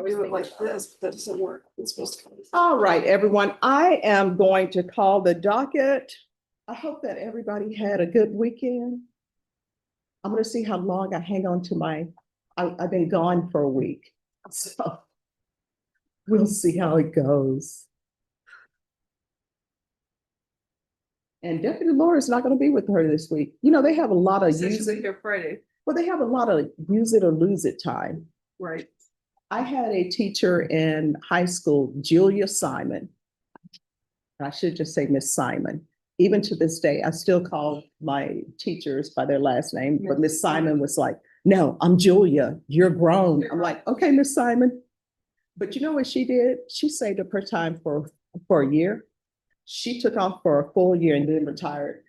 We do it like this, but that doesn't work. It's supposed to come. All right, everyone, I am going to call the docket. I hope that everybody had a good weekend. I'm gonna see how long I hang on to I've been gone for a week, so we'll see how it goes. And Deputy Laura's not gonna be with her this week. You know, they have a lot of use it, Here Friday, well, they have a lot of use it or lose it time. right? I had a teacher in high school, Julia Simon. I should just say Miss Simon. Even to this day, I still call my teachers by their last name, but Miss Simon was like, no, I'm Julia, you're grown. I'm like, okay, Miss Simon. But you know what she did? She saved up her time for a year. She took off for a full year and then retired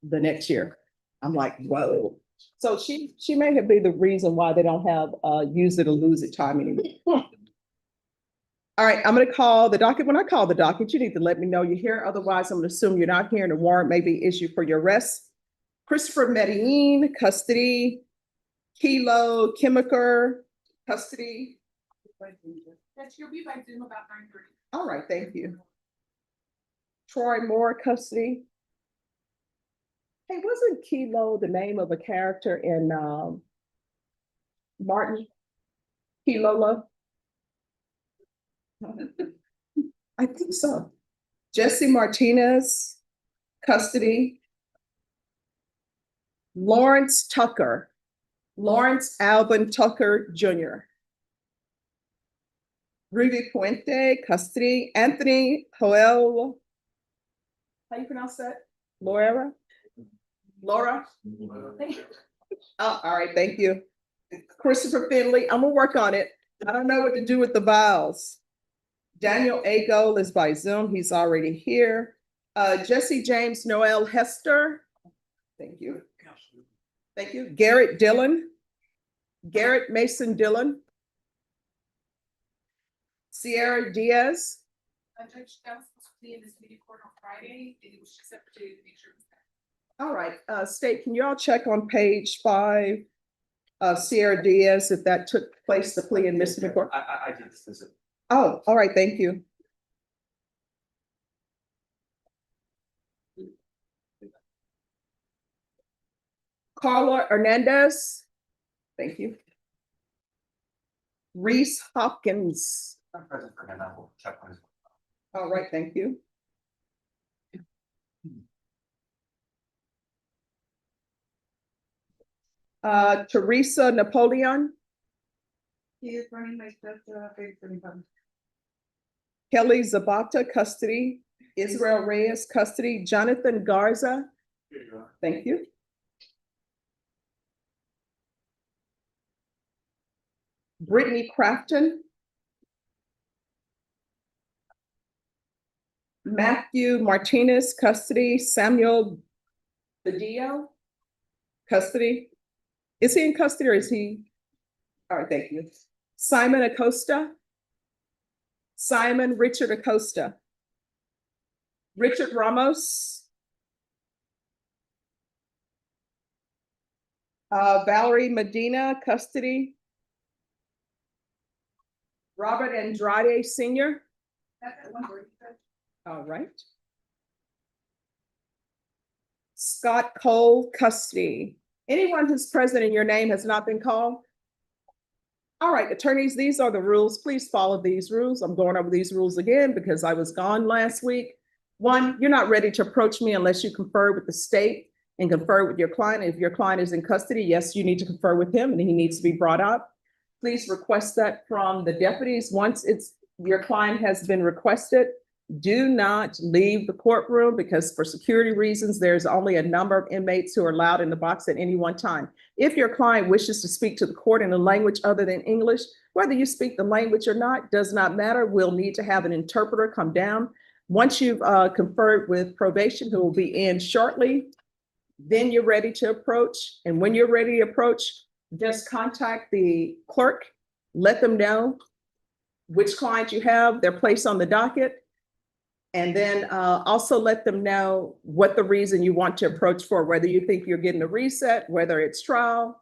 the next year. I'm like, whoa. So she may have been the reason why they don't have use it or lose it time anymore. All right, I'm gonna call the docket. When I call the docket, you need to let me know you're here. Otherwise, I'm gonna assume you're not here and a warrant may be issued for your arrest. Christopher Medellin, custody. Kilo Kimmaker, custody. Yes, you'll be by Zoom about 9:30. All right, thank you. Troy Moore, custody. Hey, wasn't Kilo the name of a character in Martin? Kilolo? I think so. Jesse Martinez, custody. Lawrence Tucker, Lawrence Alvin Tucker Jr. Ruby Puente, custody. Anthony Joel, how you pronounce that? Laura? Laura? Oh, all right, thank you. Christopher Finley, I'm gonna work on it. I don't know what to do with the vowels. Daniel A. Gold is by Zoom. He's already here. Jesse James Noel Hester. Thank you. Thank you. Garrett Dillon. Garrett Mason Dillon. Sierra Diaz. Judge, that was supposed to be in this meeting court on Friday, and it was just separated to make sure. All right, State, can you all check on page 5? Sierra Diaz, if that took place, the plea in Mississippi Court? I did this visit. Oh, all right, thank you. Carla Hernandez. Thank you. Reese Hopkins. I'm present for him. I will check on his. All right, thank you. Teresa Napoleon. He is running my stuff, for me. Kelly Zabata, custody. Israel Reyes, custody. Jonathan Garza. Thank you. Brittany Crafton. Matthew Martinez, custody. Samuel Badillo, custody. Is he in custody or is he? All right, thank you. Simon Acosta. Simon Richard Acosta. Richard Ramos. Valerie Medina, custody. Robert Andrade Sr. That's at 1:30. All right. Scott Cole, custody. Anyone who's present in your name has not been called? All right, attorneys, these are the rules. Please follow these rules. I'm going over these rules again because I was gone last week. 1, you're not ready to approach me unless you confer with the state and confer with your client. If your client is in custody, yes, you need to confer with him and he needs to be brought up. Please request that from the deputies. Once your client has been requested, do not leave the courtroom because for security reasons, there's only a number of inmates who are allowed in the box at any one time. If your client wishes to speak to the court in a language other than English, whether you speak the language or not, does not matter. We'll need to have an interpreter come down. Once you've conferred with probation, who will be in shortly, then you're ready to approach. And when you're ready to approach, just contact the clerk, let them know which client you have, their place on the docket. And then also let them know what the reason you want to approach for, whether you think you're getting a reset, whether it's trial,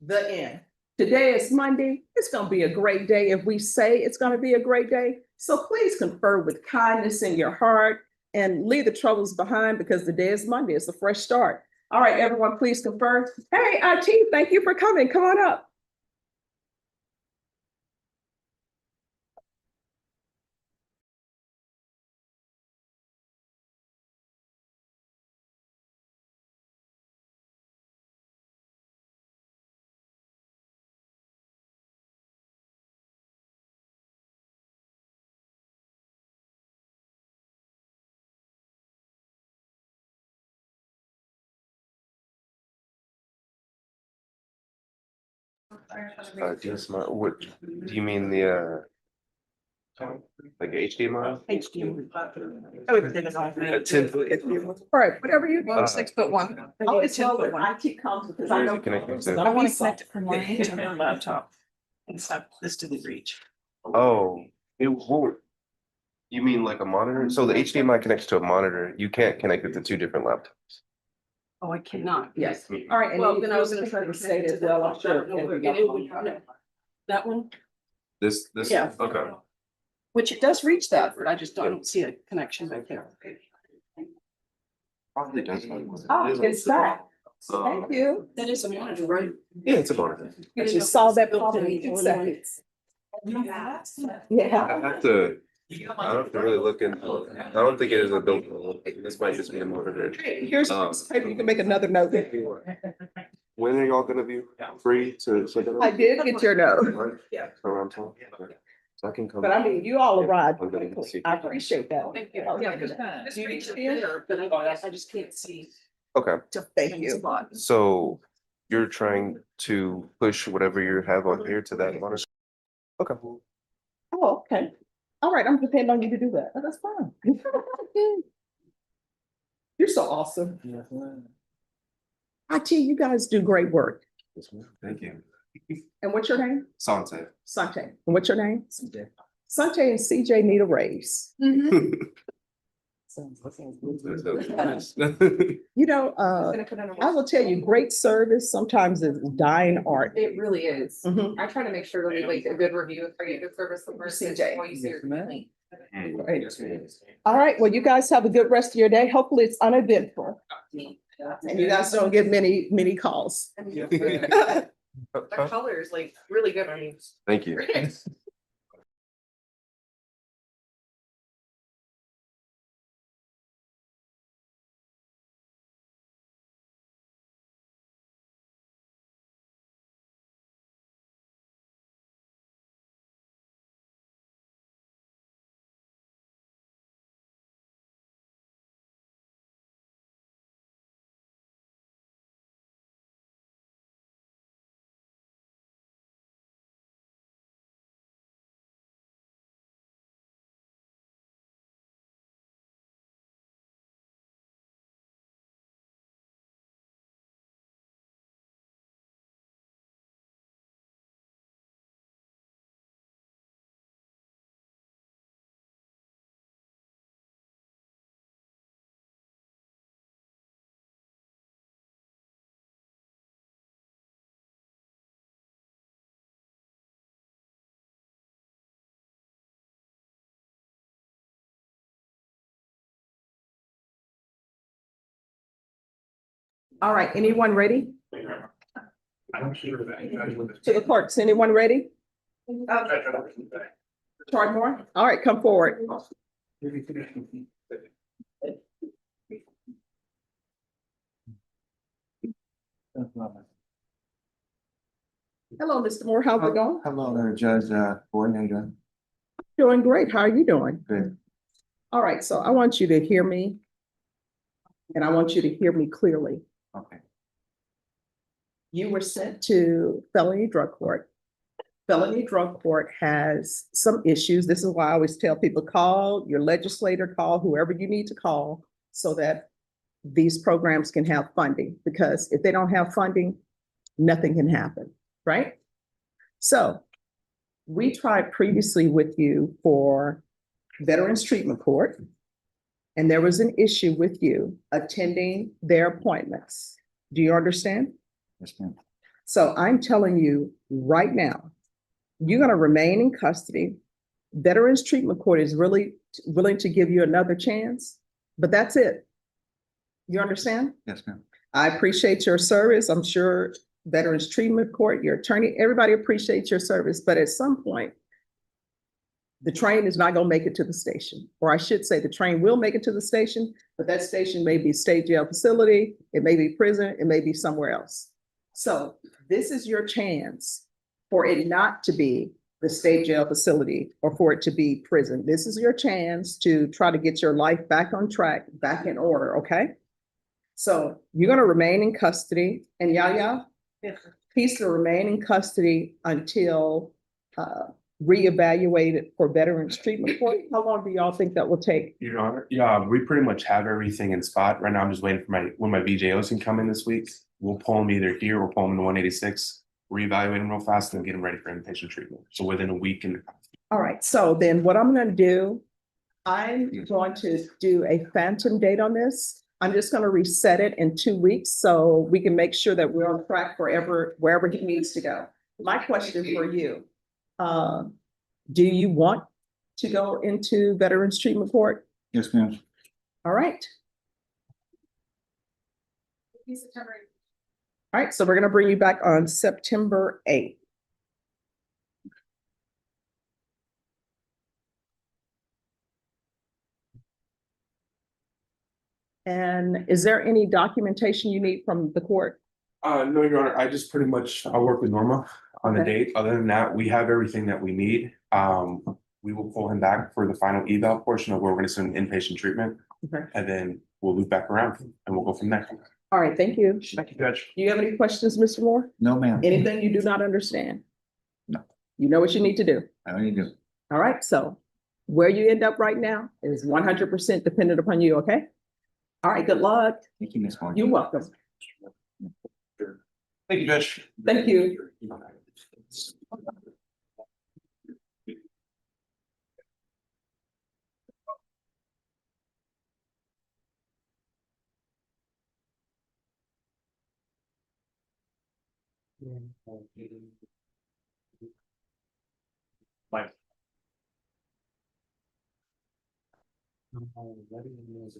the end. Today is Monday. It's going to be a great day if we say it's going to be a great day. So please confer with kindness in your heart and leave the troubles behind because the day is Monday. It's a fresh start. All right, everyone, please confer. Hey, IT, thank you for coming. Come on up. Just my, what, do you mean the, like HDMI? A 10 foot? All right, whatever you Uh, do. 6'1". Oh, it's well, IT comes because I Where is know. it connected to? I want to connect it from my to her laptop. It's not this to the reach. Oh, it won't. You mean like a monitor? So the HDMI connects to a monitor. You can't connect it to two different laptops. Oh, I cannot. Yes. All right. and Well, then I was you gonna try to say say it it as well. I'm sure. That one, This, Yeah. okay. which it does reach that, but I just don't see a connection right there. Probably does. Oh, it's back. Thank you. That is a monitor, right? Yeah, it's a monitor. You just solved that problem in 2 seconds. I Yeah. have to, I have to really look into, I don't think it is a built, this might just be a monitor. Here's a piece of paper. You can make another note. When are y'all gonna be free to? I did get your note, Yeah. Around 12? Okay. So I can come. but I mean, you all arrived I'm gonna quickly. see. I appreciate that. Thank you. Oh, Yeah, yeah. just reach it there, but I just can't see. Okay, Thank you. so you're trying to push whatever you have on here to that monitor? Okay. Oh, okay. All right, I'm depending on you to do that. Oh, that's fine. You're so awesome. IT, you guys do great work. Thank you. And what's your name? Sante. Sante. And what's your name? Sante and CJ need a raise. You know, I will tell you, great service sometimes is dying art. It really is. Mhm. I try to make sure to leave like a good review if I get good service the first CJ. while you see your complaint. All right, well, you guys have a good rest of your day. Hopefully it's uneventful. And you guys don't get many calls. The color is like really good on you. Thank you. All right, anyone ready? To the clerks, anyone ready? Troy Moore? All right, come forward. Hello, Mr. Moore, how's it going? Hello there, Judge Boyd, how you doing? Doing great. How are you doing? Good. All right, so I want you to hear me. And I want you to hear me clearly. Okay. You were sent to felony drug court. Felony drug court has some issues. This is why I always tell people, call your legislator, call whoever you need to call so that these programs can have funding, because if they don't have funding, nothing can happen, right? So we tried previously with you for Veterans Treatment Court, and there was an issue with you attending their appointments. Do you understand? Yes, ma'am. So I'm telling you right now, you're gonna remain in custody. Veterans Treatment Court is really willing to give you another chance, but that's it. You understand? Yes, ma'am. I appreciate your service. I'm sure Veterans Treatment Court, your attorney, everybody appreciates your service, but at some point, the train is not gonna make it to the station. Or I should say, the train will make it to the station, but that station may be state jail facility, it may be prison, it may be somewhere else. So this is your chance for it not to be the state jail facility or for it to be prison. This is your chance to try to get your life back on track, back in order, okay? So you're gonna remain in custody, and Yaya, he's to remain in custody until reevaluated for Veterans Treatment Court. How long do y'all think that will take? Your Honor, yeah, we pretty much have everything in spot. Right now, I'm just waiting for when my VJOs can come in this week. We'll pull them either here or pull them to 186, reevaluate them real fast and get them ready for inpatient treatment. So within a week and. All right, so then what I'm gonna do, I'm going to do a phantom date on this. I'm just gonna reset it in 2 weeks so we can make sure that we're on track wherever he needs to go. My question for you, do you want to go into Veterans Treatment Court? Yes, ma'am. All right. September. All right, so we're gonna bring you back on September 8th. And is there any documentation you need from the court? No, Your Honor, I just pretty much, I'll work with Norma on the Okay. date. Other than that, we have everything that we need. We will pull him back for the final eval portion of where we're gonna send inpatient treatment. Okay. And then we'll loop back around and we'll go from there. All right, thank you. Thank you, Judge. Do you have any questions, Mr. Moore? No, ma'am. Anything you do not understand? No. You know what you need to do. I know you do. All right, so where you end up right now is 100% dependent upon you, okay? All right, good luck. Thank you, Ms. Moore. You're welcome. Thank you, Judge. Thank you.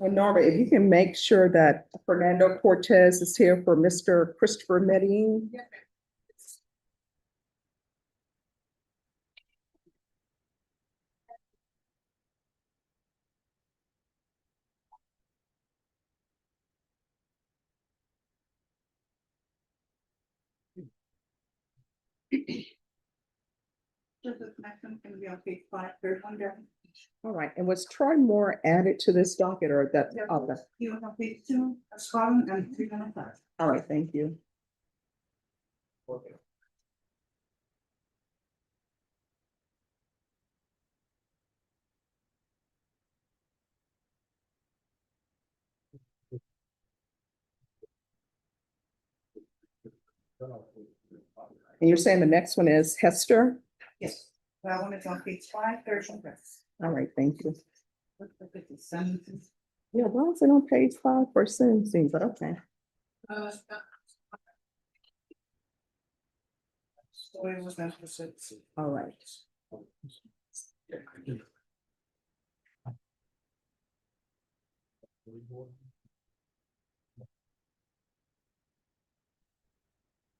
And Norma, if you can make sure that Fernando Cortez is here for Mr. Christopher Medellin. Gonna be on page 5, third one down. All right, and was Troy Moore added to this docket or that? Yeah. Okay. He was on page 2, a column and 305. All right, thank you. And you're saying the next one is Hester? Yes, that one is on page 5, third one down. All right, thank you. Looks like it's a sentence. Yeah, why is it on page 5 for sentencing, but okay. So it was not for sentencing. All right.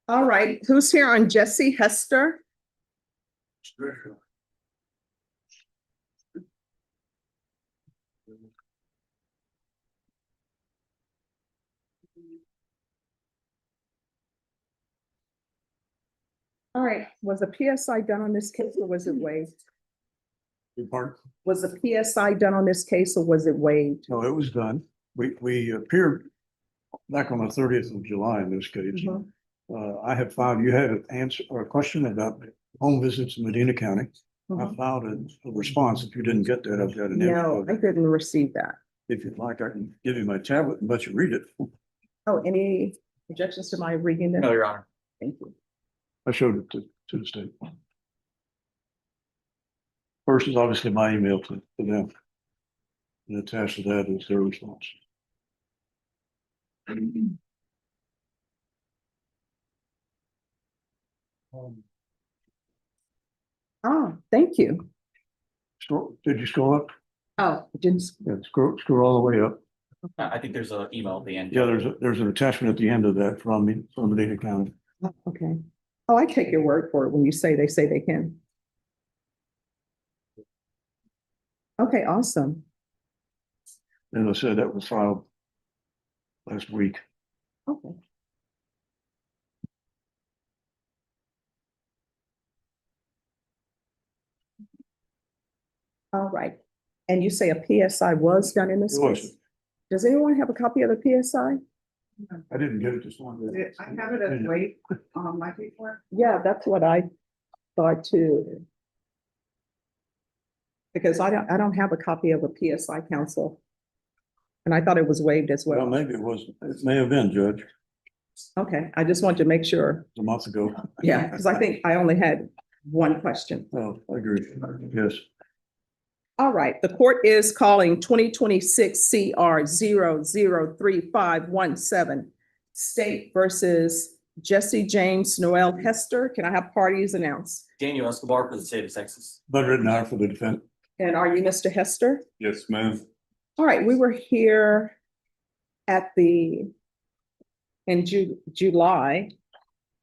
All right, who's here on Jesse Hester? All right, was a PSI done on this case or was it waived? Your pardon? Was the PSI done on this case or was it waived? No, it was done. We appeared back on the 30th of July in this case. Mhm. I had filed, you had an answer or a question about home visits in Medina County. I Mhm. filed a response. If you didn't get that, I've got an. No, I didn't receive that. If you'd like, I can give you my tablet and let you read it. Oh, any objections to my reading this? No, Your Honor. Thank you. I showed it to the state. First is obviously my email to them. And attached to that is their response. Ah, thank you. Did you scroll up? Oh, it didn't. Yeah, scroll all the way up. I think there's an email at the end. Yeah, there's an attachment at the end of that from me, from Medina County. Oh, okay. Oh, I take your word for it when you say they can. Okay, awesome. And I said that was filed last week. Okay. All right. And you say a PSI was done in this It was. case? Does anyone have a copy of the PSI? I didn't get it this morning. I have it as late on my paper. Yeah, that's what I thought too. Because I don't have a copy of a PSI, counsel. And I thought it was waived as Well, well. maybe it was, it may have been, Judge, Okay, I just wanted to make sure. a month ago. Yeah, because I think I only had one question. Oh, I agree. Yes. All right, the court is calling 2026 CR 003517 State versus Jesse James Noel Hester. Can I have parties announced? Daniel Escobar for the state of Texas. But written out for the defense. And are you Mr. Hester? Yes, ma'am. All right, we were here at in July.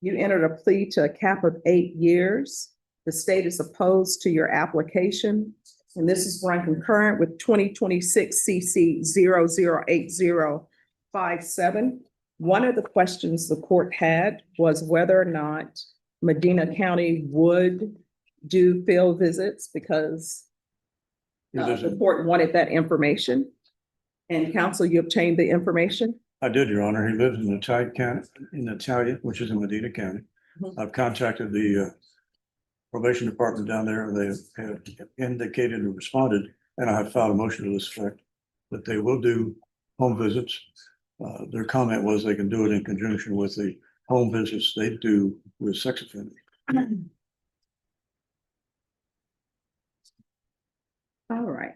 You entered a plea to a cap of 8 years. The state is opposed to your application. And this is run concurrent with 2026 CC 008057. One of the questions the court had was whether or not Medina County would do field visits because the court wanted that information. And counsel, you obtained the information? I did, Your Honor. He lives in Italian County, which is in Medina County. Mhm. I've contacted the probation department down there. They have indicated and responded, and I have filed a motion to this effect that they will do home visits. Their comment was they can do it in conjunction with the home visits they do with sex offenders. All right.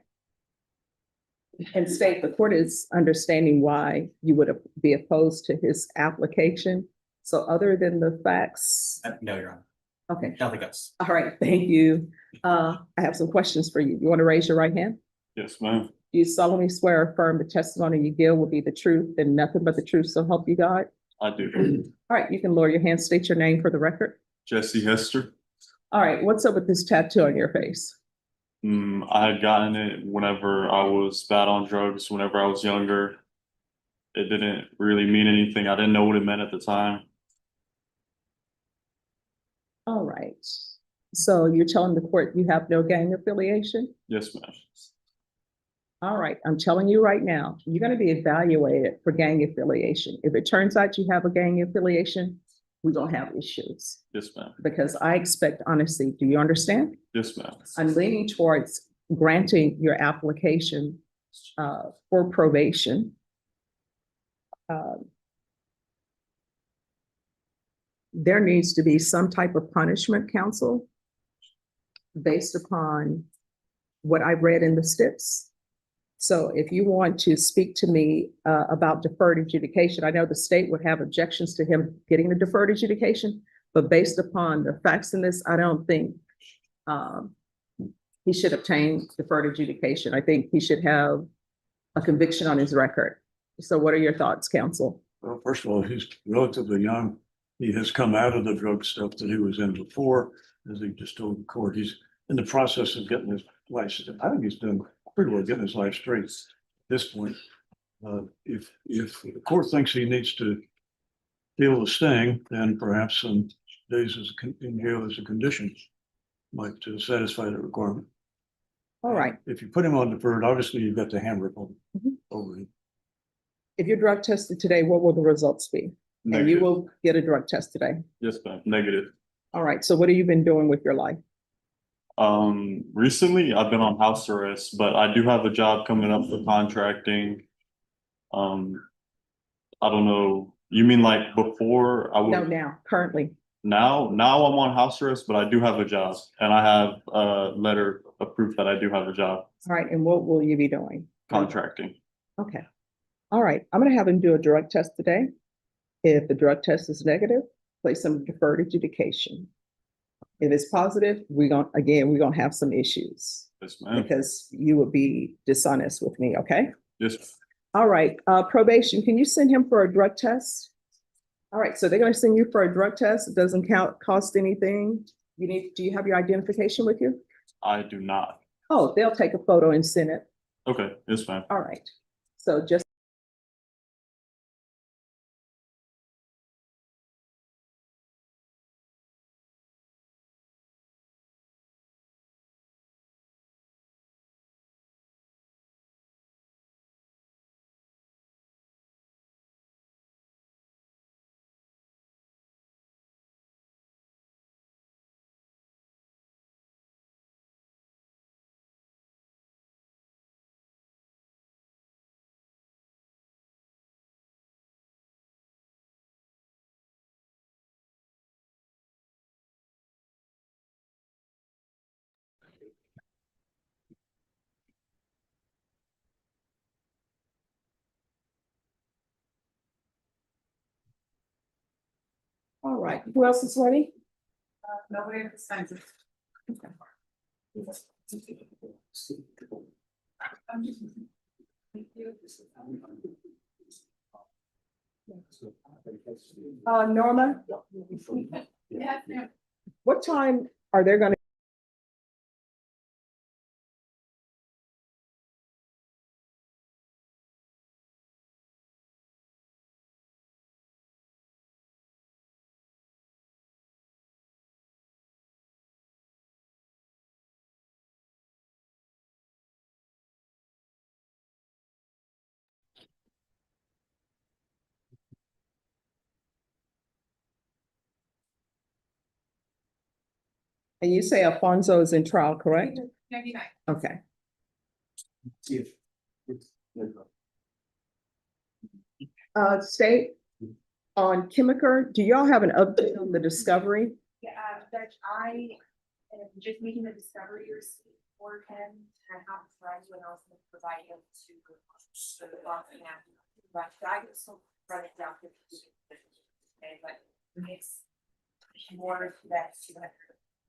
And state, the court is understanding why you would be opposed to his application. So other than the facts, No, Your Honor. okay, Nothing else. all right, thank you. I have some questions for you. You want to raise your right hand? Yes, ma'am. Do you solemnly swear or affirm the testimony you give will be the truth and nothing but the truth, so help you God? I do. All right, you can lower your hand, state your name for the record. Jesse Hester. All right, what's up with this tattoo on your face? I had gotten it whenever I was bad on drugs, whenever I was younger. It didn't really mean anything. I didn't know what it meant at the time. All right, so you're telling the court you have no gang affiliation? Yes, ma'am. All right, I'm telling you right now, you're gonna be evaluated for gang affiliation. If it turns out you have a gang affiliation, we don't have issues Yes, ma'am. because I expect honesty. Do you understand? Yes, ma'am. I'm leaning towards granting your application for probation. There needs to be some type of punishment, counsel, based upon what I read in the steps. So if you want to speak to me about deferred adjudication, I know the state would have objections to him getting the deferred adjudication, but based upon the facts in this, I don't think he should obtain deferred adjudication. I think he should have a conviction on his record. So what are your thoughts, counsel? Well, first of all, he's relatively young. He has come out of the drug stuff that he was in before, as he just told the court. He's in the process of getting his life. I think he's doing pretty well getting his life straight at this point. If the court thinks he needs to deal with staying, then perhaps some days in jail as a condition might satisfy the requirement. All right. If you put him on deferred, obviously you've got the hammer over him. If you're drug tested today, what will the results be? And you will get a drug test today. Yes, ma'am. Negative. All right. So what have you been doing with your life? Recently I've been on house arrest, but I do have a job coming up for contracting. I don't know. You mean like before I No, would, now, currently. now I'm on house arrest, but I do have a job and I have a letter of proof that I do have a job All right. And what will you be doing? contracting. Okay. All right. I'm going to have him do a drug test today. If the drug test is negative, place him in deferred adjudication. If it's positive, we're gonna have some issues Yes, ma'am. because you would be dishonest with me, okay? Yes. All right, probation, can you send him for a drug test? All right, so they're gonna send you for a drug test. It doesn't cost anything. Do you have your identification with you? I do not. Oh, they'll take a photo and send it. Okay, yes, ma'am. All right. So just. All right, who else is ready? Nobody at this time. Thank you. Norma, Yes, ma'am. what time are they gonna? And you say Alfonso is in trial, correct? 99. Okay. State on Chemiker, do y'all have an update on the discovery? Yeah, Judge, I am just making the discovery receipt for him. I have friends when I was gonna provide him to the boss and but I can still run it down to okay, but it's more than 200.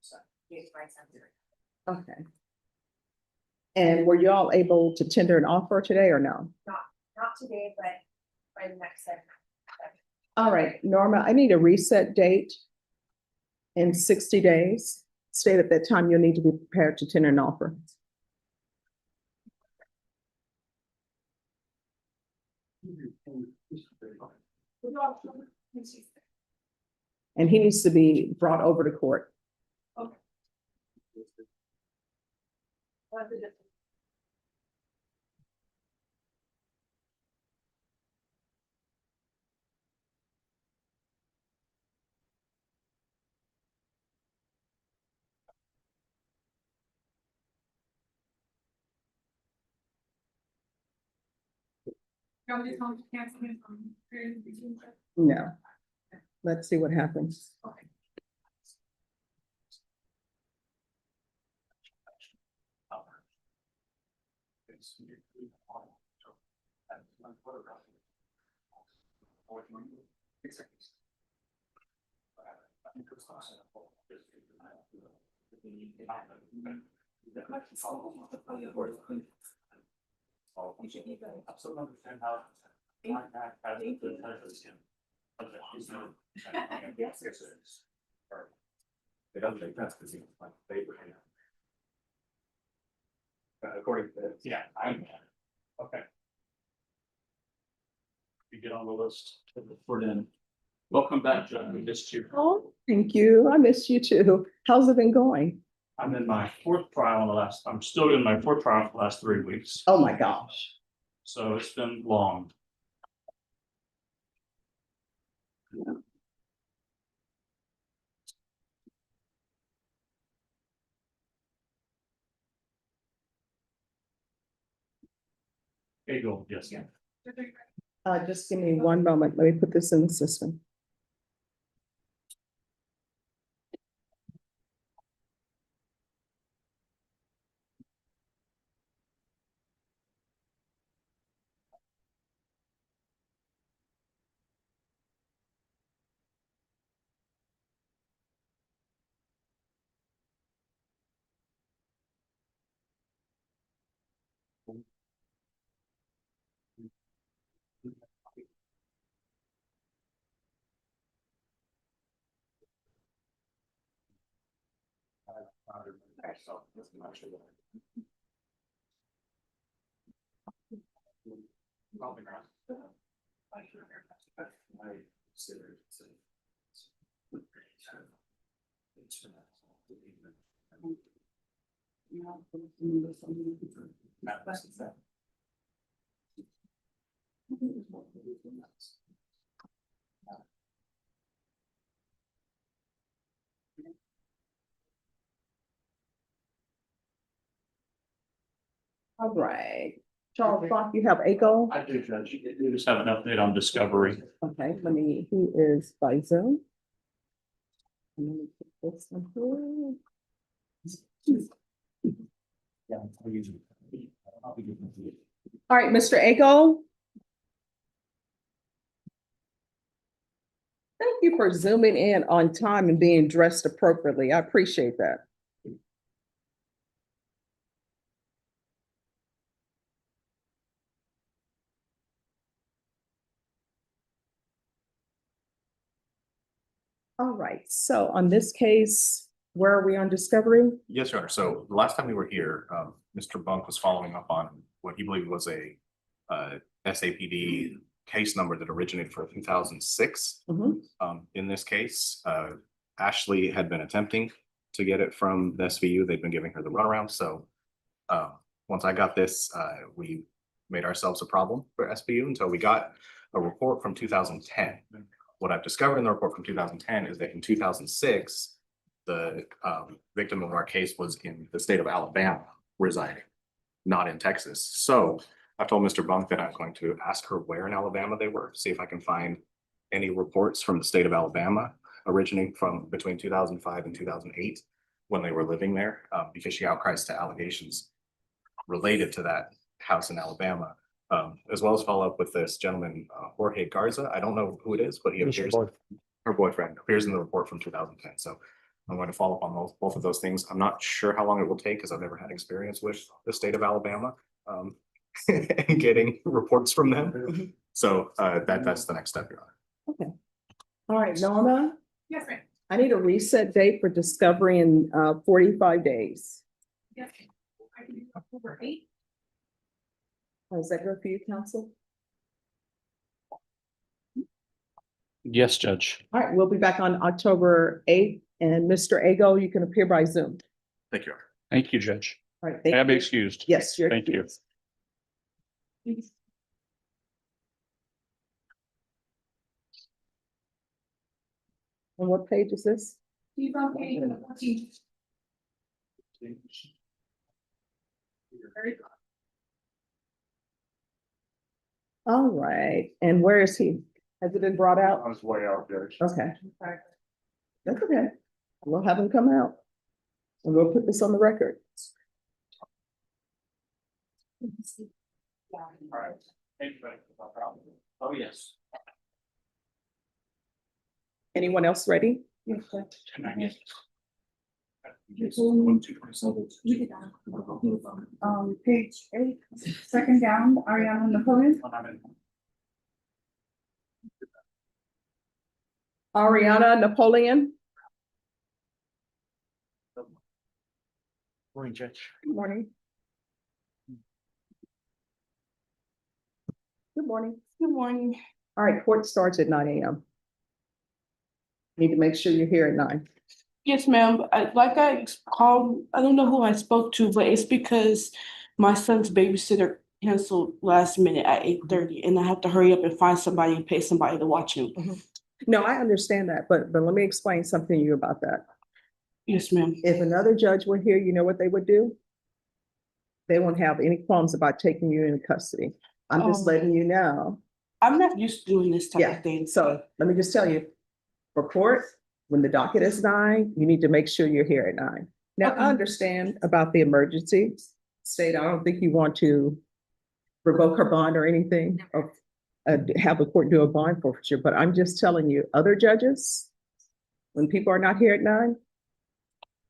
So it's my center. Okay. And were you all able to tender an offer today or no? Not today, but by the next segment. All right, Norma, I need a reset date in 60 days. State at that time you'll need to be prepared to tender an offer. And he needs to be brought over to court. Y'all just want to cancel him from period between. No. Let's see what happens. According to this. Yeah, I'm. Okay. You get on the list for then. Welcome back, Judge. We missed you. Oh, thank you. I missed you too. How's it been going? I'm in my fourth trial in the last, I'm still in my fourth trial for the last 3 weeks. Oh my gosh. So it's been long. Hey, go, yes. Just give me one moment. Let me put this in the system. All right. Charles Bach, you have ACO? I do, Judge. You just have an update on discovery. Okay, he is by Zoom. And let me put this in here. All right, Mr. Ago. Thank you for zooming in on time and being dressed appropriately. I appreciate that. All right, so on this case, where are we on discovery? Yes, Your Honor. So the last time we were here, Mr. Bunk was following up on what he believed was a SAPD case number that originated for 2006. In this case, Ashley had been attempting to get it from the SVU. They've been giving her the runaround. So once I got this, we made ourselves a problem for SVU until we got a report from 2010. What I've discovered in the report from 2010 is that in 2006, the victim of our case was in the state of Alabama residing, not in Texas. So I told Mr. Bunk that I'm going to ask her where in Alabama they were, see if I can find any reports from the state of Alabama originating from between 2005 and 2008 when they were living there, because she outcries to allegations related to that house in Alabama. As well as follow up with this gentleman, Jorge Garza. I don't know who it is, but he appears, her boyfriend appears in the report from 2010. So I'm going to follow up on both of those things. I'm not sure how long it will take because I've never had experience with the state of Alabama and getting reports from them. So that's the next step, Your Honor. Okay. All right, Norma, Yes, ma'am. I need a reset date for discovery in 45 days. Yes, ma'am. I can do October 8th. Is that good for you, counsel? Yes, Judge. All right, we'll be back on October 8th. And Mr. Ago, you can appear by Zoom. Thank you, Your Honor. Thank you, Judge. All right. May I thank be you. excused? Yes, you're. Thank you. excused. And what page is this? He's on page 14. Very good. All right, and where is he? Has it been brought out? On his way out, Judge. Okay. That's okay. We'll have him come out. And we'll put this on the record. All right. Thank you, no problem. Oh, yes. Anyone else ready? Page 8, second down, Ariana Napoleon. Ariana Napoleon. Morning, Judge. Good morning. Good morning. Good morning. All right, court starts at 9 a.m. Need to make sure you're here at 9. Yes, ma'am. I called, I don't know who I spoke to, but it's because my son's babysitter canceled last minute at 8:30 and I have to hurry up and find somebody and pay somebody to watch him. No, I understand that, but let me explain something to you about that. Yes, ma'am. If another judge were here, you know what they would do? They won't have any qualms about taking you into custody. I'm just Oh. letting you know. I'm not used to doing this type Yeah, of thing. so let me just tell you, for court, when the docket is 9, you need to make sure you're here at 9. Now, Okay. I understand about the emergency state. I don't think you want to revoke her bond or anything, or have the court do a bond forfeiture, but I'm just telling you, other judges, when people are not here at 9,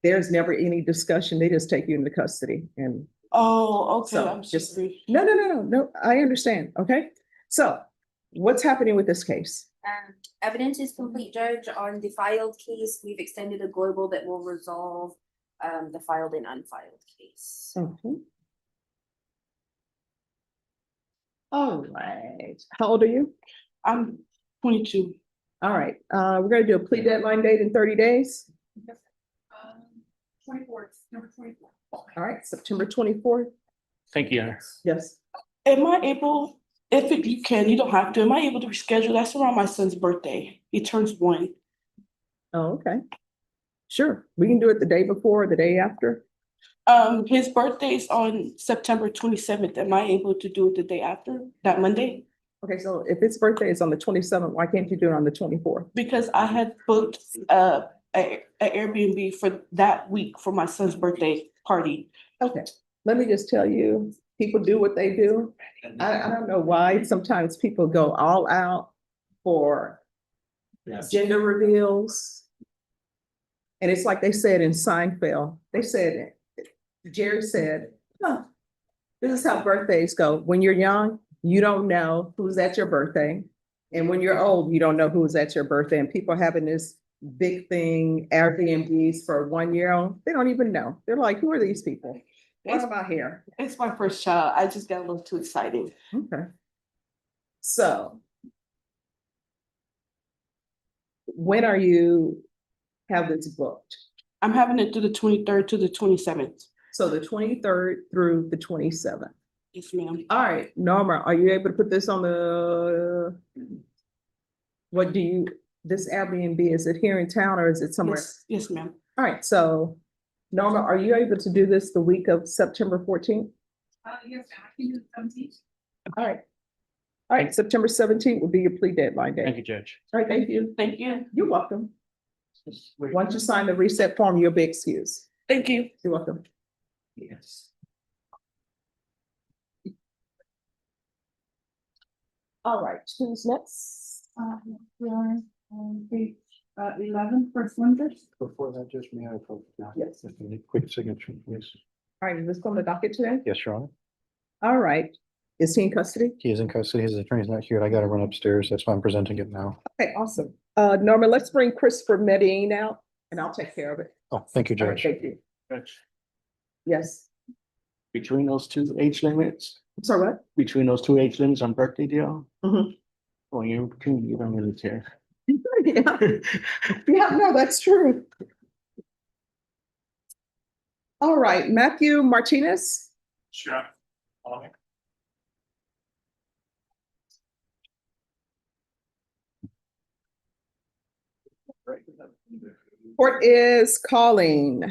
there's never any discussion. They just take you into custody and Oh, okay. So, I'm just- sorry. no, I understand, okay? So what's happening with this case? Evidence is complete, Judge. On the filed case, we've extended a global that will resolve the filed and unfiled case. Okay. All right. How old are you? I'm 22. All right, we're gonna do a plea deadline date in 30 days. 24th, number 24. All right, September 24th. Thank you. Yes. Am I able, you can, you don't have to, am I able to reschedule? That's around my son's birthday. He turns 1. Oh, okay. Sure, we can do it the day before, or the day after. His birthday's on September 27th. Am I able to do it the day after, that Monday? Okay, so if his birthday is on the 27th, why can't you do it on the 24th? Because I had booked a Airbnb for that week for my son's birthday party. Okay, let me just tell you, people do what they do. I don't know why sometimes people go all out for gender reveals. And it's like they said in Seinfeld, Jerry said, huh, this is how birthdays go. When you're young, you don't know who's at your birthday. And when you're old, you don't know who's at your birthday. And people having this big thing, Airbnbs for 1-year-old, they don't even know. They're like, who are these people? What am I here? It's my first child. I just got a little too excited. Okay. So when are you have this booked? I'm having it through the 23rd to the 27th. So the 23rd through the 27th. Yes, ma'am. All right, Norma, are you able to put this on the, this Airbnb, is it here in town or is it somewhere? Yes, ma'am. All right, so Norma, are you able to do this the week of September 14th? Yes, I can do the 17th. All right. All right, September 17th will be your plea deadline day. Thank you, Judge. All right, thank you. Thank you. You're welcome. Once you sign the reset form, you'll be excused. Thank you. You're welcome. Yes. All right, who's next? We're on page 11 for Flinders. Before that, just may I vote now? Yes. Just a quick signature, please. All right, is this on the docket today? Yes, Your Honor. All right. Is he in custody? He is in custody. His attorney's not here. I gotta run upstairs. That's why I'm presenting it now. Okay, awesome. Norma, let's bring Christopher Medellin out and I'll take care of it. Oh, thank you, All right, Judge. thank you. Judge, Yes. between those two age limits, Sorry, what? between those two age limits on birthday deal, Mhm. well, you don't really care. Yeah. Yeah, no, that's true. All right, Matthew Martinez. Sure. Court is calling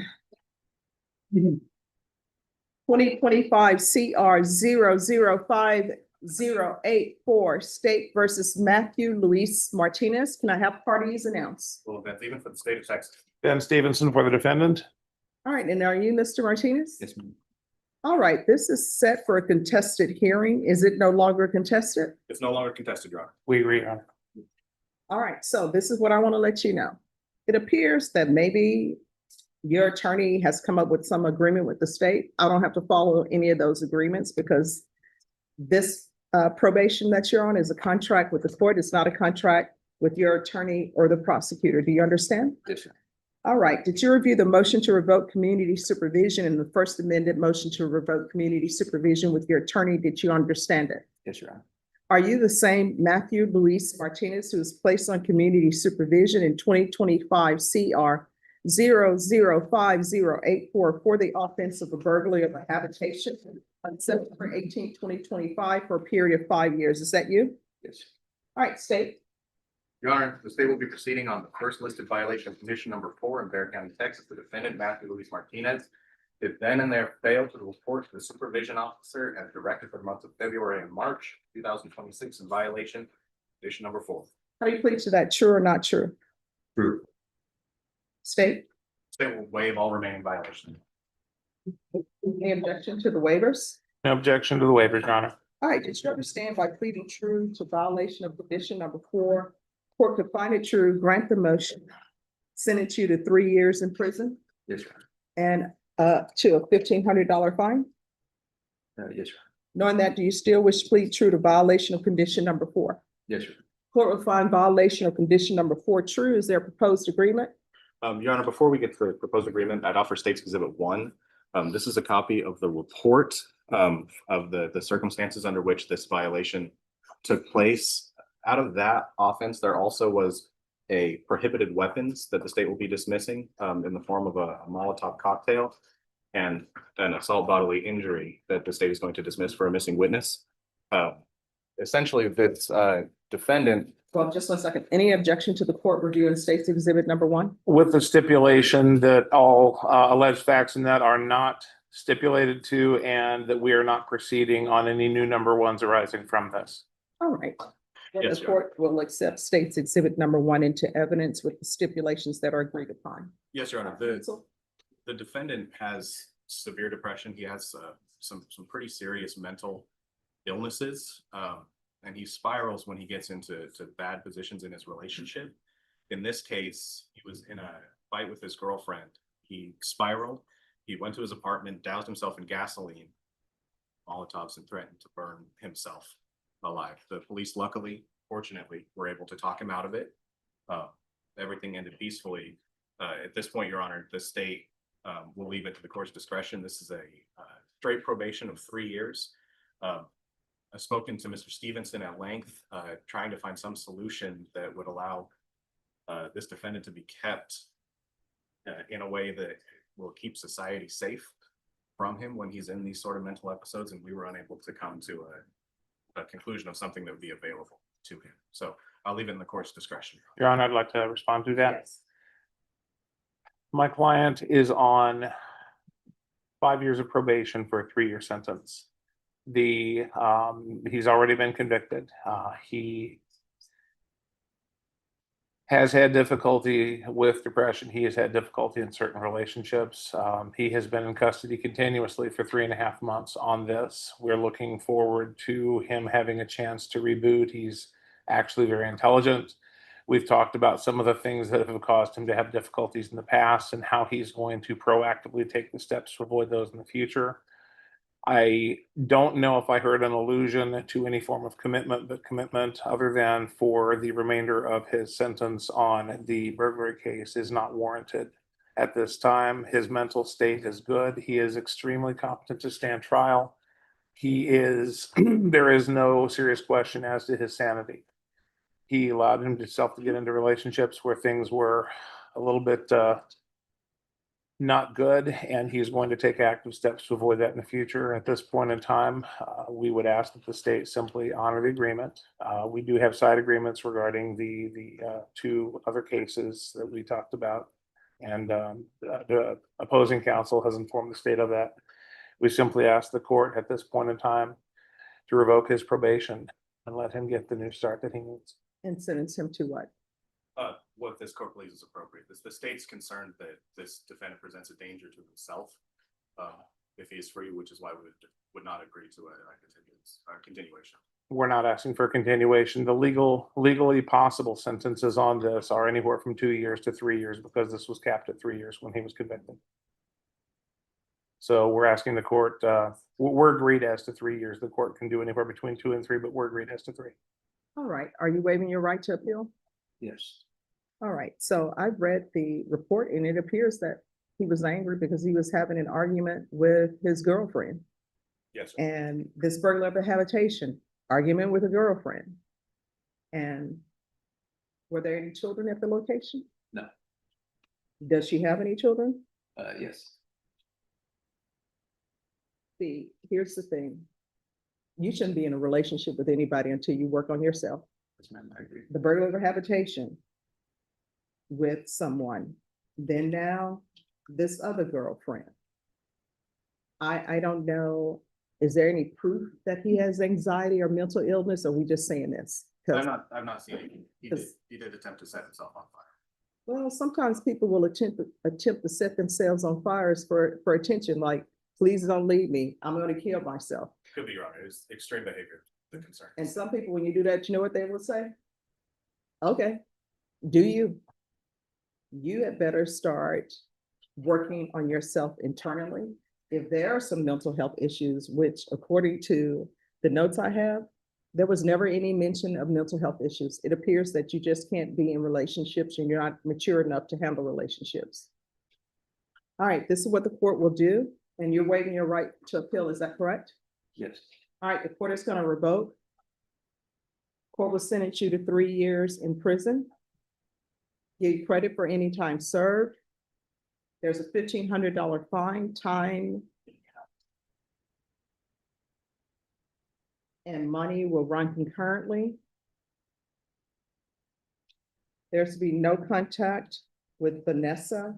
2025 CR 00508 State versus Matthew Luis Martinez. Can I have parties announced? Well, that's even for the state of Texas. Ben Stevenson for the defendant. All right, and are you Mr. Martinez? Yes, ma'am. All right, this is set for a contested hearing. Is it no longer contested? It's no longer contested, Your Honor. We agree, Your Honor. All right, so this is what I want to let you know. It appears that maybe your attorney has come up with some agreement with the state. I don't have to follow any of those agreements because this probation that you're on is a contract with the court. It's not a contract with your attorney or the prosecutor. Do you understand? Yes, sir. All right. Did you review the motion to revoke community supervision and the first amended motion to revoke community supervision with your attorney? Did you understand it? Yes, Your Honor. Are you the same Matthew Luis Martinez who was placed on community supervision in 2025 CR 00508 for the offense of a burglary of a habitation on September 18, 2025 for a period of 5 years? Is that you? Yes. All right, state. Your Honor, the state will be proceeding on the first listed violation of condition number 4 in Bexar County, Texas. The defendant, Matthew Luis Martinez, did then and there fail to report to the supervision officer as directed for the months of February and March 2026 in violation of condition number 4. How do you plead to that? True or not true? True. State. State will waive all remaining violations. Any objection to the waivers? No objection to the waivers, Your Honor. All right, did you understand by pleading true to violation of condition number 4, court could find it true, grant the motion, sentence you to 3 years in prison Yes, Your Honor. and to a $1,500 fine? Yes, Your Honor. Knowing that, do you still wish to plead true to violation of condition number 4? Yes, Your Honor. Court will find violation of condition number 4 true. Is there a proposed agreement? Your Honor, before we get to the proposed agreement, I'd offer State's Exhibit 1. This is a copy of the report of the circumstances under which this violation took place. Out of that offense, there also was a prohibited weapons that the state will be dismissing in the form of a Molotov cocktail and an assault bodily injury that the state is going to dismiss for a missing witness. Essentially, this defendant. Well, just 1 second. Any objection to the court reviewing State's Exhibit number 1? With the stipulation that all alleged facts in that are not stipulated to, and that we are not proceeding on any new number ones arising from this. All right. Then Yes, the Your Honor. court will accept State's Exhibit number 1 into evidence with the stipulations that are agreed upon. Yes, Your Honor. Counsel? The defendant has severe depression. He has some pretty serious mental illnesses. And he spirals when he gets into bad positions in his relationship. In this case, he was in a fight with his girlfriend. He spiraled. He went to his apartment, doused himself in gasoline, Molotovs, and threatened to burn himself alive. The police, luckily, fortunately, were able to talk him out of it. Everything ended peacefully. At this point, Your Honor, the state will leave it to the court's discretion. This is a straight probation of 3 years. I've spoken to Mr. Stevenson at length, trying to find some solution that would allow this defendant to be kept in a way that will keep society safe from him when he's in these sort of mental episodes, and we were unable to come to a conclusion of something that would be available to him. So I'll leave it in the court's discretion. Your Honor, I'd like to respond to that. Yes. My client is on 5 years of probation for a 3-year sentence. He's already been convicted. He has had difficulty with depression. He has had difficulty in certain relationships. He has been in custody continuously for 3.5 months on this. We're looking forward to him having a chance to reboot. He's actually very intelligent. We've talked about some of the things that have caused him to have difficulties in the past and how he's going to proactively take the steps to avoid those in the future. I don't know if I heard an allusion to any form of commitment, but commitment other than for the remainder of his sentence on the burglary case is not warranted at this time. His mental state is good. He is extremely competent to stand trial. There is no serious question as to his sanity. He allowed himself to get into relationships where things were a little bit not good, and he's going to take active steps to avoid that in the future. At this point in time, we would ask that the state simply honor the agreement. We do have side agreements regarding the 2 other cases that we talked about, and the opposing counsel has informed the state of that. We simply ask the court at this point in time to revoke his probation and let him get the new start that he needs. And sentence him to what? What this court believes is appropriate. The state's concerned that this defendant presents a danger to himself if he is free, which is why we would not agree to a continuation. We're not asking for a continuation. The legally possible sentences on this are anywhere from 2 years to 3 years because this was capped at 3 years when he was convicted. So we're asking the court, we're agreed as to 3 years. The court can do anywhere between 2 and 3, but we're agreed as to 3. All right. Are you waiving your right to appeal? Yes. All right. So I've read the report and it appears that he was angry because he was having an argument with his girlfriend. Yes, sir. And this burglary of habitation, argument with a girlfriend. And were there any children at the location? No. Does she have any children? Yes. See, here's the thing. You shouldn't be in a relationship with anybody until you work on yourself. Yes, ma'am, I agree. The burglary of habitation with someone, then now this other girlfriend. I don't know, is there any proof that he has anxiety or mental illness, or are we just saying this? 'Cause- I've not seen it. He did attempt to set himself on fire. Well, sometimes people will attempt to set themselves on fires for attention, like, please don't leave me, I'm gonna kill myself. Could be, Your Honor. It's extreme behavior, the concern. And some people, when you do that, you know what they will say? Okay, do you? You had better start working on yourself internally. If there are some mental health issues, which according to the notes I have, There was never any mention of mental health issues. It appears that you just can't be in relationships and you're not mature enough to handle relationships. All right, this is what the court will do, and you're waiving your right to appeal, is that correct? Yes. All right, the court is gonna revoke. Court will sentence you to 3 years in prison. Give you credit for any time served. There's a $1,500 fine, time. And money will run concurrently. There's to be no contact with Vanessa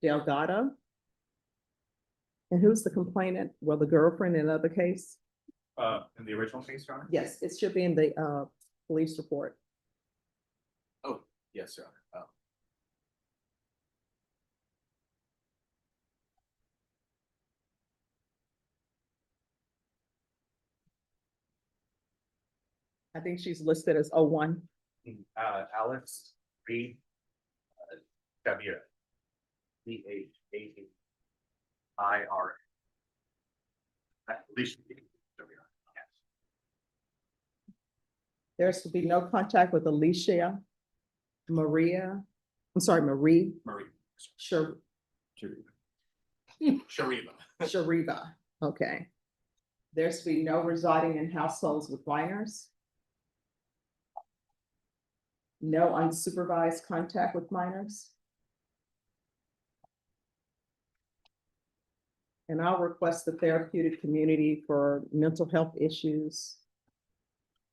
Delgado. And who's the complainant? Well, the girlfriend in another case? In the original case, Your Honor? Yes, it should be in the police report. Oh, yes, Your Honor. I think she's listed as 01. Alex Reed. Xavier. CHAVIR. At least. There's to be no contact with Alicia Marie. Marie. Sure. Shariva. Shariva, okay. There's to be no residing in households with minors. No unsupervised contact with minors. And I'll request the therapeutic community for mental health issues.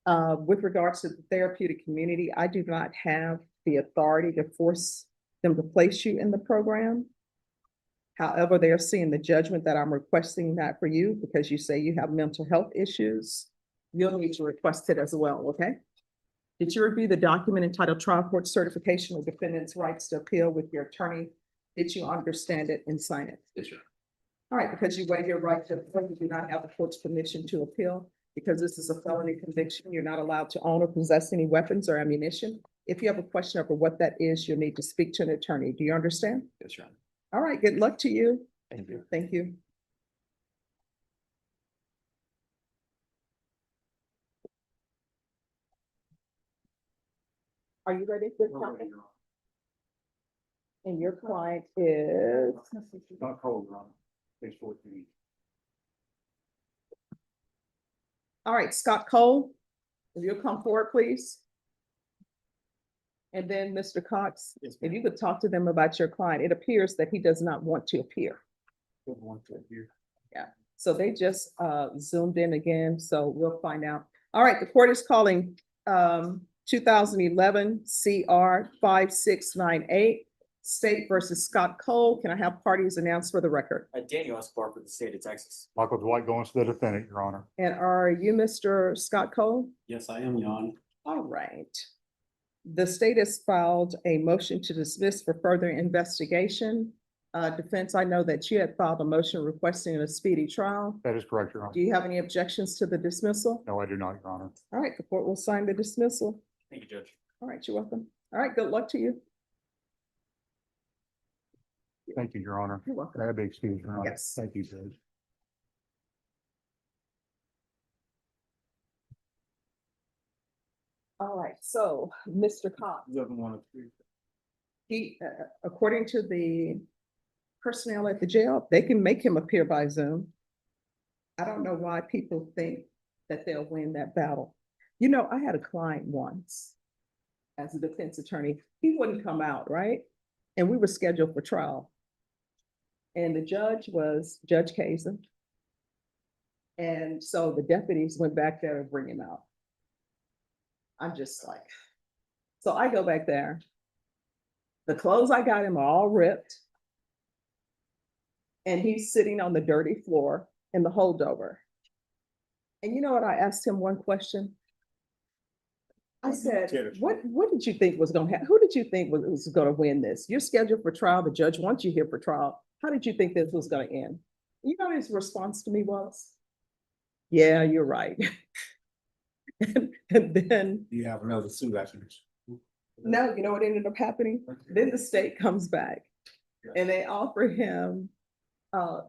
With regards to the therapeutic community, I do not have the authority to force them to place you in the program. However, they are seeing the judgment that I'm requesting that for you because you say you have mental health issues. You'll need to request it as well, okay? Did you review the document entitled Trial Court Certification of Defendants' Rights to Appeal with your attorney? Did you understand it and sign it? Yes, Your Honor. All right, because you waive your right to appeal, you do not have the court's permission to appeal. Because this is a felony conviction, you're not allowed to own or possess any weapons or ammunition. If you have a question over what that is, you'll need to speak to an attorney. Do you understand? Yes, Your Honor. All right, good luck to you. Thank you. Thank you. Are you ready for the And your client is? Not cold, Ron. Page 14. All right, Scott Cole, if you'll come forward, please. And then Mr. Cox, Yes, if you could talk to them about your client, it appears that he does not want to appear. Yeah, so they just zoomed in again, so we'll find out. All right, the court is calling 2011 CR 5698, State versus Scott Cole. Can I have parties announced for the record? Daniel Escobar for the state of Texas. Michael Dwight going to the defendant, Your Honor. And are you Mr. Scott Cole? Yes, I am, Your Honor. All right. The state has filed a motion to dismiss for further investigation. Defense, I know that you had filed a motion requesting a speedy trial. That is correct, Your Do Honor. you have any objections to the dismissal? No, I do not, Your Honor. All right, the court will sign the dismissal. Thank you, Judge. All right, you're welcome. All right, good luck to you. Thank you, Your Honor. You're welcome. Can I be excused, Your Honor? Yes. Thank you, Judge. All right, so Mr. Cox, he, according to the personnel at the jail, they can make him appear by Zoom. I don't know why people think that they'll win that battle. You know, I had a client once as a defense attorney. He wouldn't come out, right? And we were scheduled for trial. And the judge was Judge Kazin. And so the deputies went back there to bring him out. I'm just like, so I go back there. The clothes I got him are all ripped. And he's sitting on the dirty floor in the holdover. And you know what? I asked him one question. I said, what did you think was going to happen? Who did you think was going to win this? You're scheduled for trial. The judge wants you here for trial. How did you think this was going to end? You know, his response to me was, yeah, you're right. and then You have another suit afterwards. no, you know what ended up happening? Then the state comes back and they offer him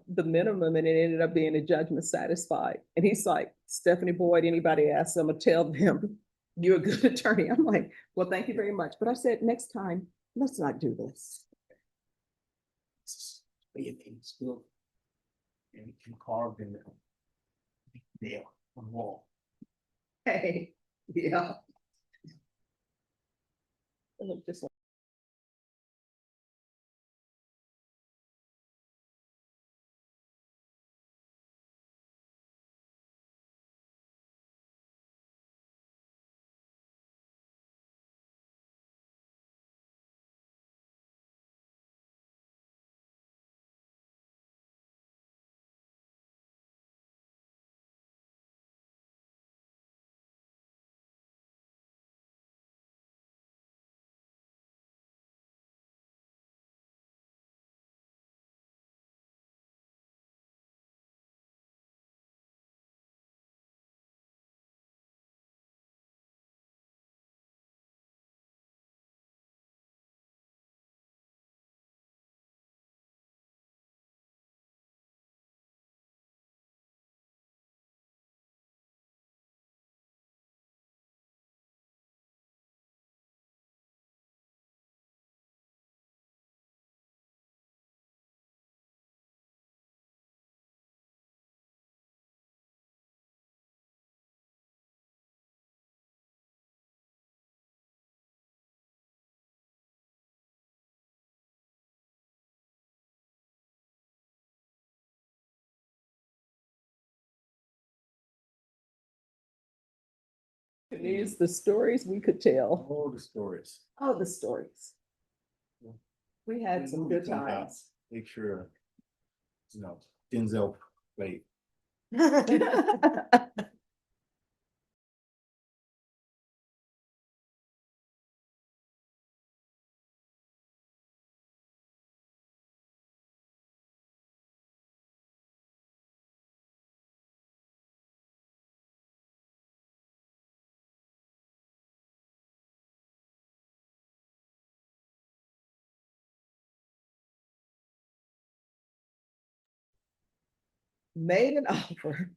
the minimum and it ended up being a judgment satisfied. And he's like, Stephanie Boyd, anybody asks them, tell them you're a good attorney. I'm like, well, thank you very much. But I said, next time, let's not do this. Still. And you can carve in there on the wall. Hey, yeah. It looked just like these the stories we could tell. All the stories. Oh, the stories. We had some good times. Make sure, Denzel played. Made an offer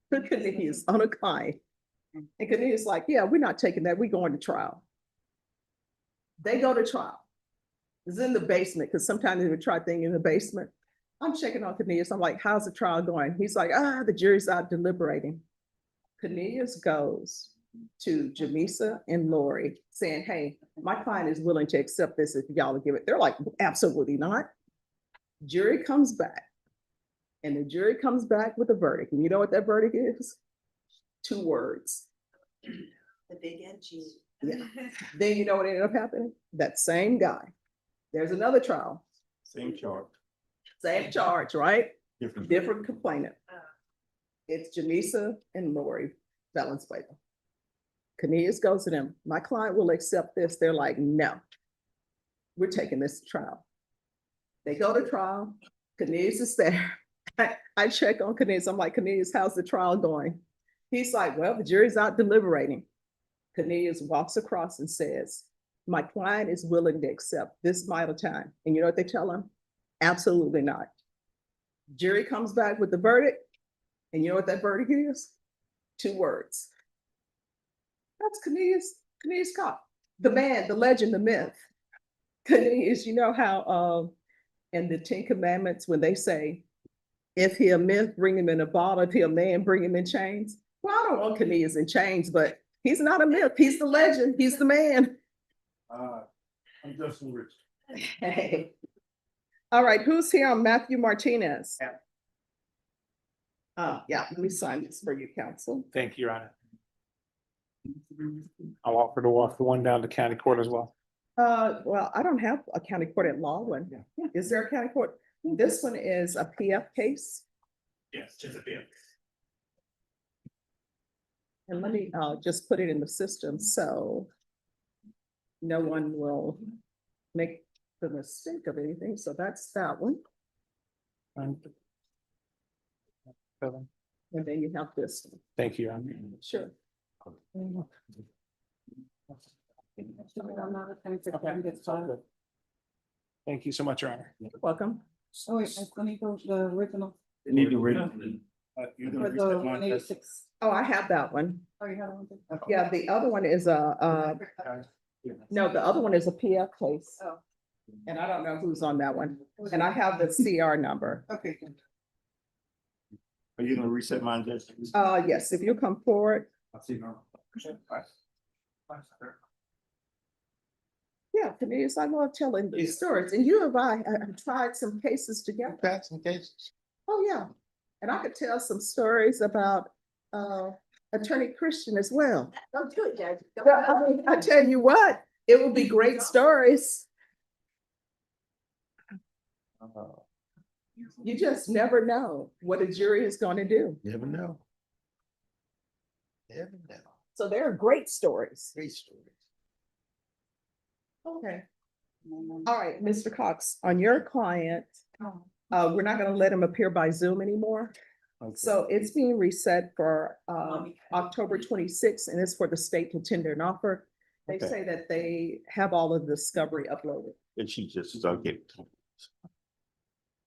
for Cornelius on a client. And Cornelius like, yeah, we're not taking that. We're going to trial. They go to trial. It's in the basement because sometimes they would try things in the basement. I'm checking on Cornelius. I'm like, how's the trial going? He's like, the jury's out deliberating. Cornelius goes to Jamisa and Lori saying, hey, my client is willing to accept this if y'all will give it. They're like, absolutely not. Jury comes back. And the jury comes back with a verdict. And you know what that verdict is? 2 words. The big NG. Yeah. Then you know what ended up happening? That same guy. There's another trial. Same charge. Same charge, right? Different. Different complainant. It's Jamisa and Lori Valenzuela. Cornelius goes to them. My client will accept this. They're like, no, we're taking this to trial. They go to trial. Cornelius is there. I check on Cornelius. I'm like, Cornelius, how's the trial going? He's like, well, the jury's out deliberating. Cornelius walks across and says, my client is willing to accept this amount of time. And you know what they tell him? Absolutely not. Jury comes back with the verdict. And you know what that verdict is? 2 words. That's Cornelius Cop, the man, the legend, the myth. Cornelius, you know how in the 10 Commandments, when they say, if he a myth, bring him in a bottle. If he a man, bring him in chains. Well, I don't want Cornelius in chains, but he's not a myth. He's the legend. He's the man. I'm Justin Rich. Hey. All right, who's here on Matthew Martinez? Yeah, let me sign this for you, counsel. Thank you, Your Honor. I'll offer to walk the one down to county court as well. Well, I don't have a county court at Lawland. Is there a county court? This one is a PF case. Yes, just a bit. And let me just put it in the system so no one will make the mistake of anything. So that's that one. And then you have this one. Thank you, Your Honor. Sure. Thank you so much, Your Honor. You're welcome. Oh, wait, let me go to the original. They need to read. For the 186. Oh, I have that one. Oh, you have one? Yeah, the other one is no, the other one is a PF case. Oh. And I don't know who's on that one. And I have the CR number. Okay. Are you gonna reset mine, Judge? Yes, if you come forward. I'll see you now. Yeah, Cornelius, I love telling these stories, and you and I tried some cases together. Had some cases. Oh, yeah, and I could tell some stories about Attorney Christian as well. Don't do it, Judge. Don't But do it. I tell you what, it will be great stories. You just never know what a jury is going to do. Never know. Never know. So there are great stories. Great stories. Okay. All right, Mr. Cox, on your client, we're not gonna let him appear by Zoom anymore. So it's being reset for October 26th, and it's for the state to tender an offer. They Okay. say that they have all of the discovery uploaded. And she just get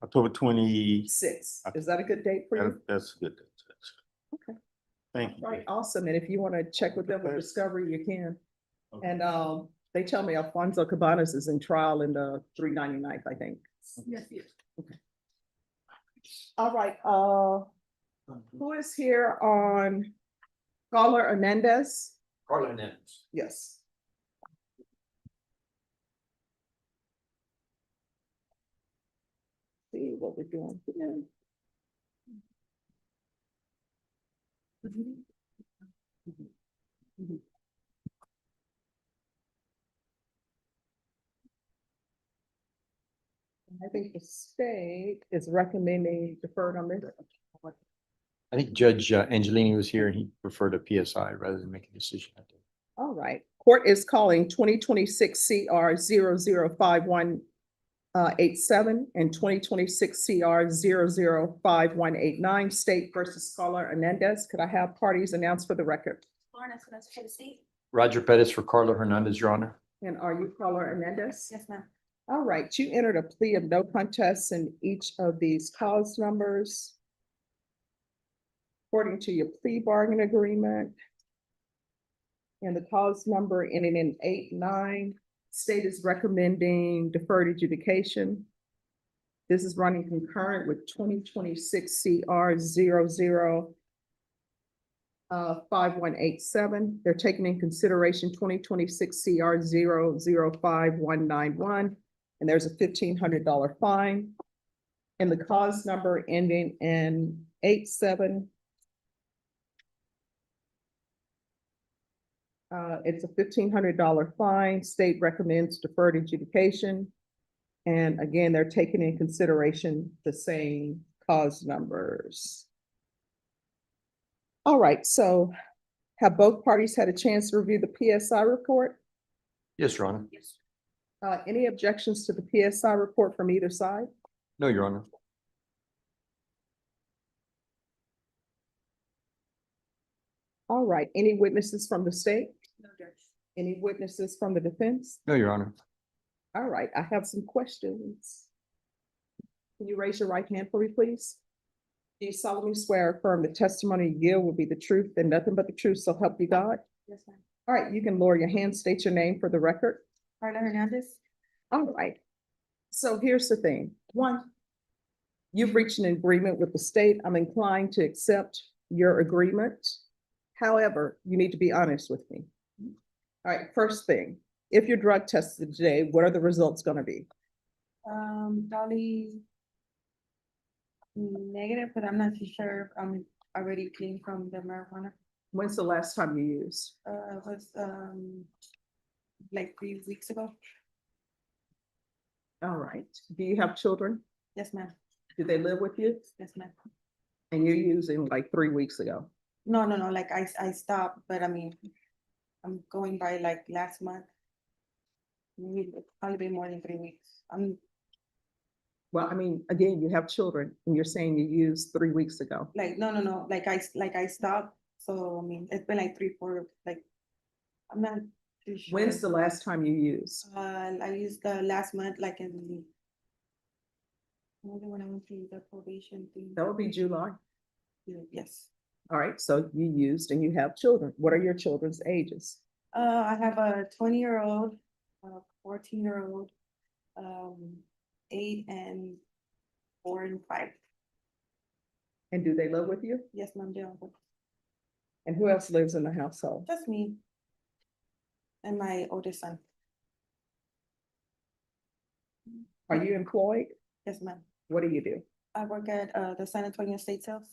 October 20. 6, is that a good date for you? That's good. Okay. Thank you. Right, awesome, and if you want to check with them with discovery, you can. And they tell me Alfonso Cabanas is in trial in the 399th, I think. Yes, yes. All right, who is here on Caller Hernandez? Carla Hernandez. Yes. See what we're doing here. I think the state is recommending deferred on this. I think Judge Angelini was here and he preferred a PSI rather than make a decision. All right, court is calling 2026 CR 005187 and 2026 CR 005189, State versus Scholar Hernandez. Could I have parties announced for the record? Lawrence, that's for the state. Roger Pettis for Carla Hernandez, Your Honor. And are you Caller Hernandez? Yes, ma'am. All right, you entered a plea of no contest in each of these cause numbers. According to your plea bargain agreement. And the cause number ending in 89, state is recommending deferred adjudication. This is running concurrent with 2026 CR 005187. They're taking in consideration 2026 CR 005191. And there's a $1,500 fine. And the cause number ending in 87. It's a $1,500 fine. State recommends deferred adjudication. And again, they're taking in consideration the same cause numbers. All right, so have both parties had a chance to review the PSI report? Yes, Your Honor. Yes. Any objections to the PSI report from either side? No, Your Honor. All right, any witnesses from the state? No, Judge. Any witnesses from the defense? No, Your Honor. All right, I have some questions. Can you raise your right hand for me, please? Do you solemnly swear or affirm the testimony you give will be the truth and nothing but the truth, so help you God? Yes, ma'am. All right, you can lower your hand, state your name for the record. Carla Hernandez. All right. So here's the thing. One, you've reached an agreement with the state. I'm inclined to accept your agreement. However, you need to be honest with me. All right, first thing, if you're drug tested today, what are the results going to be? Probably negative, but I'm not too sure. I'm already clean from the marijuana. When's the last time you used? Was like 3 weeks ago. All right. Do you have children? Yes, ma'am. Do they live with you? Yes, ma'am. And you're using like 3 weeks ago? No. Like I stopped, but I mean, I'm going by like last month. Maybe it's probably been more than 3 weeks. Well, I mean, again, you have children and you're saying you used 3 weeks ago. Like, no. Like I stopped. So, I mean, it's been like 3, 4, like, I'm not too sure. When's the last time you used? I used the last month, like in Maybe when I went through the probation thing. That would be July. Yes. All right, so you used and you have children. What are your children's ages? I have a 20-year-old, a 14-year-old, 8 and 4 and 5. And do they live with you? Yes, ma'am, they are. And who else lives in the household? Just me. And my oldest son. Are you employed? Yes, ma'am. What do you do? I work at the San Antonio State Sales.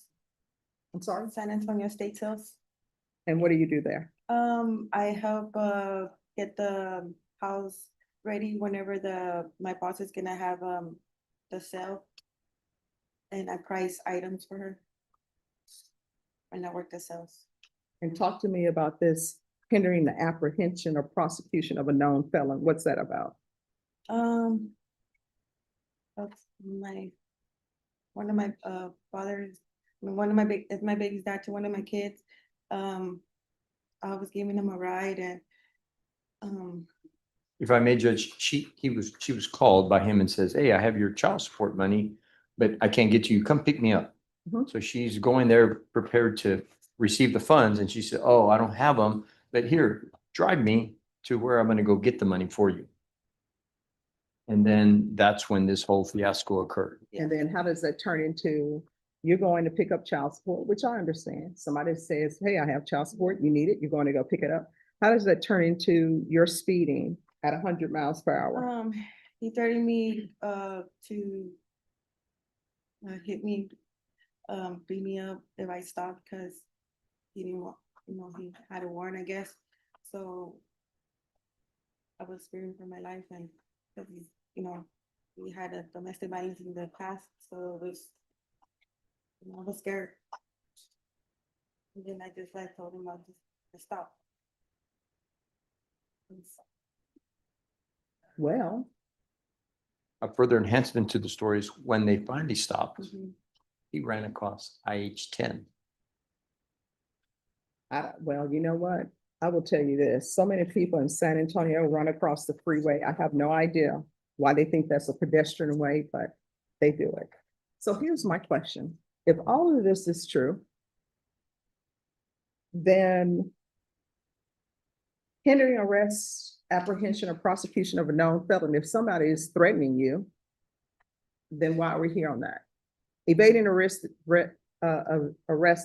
I'm sorry? San Antonio State Sales. And what do you do there? I help get the house ready whenever my boss is gonna have the sale. And I price items for her. And I work the sales. And talk to me about this hindering the apprehension or prosecution of a known felon. What's that about? That's one of my fathers, one of my my baby's dad to one of my kids. I was giving him a ride and If I may judge, she was called by him and says, hey, I have your child support money, but I can't get to you. Come pick me up. Mhm. So she's going there prepared to receive the funds. And she said, oh, I don't have them, but here, drive me to where I'm going to go get the money for you. And then that's when this whole fiasco occurred. And then how does that turn into, you're going to pick up child support, which I understand. Somebody says, hey, I have child support, you need it, you're going to go pick it up. How does that turn into your speeding at 100 miles per hour? he threatened me to hit me, beat me up if I stopped because he didn't want, he had a warrant, I guess. So I was fearing for my life and we had a domestic violence in the past, so it was, I was scared. And then I just told him I'll just stop. Well, A further enhancement to the story is when they finally stopped, Mhm. he ran across IH-10. well, you know what? I will tell you this, so many people in San Antonio run across the freeway. I have no idea why they think that's a pedestrian way, but they do it. So here's my question. If all of this is true, then hindering arrest, apprehension, or prosecution of a known felon, if somebody is threatening you, then why are we here on that? Evading arrest,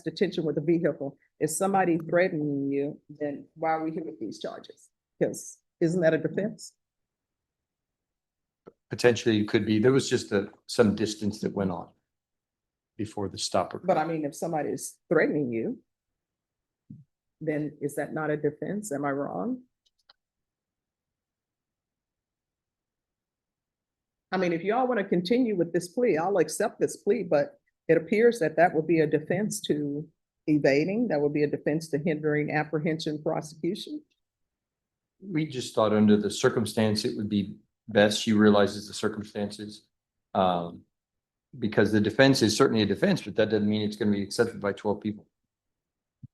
detention with a vehicle. If somebody threatening you, then why are we here with these charges? Because isn't that a defense? Potentially it could be, there was just some distance that went on before the stop. But I mean, if somebody is threatening you, then is that not a defense? Am I wrong? I mean, if y'all want to continue with this plea, I'll accept this plea, but it appears that that would be a defense to evading, that would be a defense to hindering apprehension, prosecution. We just thought under the circumstance, it would be best, she realizes the circumstances. Because the defense is certainly a defense, but that doesn't mean it's going to be accepted by 12 people.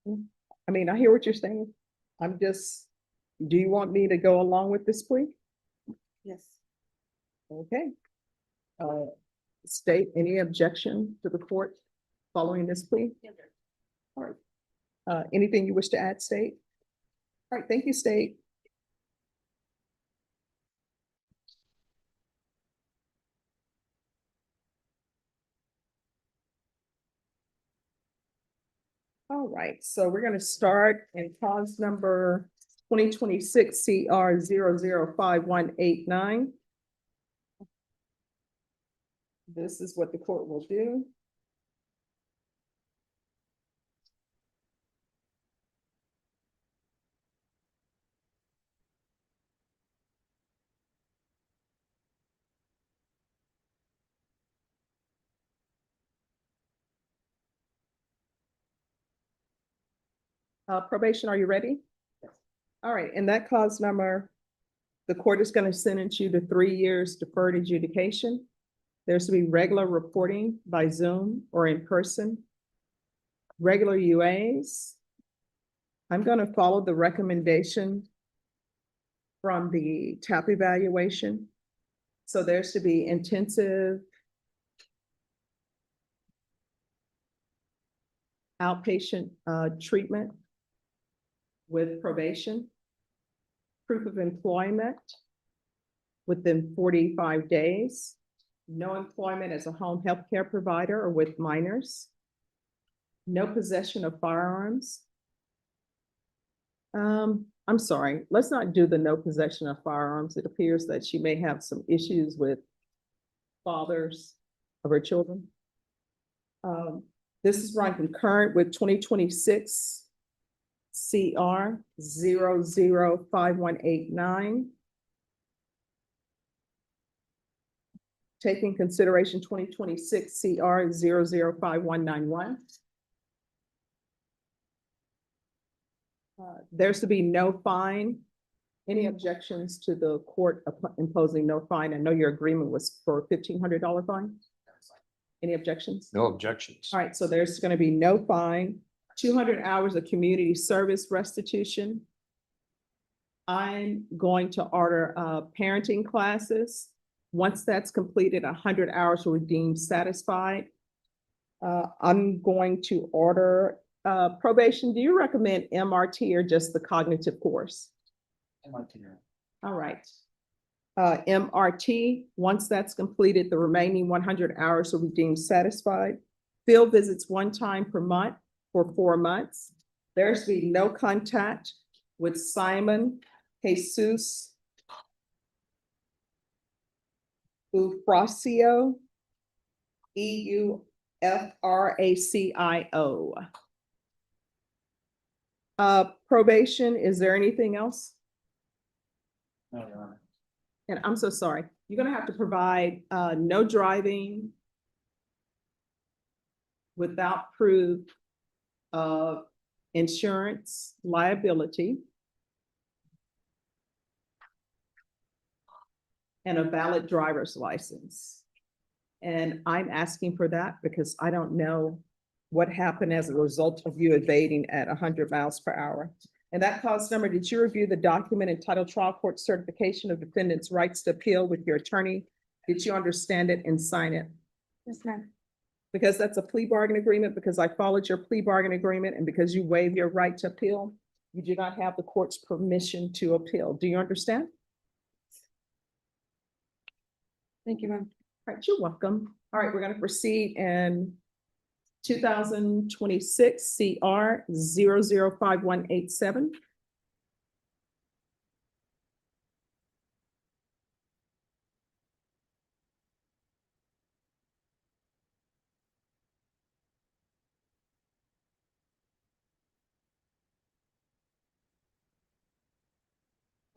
I mean, I hear what you're saying. Do you want me to go along with this plea? Yes. Okay. State, any objection to the court following this plea? All right. Anything you wish to add, State? All right, thank you, State. All right, so we're going to start in cause number 2026 CR 005189. This is what the court will do. Probation, are you ready? Yes. All right, and that cause number, the court is going to sentence you to 3 years deferred adjudication. There's to be regular reporting by Zoom or in person. Regular UAs. I'm going to follow the recommendation from the TAP evaluation. So there's to be intensive outpatient treatment with probation, proof of employment within 45 days, no employment as a home health care provider or with minors, no possession of firearms. I'm sorry, let's not do the no possession of firearms. It appears that she may have some issues with fathers of her children. This is run concurrent with 2026 CR 005189. Taking consideration 2026 CR 005191. There's to be no fine. Any objections to the court imposing no fine? I know your agreement was for a $1,500 fine. Any objections? No objections. All right, so there's going to be no fine, 200 hours of community service restitution. I'm going to order parenting classes. Once that's completed, 100 hours will be deemed satisfied. I'm going to order probation. Do you recommend MRT or just the cognitive course? All right. MRT, once that's completed, the remaining 100 hours will be deemed satisfied. Field visits one time per month for 4 months. There's be no contact with Simon Jesus Eufracio, EUFRACIO. Probation, is there anything else? No, Your Honor. And I'm so sorry, you're gonna have to provide no driving without proof of insurance liability and a valid driver's license. And I'm asking for that because I don't know what happened as a result of you evading at 100 miles per hour. And that cause number, did you review the document entitled Trial Court Certification of Defendants' Rights to Appeal with your attorney? Did you understand it and sign it? Yes, ma'am. Because that's a plea bargain agreement, because I followed your plea bargain agreement, and because you waive your right to appeal, you do not have the court's permission to appeal. Do you understand? Thank you, ma'am. All right, you're welcome. All right, we're going to proceed in 2026 CR 005187.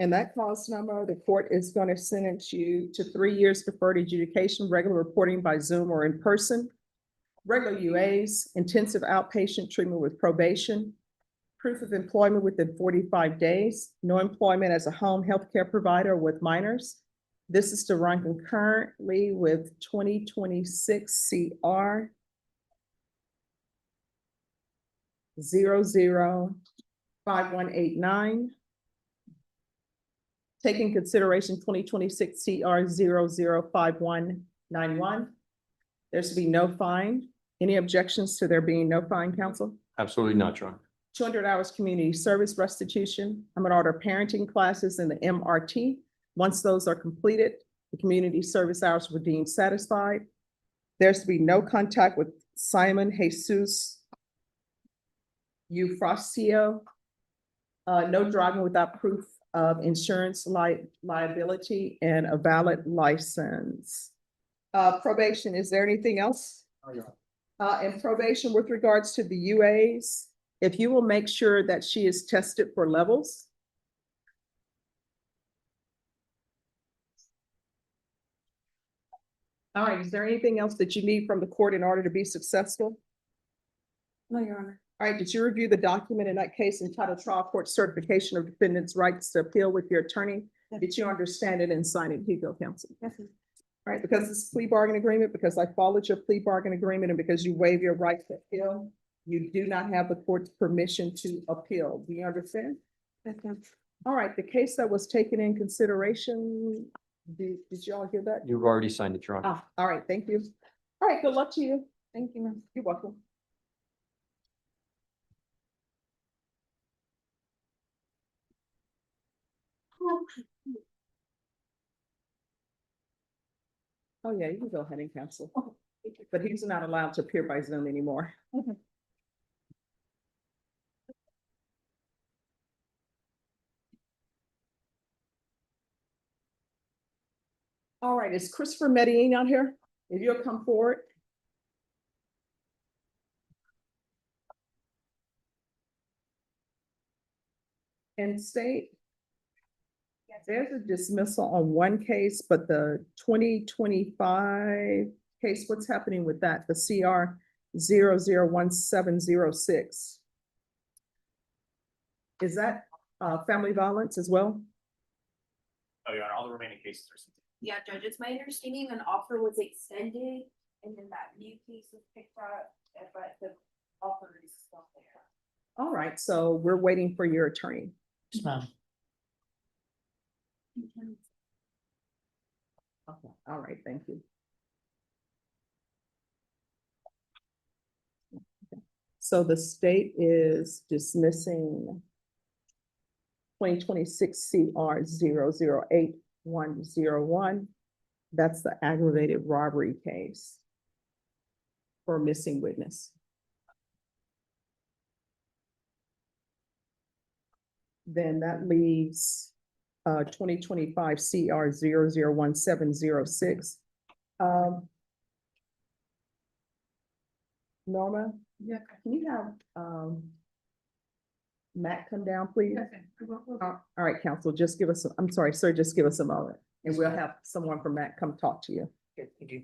And that cause number, the court is going to sentence you to 3 years deferred adjudication, regular reporting by Zoom or in person, regular UAs, intensive outpatient treatment with probation, proof of employment within 45 days, no employment as a home healthcare provider with minors. This is to run concurrently with 2026 CR 005189. Taking consideration 2026 CR 005191. There's to be no fine. Any objections to there being no fine, counsel? Absolutely not, Your Honor. 200 hours community service restitution. I'm gonna order parenting classes in the MRT. Once those are completed, the community service hours were deemed satisfied. There's to be no contact with Simon Jesus Eufracio. No driving without proof of insurance liability and a valid license. Probation, is there anything else? And probation with regards to the UAs, if you will make sure that she is tested for levels. All right, is there anything else that you need from the court in order to be successful? No, Your Honor. All right, did you review the document in that case entitled Trial Court Certification of Defendants' Rights to Appeal with your attorney? Yes. Did you understand it and sign it? Here you go, counsel. Yes, ma'am. All right, because it's a plea bargain agreement, because I followed your plea bargain agreement, and because you waive your right to appeal, you do not have the court's permission to appeal. Do you understand? Yes, ma'am. All right, the case that was taken in consideration, did you all hear that? You've already signed it, Your Honor. All right, thank you. All right, good luck to you. Thank you, ma'am. You're welcome. Oh, yeah, you can go ahead and cancel. But he's not allowed to appear by Zoom anymore. All right, is Christopher Medellin out here? If you'll come forward. And state. There's a dismissal on one case, but the 2025 case, what's happening with that? The CR 001706. Is that family violence as well? Oh, yeah, all the remaining cases are. Yeah, Judge, it's my understanding an offer was extended and then that new case was picked up, but the offer is still there. All right, so we're waiting for your attorney. Yes, ma'am. Okay, all right, thank you. So the state is dismissing 2026 CR 008101. That's the aggravated robbery case for a missing witness. Then that leaves 2025 CR 001706. Norma, Yeah. can you have Matt come down, please? All right, counsel, just give us, I'm sorry, sir, just give us a moment and we'll have someone from Matt come talk to you. Good, thank you.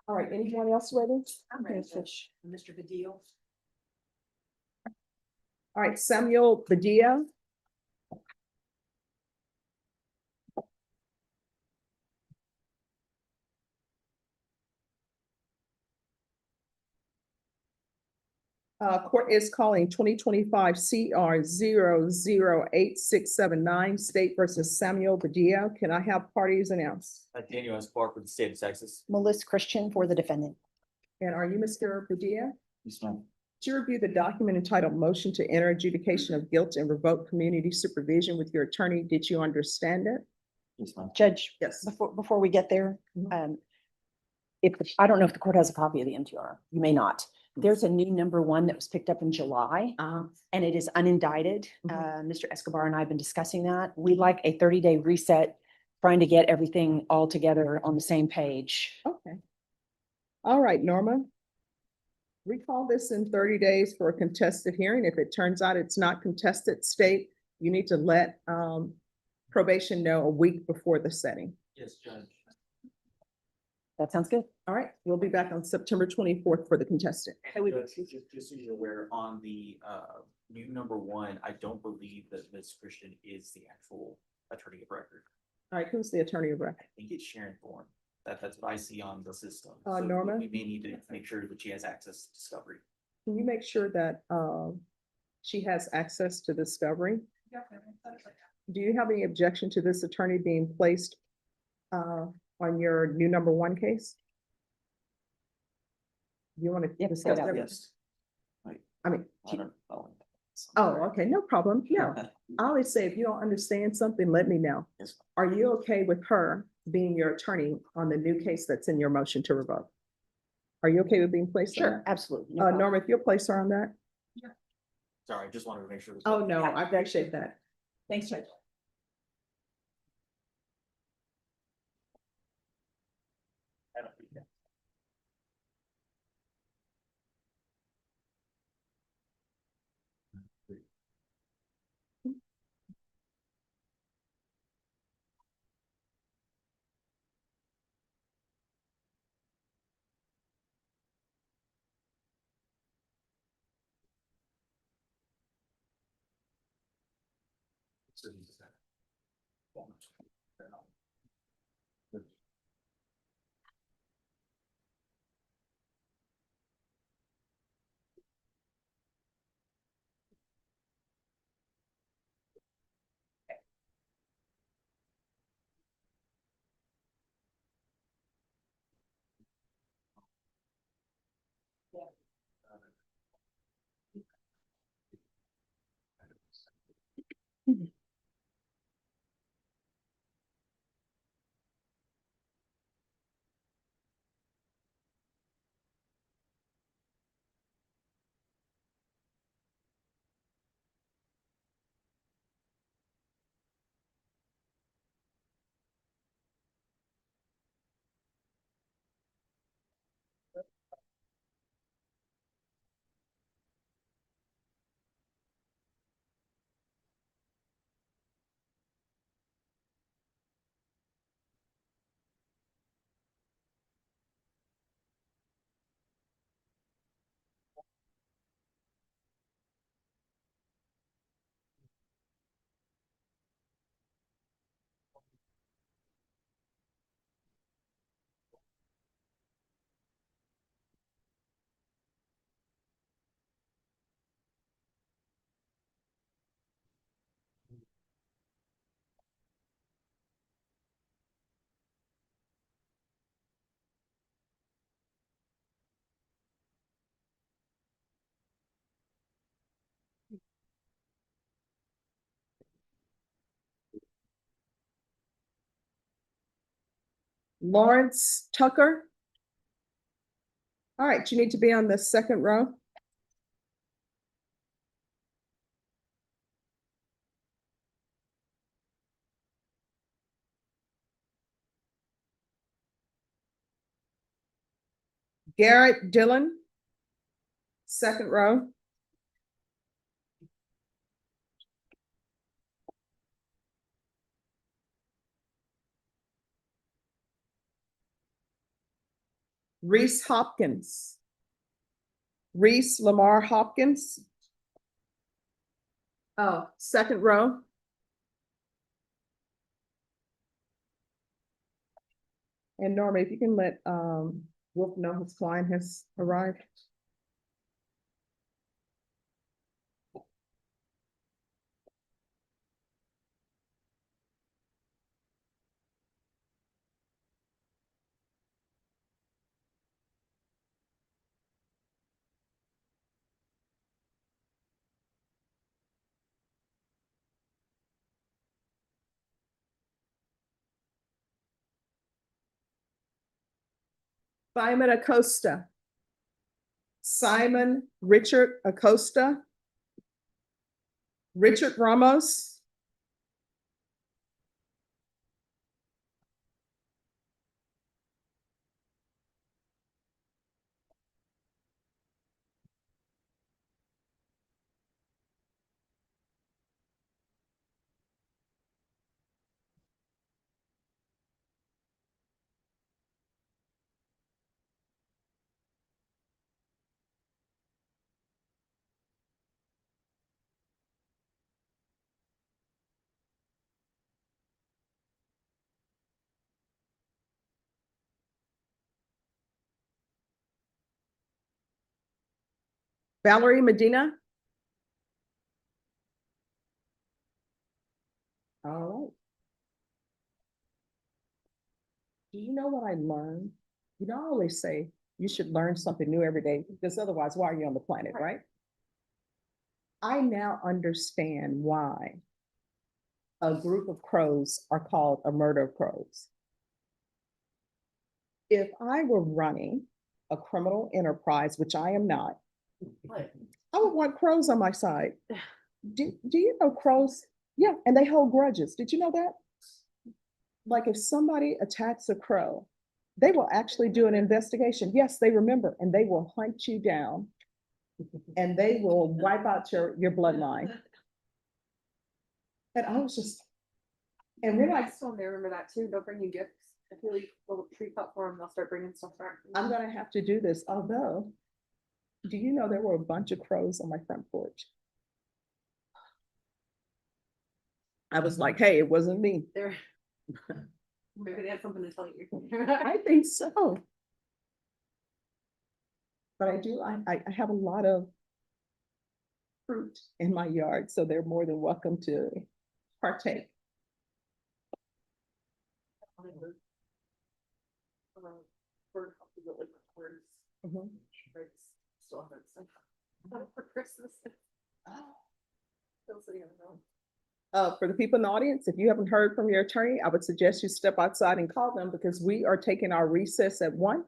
All right, anyone else ready? I'm ready, Okay. Judge. Mr. Badil. All right, Samuel Badia. Court is calling 2025 CR 008679 State versus Samuel Badia. Can I have parties announced? Daniel S. Park with the state of Texas. Melissa Christian for the defendant. And are you Mr. Badia? Yes, ma'am. To review the document entitled Motion to Enter Adjudication of Guilt and Revoke Community Supervision with your attorney, did you understand it? Yes, ma'am. Judge, Yes. before we get there, Mhm. if, I don't know if the court has a copy of the MTR. You may not. There's a new number one that was picked up in July. And it is unindicted. Mr. Escobar and I have been discussing that. We'd like a 30-day reset, trying to get everything all together on the same page. Okay. All right, Norma. Recall this in 30 days for a contested hearing. If it turns out it's not contested, state, you need to let probation know a week before the setting. Yes, Judge. That sounds good. All right, we'll be back on September 24th for the contested. Just so you're aware, on the new number one, I don't believe that Ms. Christian is the actual attorney of record. All right, who's the attorney of I record? think it's Sharon Thorne. That's what I see on the system. Norma? We may need to make sure that she has access to discovery. Can you make sure that she has access to discovery? Do you have any objection to this attorney being placed on your new number one case? You want to Yep, discuss yeah, that? Yes. I mean, I don't know. oh, okay, no problem. No, I always say, if you don't understand something, let me know. Yes. Are you okay with her being your attorney on the new case that's in your motion to revoke? Are you okay with being placed on Sure, that? absolutely. No problem. Norma, if you'll place her on that? Sorry, I just wanted to make sure. Oh, no, I appreciate that. Thanks, Judge. Lawrence Tucker. All right, you need to be on the second row. Garrett Dillon, second row. Reese Hopkins. Reese Lamar Hopkins. Oh, second row. And Norma, if you can let Wolf know his client has arrived. Simon Acosta. Simon Richard Acosta. Richard Ramos. Valerie Medina. All right. Do you know what I learned? You know, I always say you should learn something new every day because otherwise, why are you on the planet, right? I now understand why a group of crows are called a murder of crows. If I were running a criminal enterprise, which I am not, I would want crows on my side. Do you know crows? Yeah, and they hold grudges. Did you know that? Like if somebody attacks a crow, they will actually do an investigation. Yes, they remember, and they will hunt you down and they will wipe out your bloodline. And I was just, and we're like, Next one, they remember that too. They'll bring you gifts. If you leave a little tree cut for them, they'll start bringing stuff back. I'm gonna have to do this. Although, do you know there were a bunch of crows on my front porch? I was like, hey, it wasn't me. They're maybe they had something to tell you. I think so. But I have a lot of fruit in my yard, so they're more than welcome to partake. Mhm. Still haven't sent them for Christmas. Still sitting on the road. For the people in the audience, if you haven't heard from your attorney, I would suggest you step outside and call them because we are taking our recess at 1.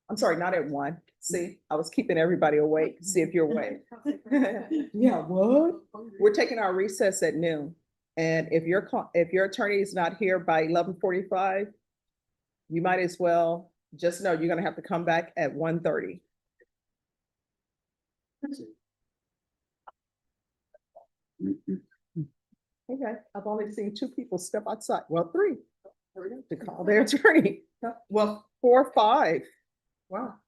I'm sorry, not at 1. See, I was keeping everybody awake. See if you're awake. Yeah, what? We're taking our recess at noon. And if your attorney is not here by 11:45, you might as well just know you're gonna have to come back at 1:30. Okay, I've only seen 2 people step outside. Well, 3 to call their attorney. Well, 4 or 5. Wow.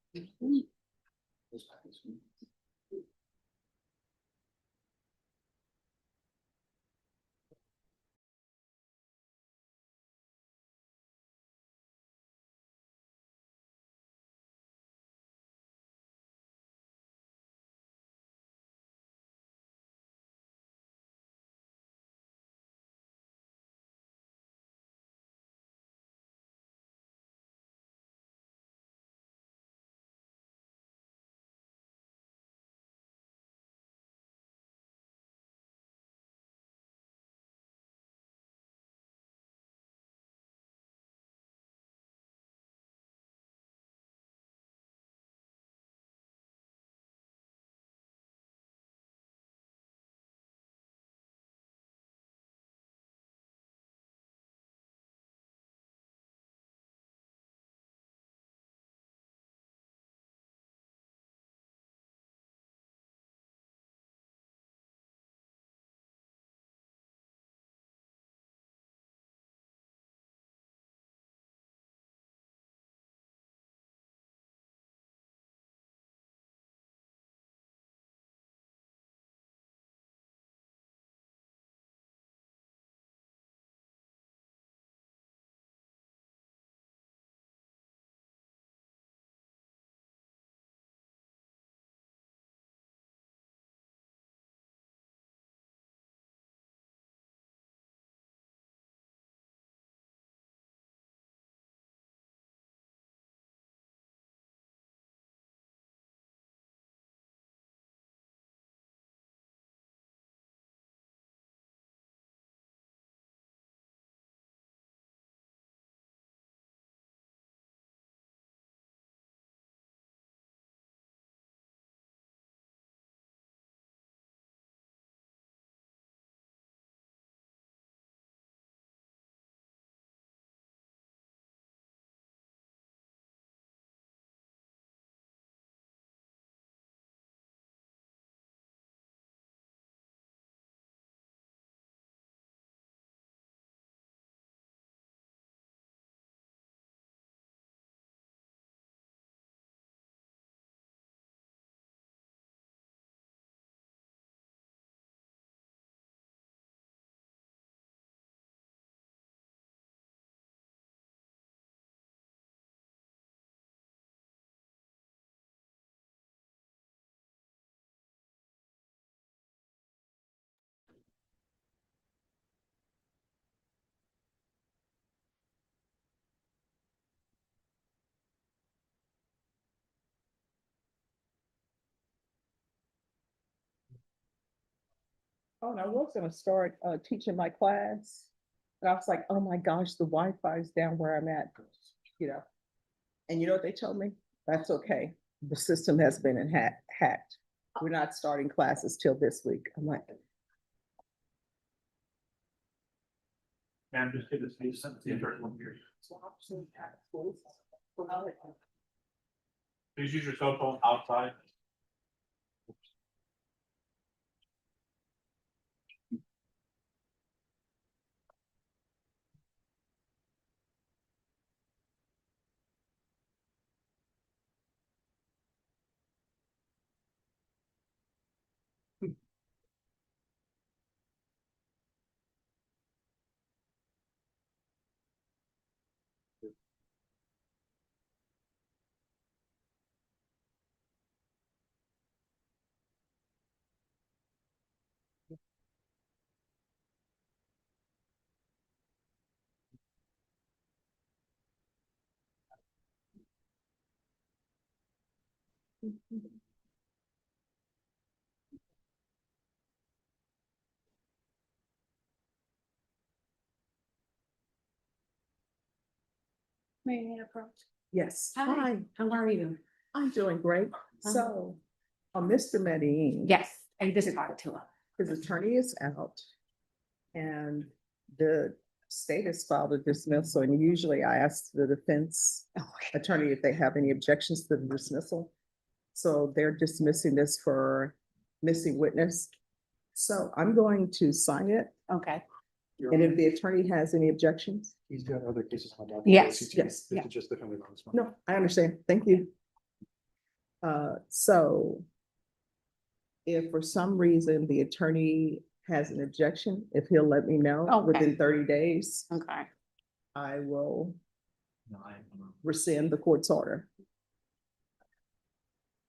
Oh, and I was gonna start teaching my class. And I was like, oh my gosh, the Wi-Fi is down where I'm at, you know. And you know what they told me? That's okay. The system has been hacked. We're not starting classes till this week. I'm like, I'm just gonna say something. Please use your cell phone outside. May I approach? yes. Hi, how are you? I'm doing great. So, Mr. Medellin. Yes, I just got to him. His attorney is out. And the state has filed a dismissal, and usually I ask the defense attorney if they have any objections to the dismissal. So they're dismissing this for missing witness. So I'm going to sign it. Okay. And if the attorney has any objections? He's got other cases on that. Yes, yes, This is just the family law. No, I understand. Thank you. So if for some reason the attorney has an objection, if he'll let me know Okay. within 30 days, Okay. I will rescind the court's order.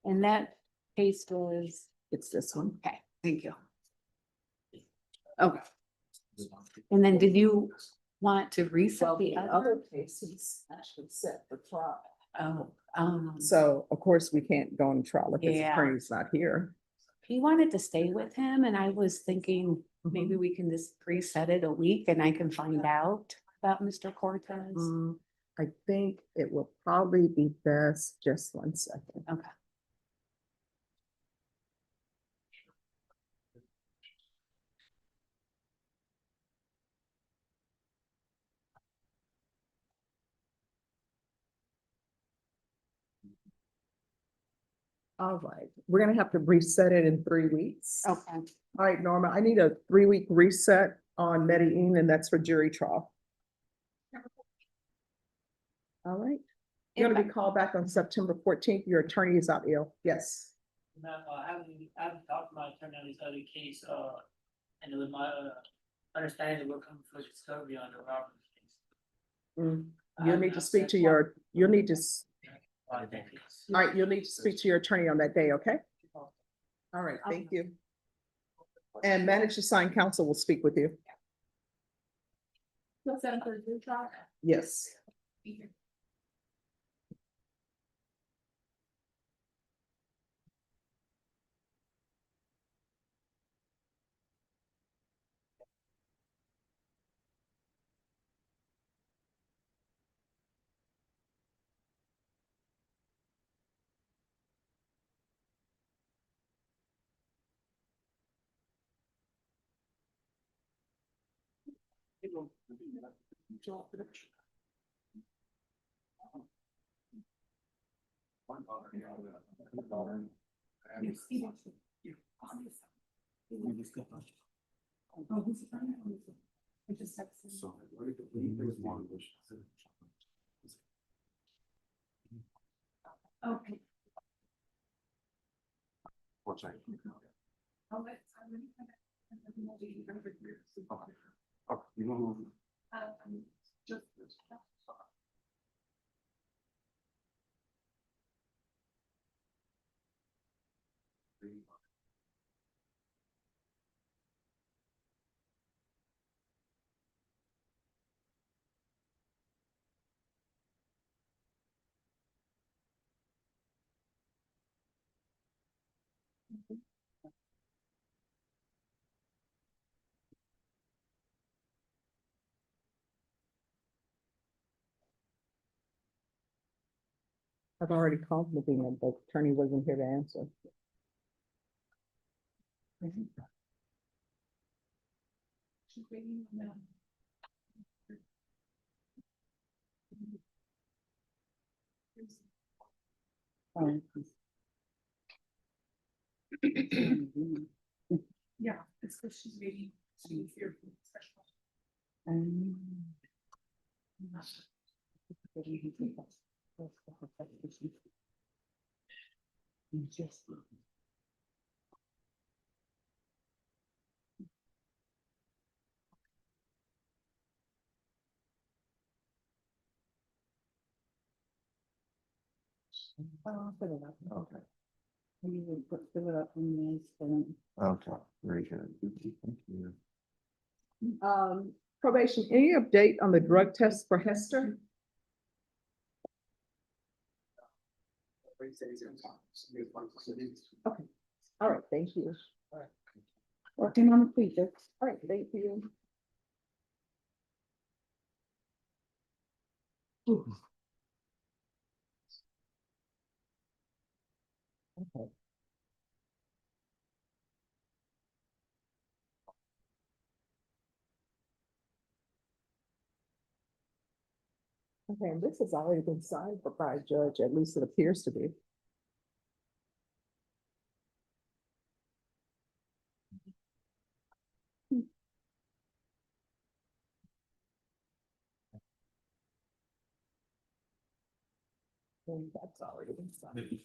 And that case was, It's this one. okay, thank you. Okay. And then did you want to reset the other? Other cases actually set for trial. Oh, So of course, we can't go on trial if his Yeah. attorney's not here. he wanted to stay with him and I was thinking Mm-hmm. maybe we can just reset it a week and I can find out about Mr. Cortez. I think it will probably be best, just 1 second. Okay. All right, we're gonna have to reset it in 3 weeks. Okay. All right, Norma, I need a 3-week reset on Medellin, and that's for jury trial. All right. You're gonna be called back on September 14th. Your attorney is out ill. Yes. Ma'am, I haven't talked to my attorney on this other case, and it was my, understanding that we're coming for discovery on the Roberts case. You'll need to speak to your, you'll need to, Why, thank you. all right, you'll need to speak to your attorney on that day, okay? All right, thank you. And managed assigned counsel will speak with you. Yes. Okay. What's that? Oh, you know who? I've already called Medina, but attorney wasn't here to answer. Yeah, it's because she's waiting. She's here for the special. Okay, You would put, fill it up in this, okay, very good. Thank you. Probation, any update on the drug test for Hester? Okay, all right, thank you. Working on the feature. All right, thank you. Okay. Okay, and this has already been signed for by a judge, at least it appears to be. And that's already been signed.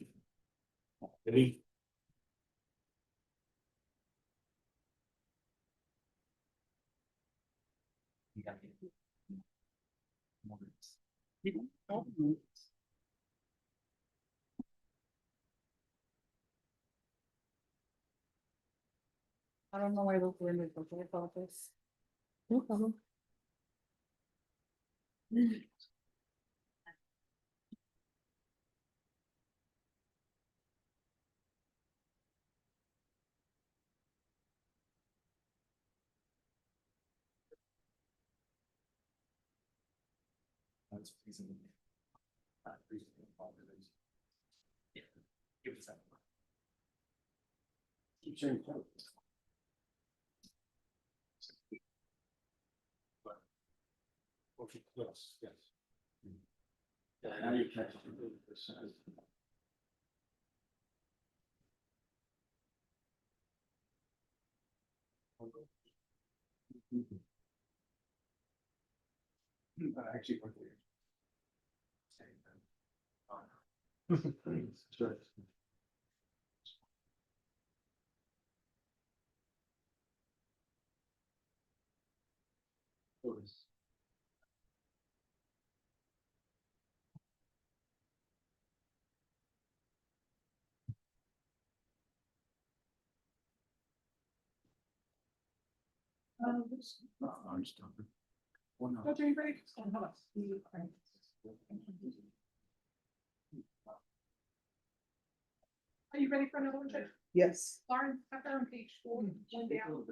I don't know where those windows are, I thought this. No problem. That's reasonable. Yeah. Give us that. Keep sharing. Okay, yes, yes. Yeah, now you catch up. Actually, sure. I'm stuck. Well, no. Are you ready for another one, Judge? Yes. Lauren, up there on page 4, one down.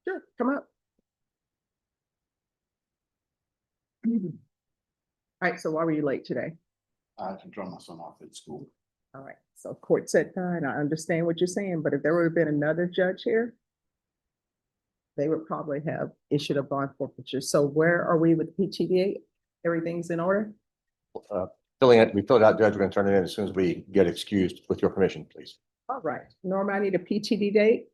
Sure, come up. All right, so why were you late today? I can drop my son off at school. All right, so court said fine, I understand what you're saying, but if there would have been another judge here, they would probably have issued a bond forfeiture. So where are we with PTDA? Everything's in order? Filling it, we filled it out, Judge. We're gonna turn it in as soon as we get excused, with your permission, please. All right, Norma, I need a PTD date.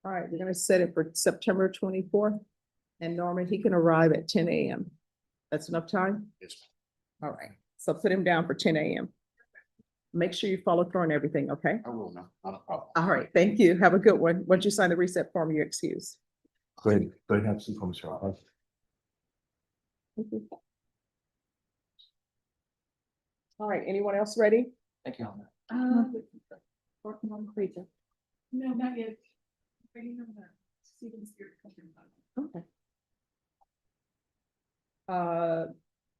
All right, we're gonna set it for September 24th. And Norman, he can arrive at 10 a.m. That's enough time? Yes. All right, so put him down for 10 a.m. Make sure you follow through on everything, okay? I will now, not a problem. All right, thank you. Have a good one. Once you sign the reset form, you're excused. Go ahead, have some comments. All right, anyone else ready? Thank you. Working on the freezer. No, not yet. Waiting on the Stevens here. Okay.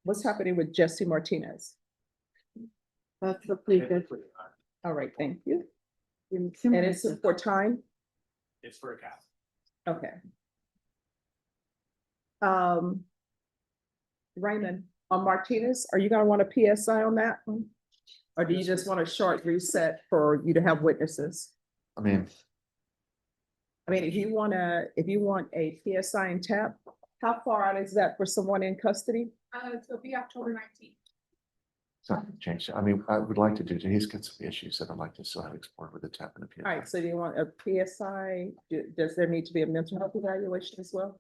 What's happening with Jesse Martinez? That's the plea, All right, thank you. And it's for time? It's for a cap. Okay. Raymond, on Martinez, are you gonna want a PSI on that one? Or do you just want a short reset for you to have witnesses? I mean, If you want a PSI and tap, how far out is that for someone in custody? It'll be October 19th. it's not gonna change. I mean, I would like to do, he's got some issues that I'd like to still have explored with the tap and the All right, so do you want a PSI? Does there need to be a mental health evaluation as well?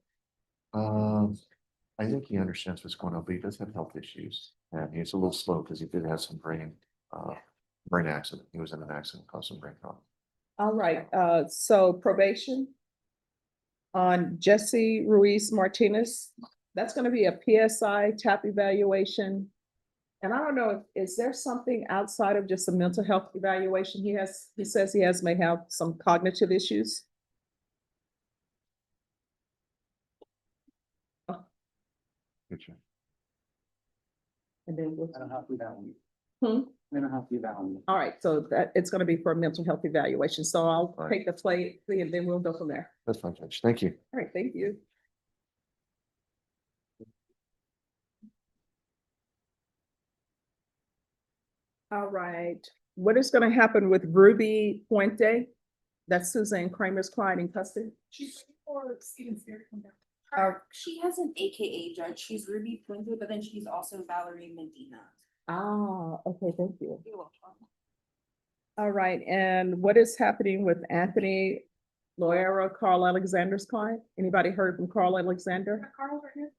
I think he understands what's going on, but he does have health issues. And he's a little slow because he did have some brain accident. He was in an accident, caused some brain trauma. All right, so probation on Jesse Ruiz Martinez, that's gonna be a PSI tap evaluation. And I don't know, is there something outside of just a mental health evaluation? He says he may have some cognitive issues. Good job. And then I don't have to do that one. Hmm? I don't have to do that one. All right, so that it's gonna be for a mental health evaluation. So I'll All right. take the plea and then we'll go from there. That's fine, Judge. Thank you. All right, thank you. All right, what is gonna happen with Ruby Puente? That's Suzanne Kramer's client in custody. She's for Stephen's here. She has an AKA judge. She's Ruby Puente, but then she's also Valerie Medina. Ah, okay, thank you. You're welcome. All right, and what is happening with Anthony Loera, Carl Alexander's client? Anybody heard from Carl Alexander? Carl over here.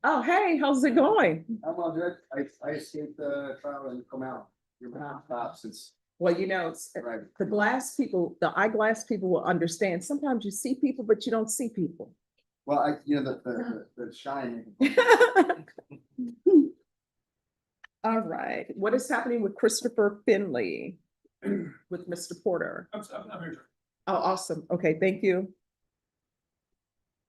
Oh, hey, how's it going? I'm all good. I escaped the trial and come out. You're my top since. Well, Right. the glass people, the eyeglass people will understand. Sometimes you see people, but you don't see people. Well, the shine. All right, what is happening with Christopher Finley with Mr. Porter? I'm here. Oh, awesome. Okay, thank you.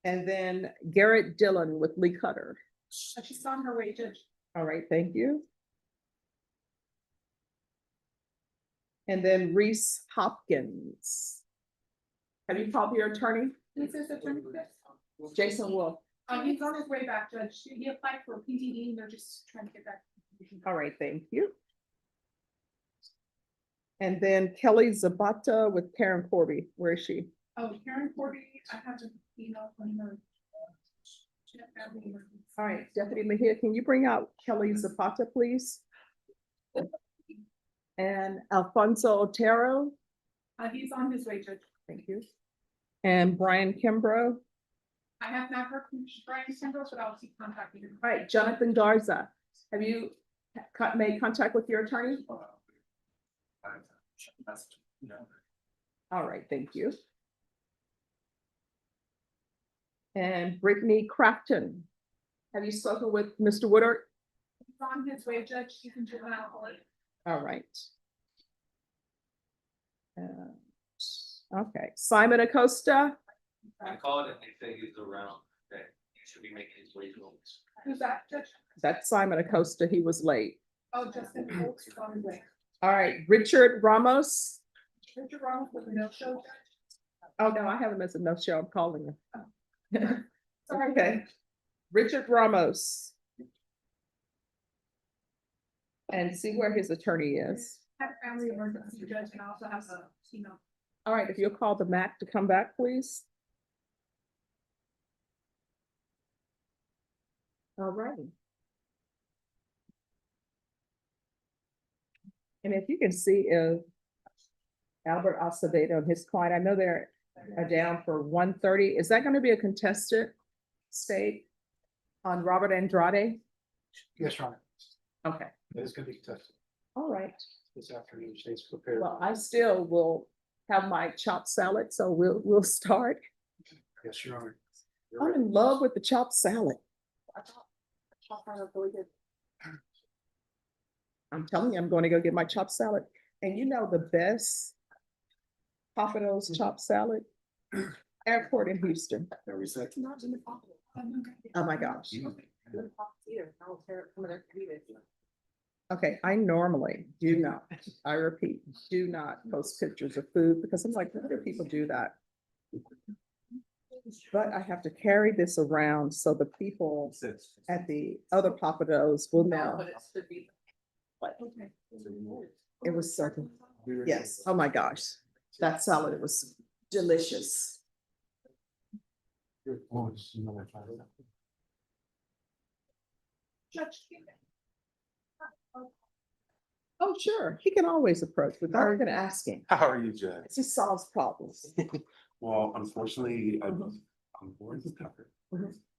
And then Garrett Dillon with Lee Cutter. She's on her way, Judge. All right, thank you. And then Reese Hopkins. Have you called your attorney? This is Attorney Chris. Jason Wolf. He's on his way back, Judge. He applied for PTD and they're just trying to get back. All right, thank you. And then Kelly Zabata with Karen Corby. Where is she? Oh, Karen Corby, I have an email from her. She had family emergency. All right, Deputy Mejia, can you bring out Kelly Zapata, please? And Alfonso Otero. He's on his way, Judge. Thank you. And Brian Kimbrough. I have not heard from Brian Sanders, but I'll keep contacting him. All right, Jonathan Garza. Have you made contact with your attorney? All right, thank you. And Brittany Crafton. Have you spoken with Mr. Woodard? He's on his way, Judge. You can do that. All right. Okay, Simon Acosta. I called and they say he's around, that he should be making his way home. Who's that, Judge? That's Simon Acosta. He was late. Oh, Justin Oaks is on his way. All right, Richard Ramos. Richard Ramos with a no-show, Judge. Oh, no, I have him as a no-show. I'm calling him. Sorry. Okay. Richard Ramos. And see where his attorney is. I have a family emergency, Judge, and I also have a email. All right, if you'll call the MAC to come back, please. All right. And if you can see if Albert Acevedo and his client, I know they're down for 1:30. Is that going to be a contested state on Robert Andrade? Yes, Your Honor. Okay, It is gonna be contested all right. this afternoon. State's prepared. Well, I still will have my chopped salad, so we'll start. Yes, Your Honor. I'm in love with the chopped salad. I'm telling you, I'm going to go get my chopped salad. And you know the best Papados chopped salad? Airport in Houston. Oh my gosh. Okay, I normally do not, I repeat, do not post pictures of food because I'm like, why do people do that? But I have to carry this around so the people at the other Papados will know. It was so good. Yes, oh my gosh, that salad, it was delicious. Oh, sure, he can always approach, but I'm gonna ask him. How are you, Judge? He solves problems. Well, unfortunately, I'm bored with Tucker.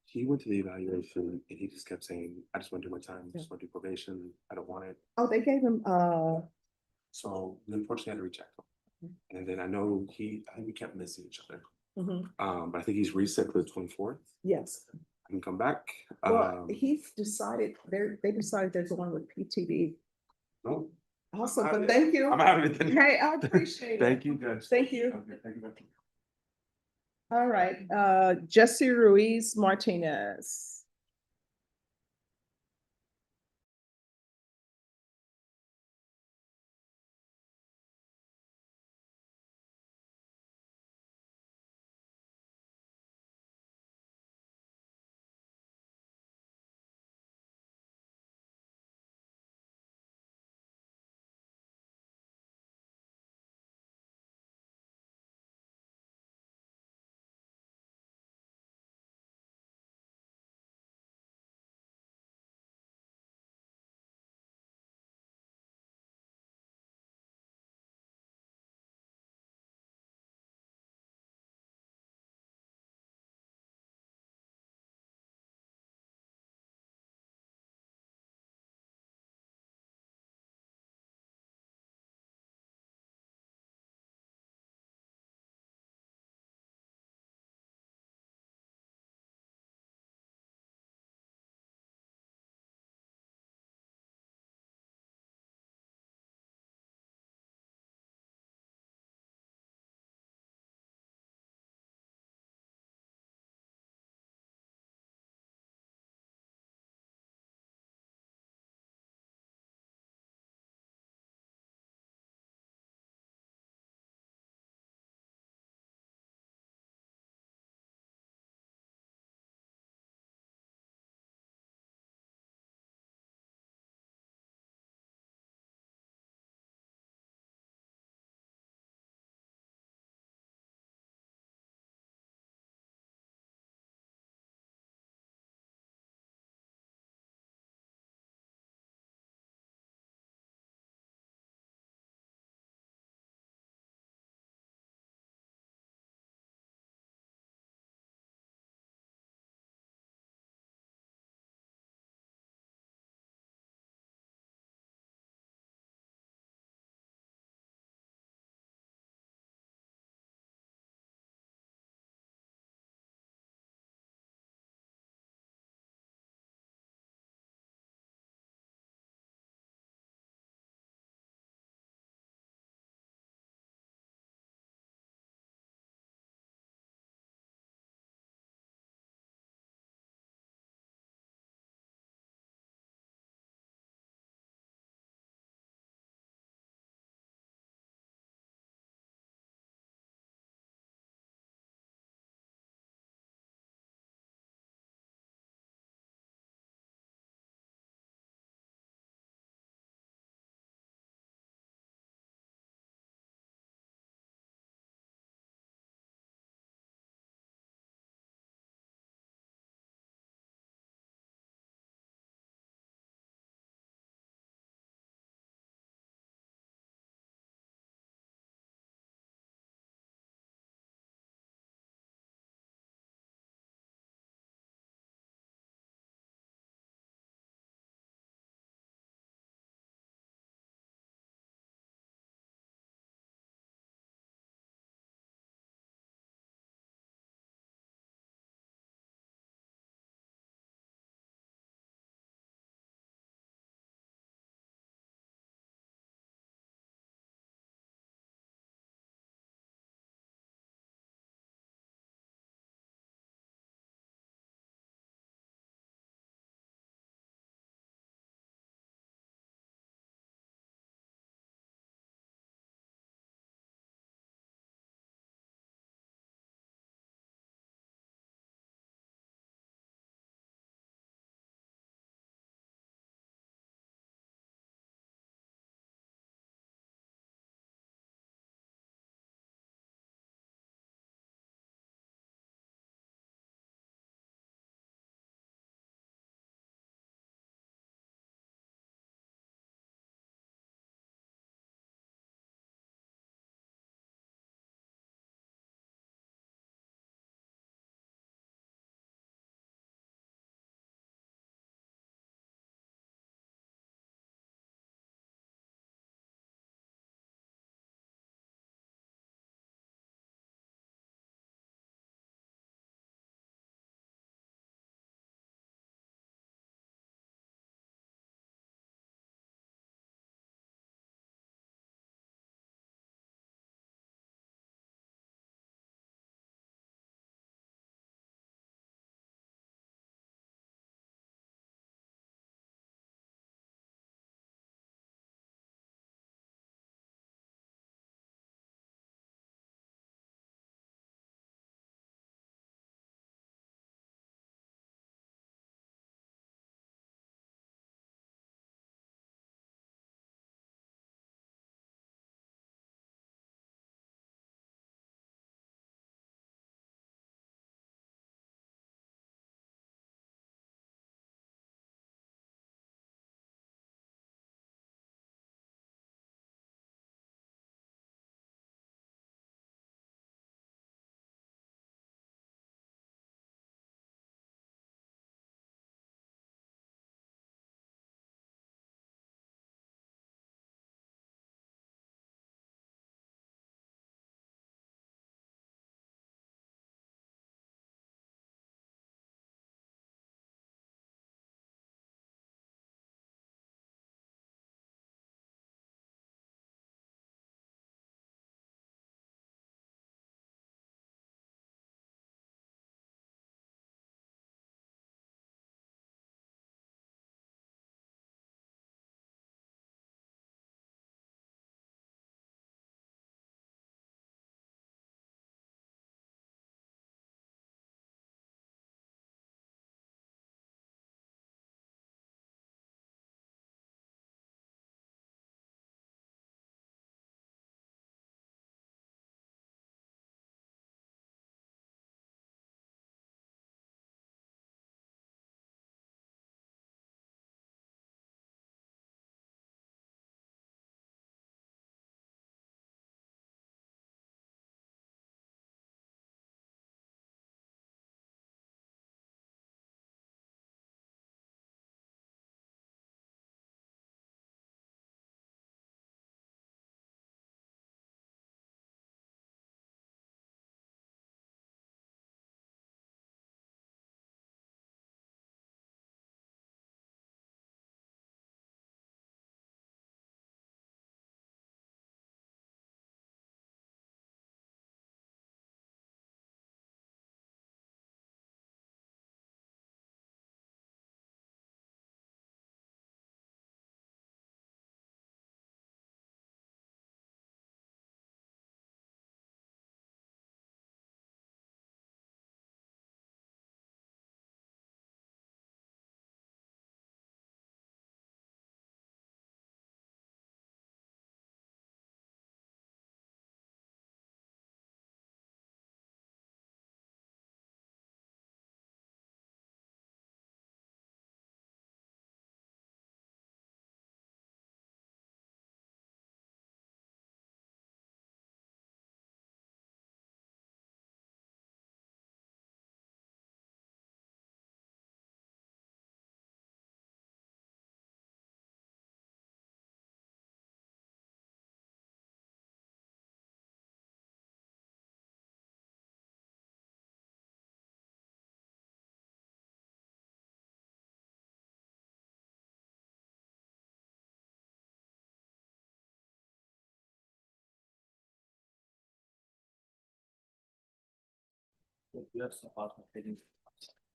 He went to the evaluation and he just kept saying, I just want to do my time, just want to do probation, I don't want it. Oh, they gave him, So we unfortunately had to reject him. And then I know I think we kept missing each other. But I think he's reset for the 24th. yes. I can come back. Well, he's decided, they decided they're going with PTV. Oh, Awesome, but thank you. I'm out of it then. Hey, I appreciate it. Thank you, Judge. Thank you. Okay, thank you. All right, Jesse Ruiz Martinez.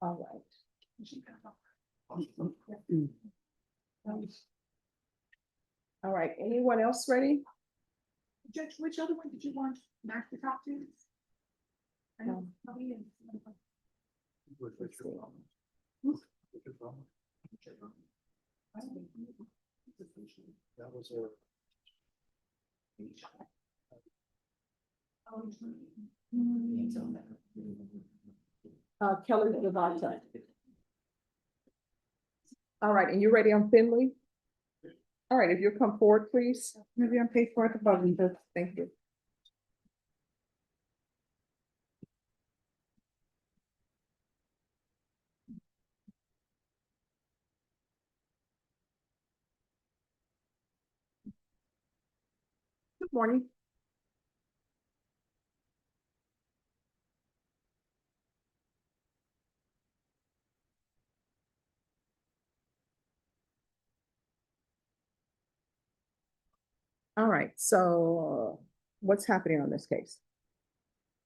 All right. All right, anyone else ready? Judge, which other one did you want Max to talk to? I know, probably in. That was a. Kelly Devonta. All right, and you ready on Finley? All right, if you'll come forward, please. Maybe I'm paid for at the bottom, but thank you. Good morning. All right, so what's happening on this case?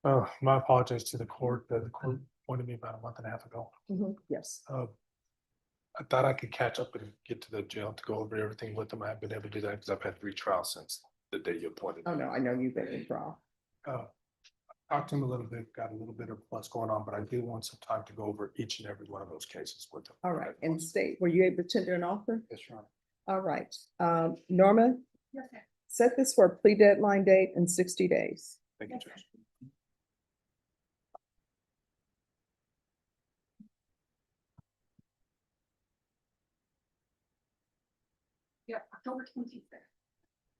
Oh, my apologies to the court. The court appointed me about a month and a half ago. Yes. I thought I could catch up and get to the jail to go over everything with them. I haven't been able to do that because I've had 3 trials since the day you appointed. Oh, no, I know you've been in trial. Talked to him a little bit, got a little bit of what's going on, but I do want some time to go over each and every one of those cases with them. All right, and state, were you able to tender an offer? Yes, Your Honor. All right, Norma, Yes, sir. set this for a plea deadline date in 60 days. Thank you, Judge. Yeah, October 26th.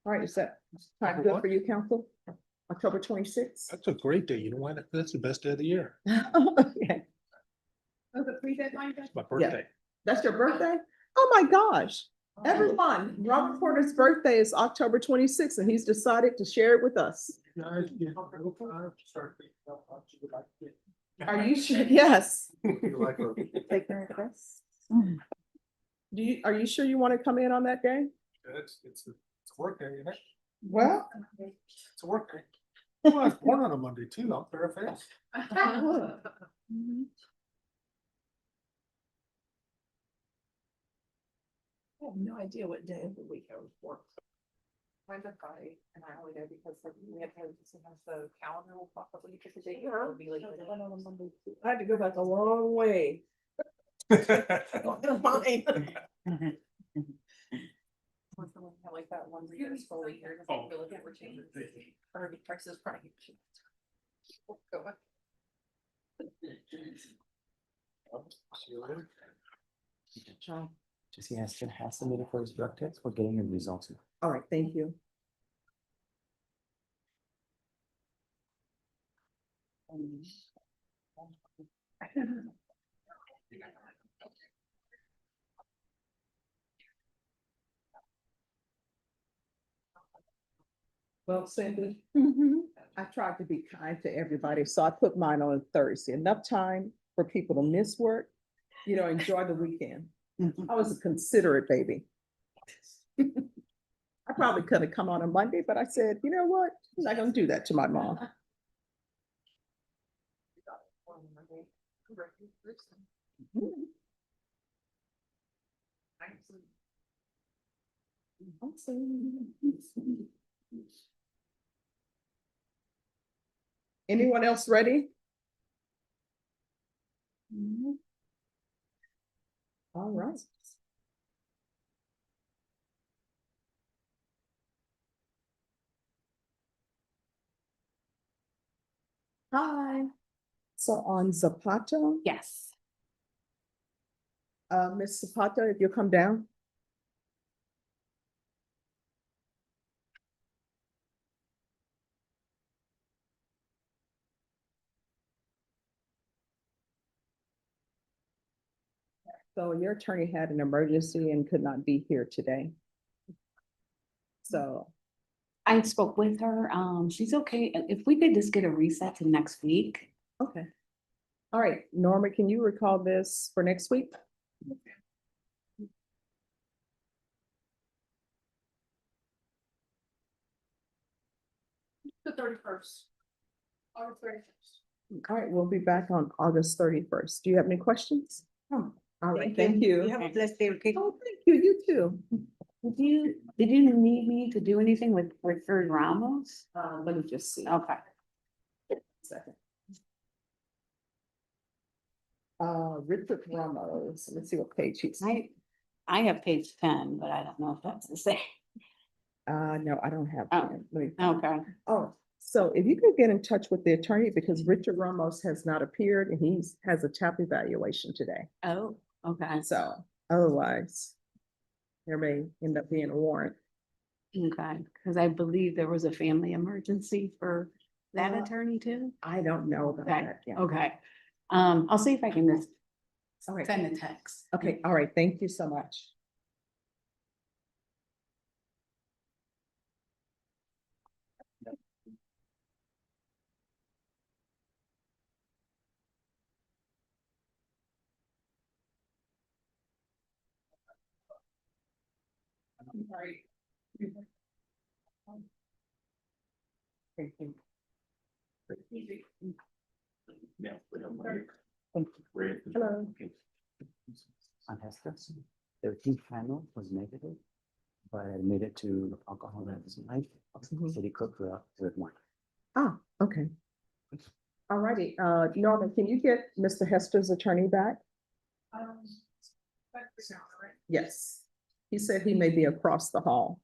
All right, is that time good for you, counsel? October 26th? That's a great day. You know what? That's the best day of the year. Okay, Oh, the pre-deadline, Judge? It's my birthday. that's your birthday? Oh, my gosh. Everyone, Robert Porter's birthday is October 26th, and he's decided to share it with us. Are you sure? Yes. Take care of this. Are you sure you want to come in on that day? It's a work day, isn't it? Well. It's a work day. Well, I was born on a Monday too. I'm fair face. I have no idea what day of the week I was born. My birthday, and I only know because we have sometimes the calendar will pop up when you pick the date. It'll be like, I had to go back a long way. Like that one where you're slowly here. Oh. Feel like we're changing. Or the prices probably. Go back. See you later. John. Just he has submitted for his drug test. We're getting the results. All right, thank you. Well, Cindy, I tried to be kind to everybody, so I put mine on Thursday. Enough time for people to miss work, enjoy the weekend. I was a considerate baby. I probably could have come on a Monday, but I said, you know what? I'm not gonna do that to my mom. Anyone else ready? All right. Hi. So on Zapata, Yes. Miss Zapata, if you'll come down. So your attorney had an emergency and could not be here today. So, I spoke with her. She's okay. If we could just get a reset to next week. okay. All right, Norma, can you recall this for next week? The 31st. August 31st. All right, we'll be back on August 31st. Do you have any questions? Oh, All right, thank you. have a blessed day, okay? Oh, thank you, you too. Did you need me to do anything with Richard Ramos? Let me just see. Okay. Second. Richard Ramos, let's see what page he's. I have page 10, but I don't know if that's the same. No, I don't have. Oh, that. Let me- Okay. Oh, so if you could get in touch with the attorney, because Richard Ramos has not appeared and has a TAP evaluation today. Oh, okay. So otherwise, there may end up being a warrant. Okay, because I believe there was a family emergency for that attorney too. I don't know about Okay, that. Yeah. okay. I'll see if I can just All right. send a text. Okay, all right. Thank you so much. Thank you. Hello. On Hester, their team panel was negative, but I admitted to alcohol and life, city cook with wine. Ah, okay. All righty. Norman, can you get Mr. Hester's attorney back? Yes. He said he may be across the hall.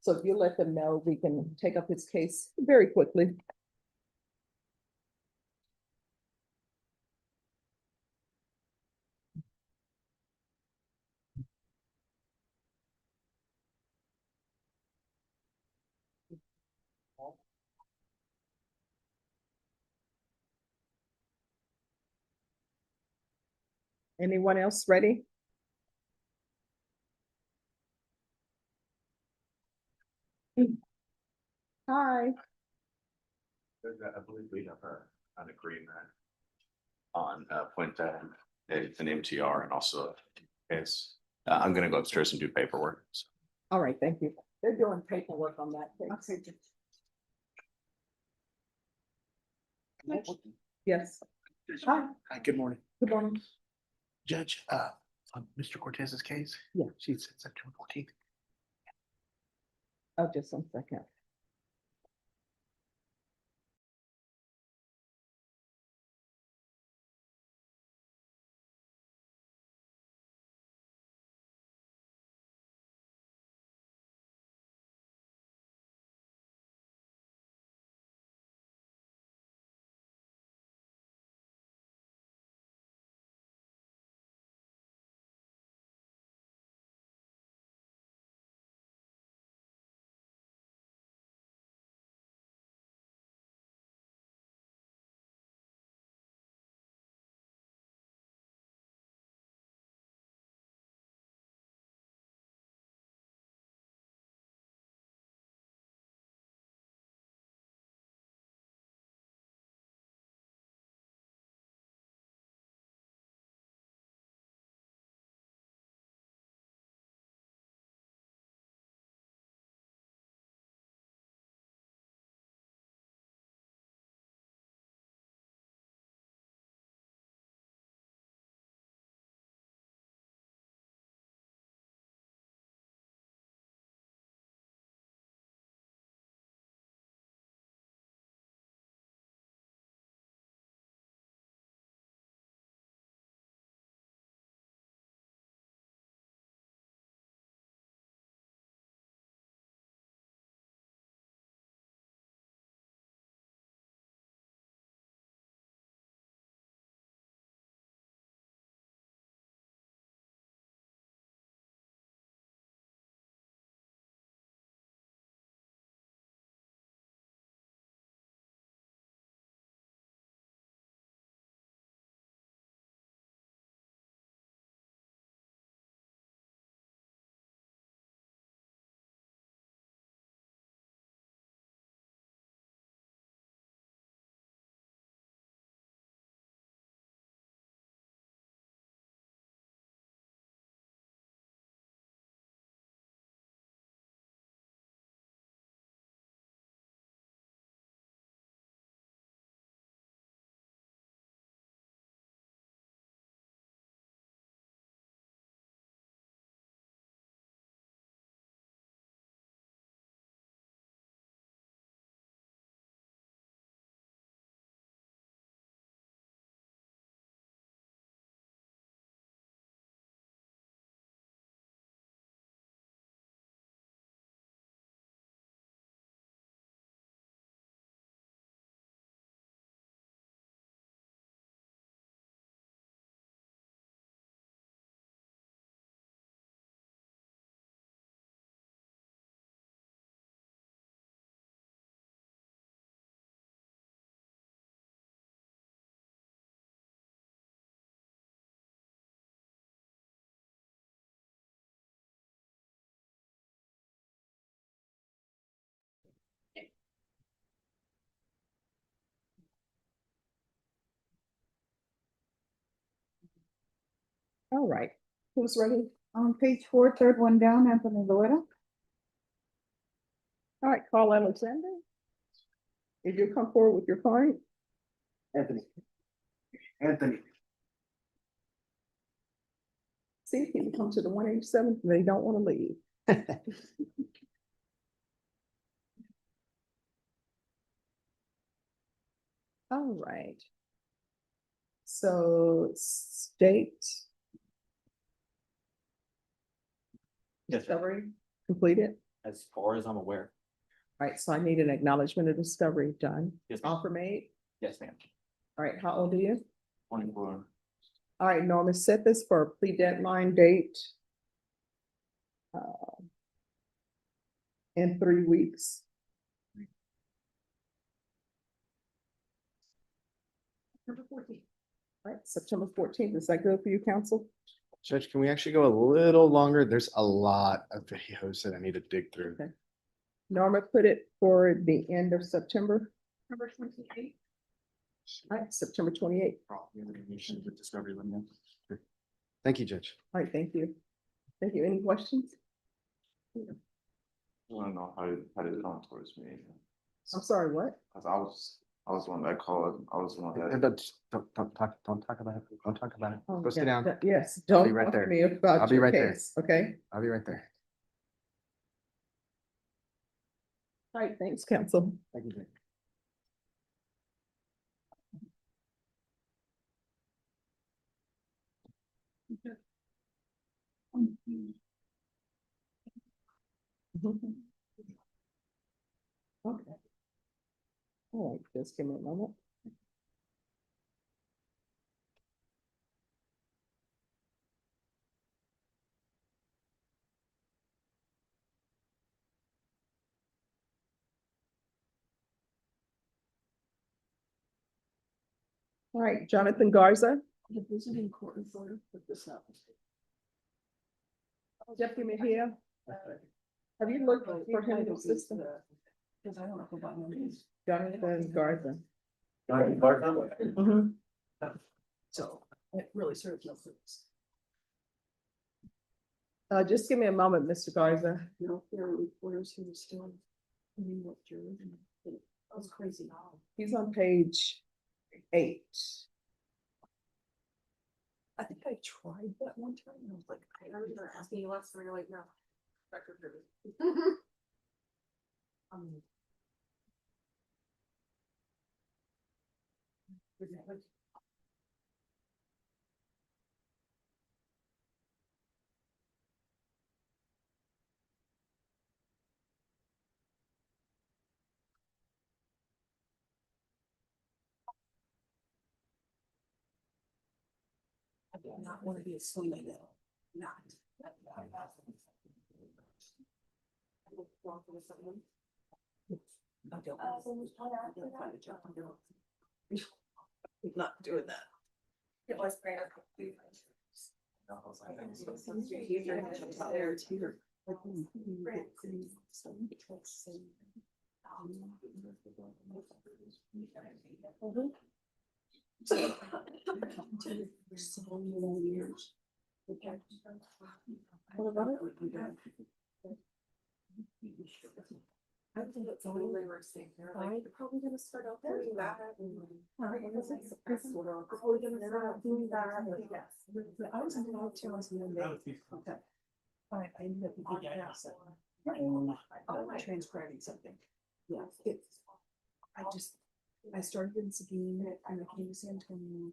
So if you let them know, we can take up his case very quickly. Anyone else ready? Hi. I believe we have an agreement on Puente, it's an MTR and also it's, I'm gonna go upstairs and do paperwork. All right, thank you. They're doing paperwork on that case. Yes. Hi. Hi, good morning. Good morning. Judge, on Mr. Cortez's case? Yeah. She's September 14th. Oh, just one second. All right, who's ready? On page 4, third one down, Anthony Loera. All right, Carl Alexander. If you come forward with your client. Anthony. Anthony. See if people come to the 187th, they don't want to leave. All right. So state Yes, sir. discovery completed. As far as I'm aware. All right, so I need an acknowledgement of discovery done. Yes, ma'am. Offer made. Yes, ma'am. All right, how old are you? 24. All right, Norma, set this for a plea deadline date. In 3 weeks. September 14th. Right, September 14th. Is that good for you, counsel? Judge, can we actually go a little longer? There's a lot of videos that I need to dig through. Okay. Norma, put it for the end of September. Number 28. All right, September 28th. Discovery. Thank you, Judge. All right, thank you. Thank you. Any questions? I don't know how did it come towards me. I'm sorry, what? I was the one that called. I was the one that. Don't talk about it. Don't talk about it. Oh, Go sit yeah, down. yes, I'll don't be right talk to there. me about I'll be your right there. case, okay? I'll be right there. All right, thanks, counsel. Thank you, Judge. Okay. All right, just give me a moment. All right, Jonathan Garza. The visiting court reporter put this up. Deputy Mejia. Have you looked for him in the system? Because I don't know about him. Jonathan Garza. So it really serves no purpose. Just give me a moment, Mr. Garza. You know, there are reporters who are still. I mean, what jury, that was crazy. He's on page 8. I think I tried that one time and I was like, I already been asking you last time, you're like, no. I do not want to be a swing now. Not. I don't find a job. Not doing that. It was great. So many years. What about it? I think it's only they were saying they're like, you're probably gonna start out doing that. Probably gonna start out doing that. Yes. I was involved too, I was in the Navy. Okay. I ended up on gas. Transcribing something. Yeah, it's, I started in Sabine and I came to San Antonio.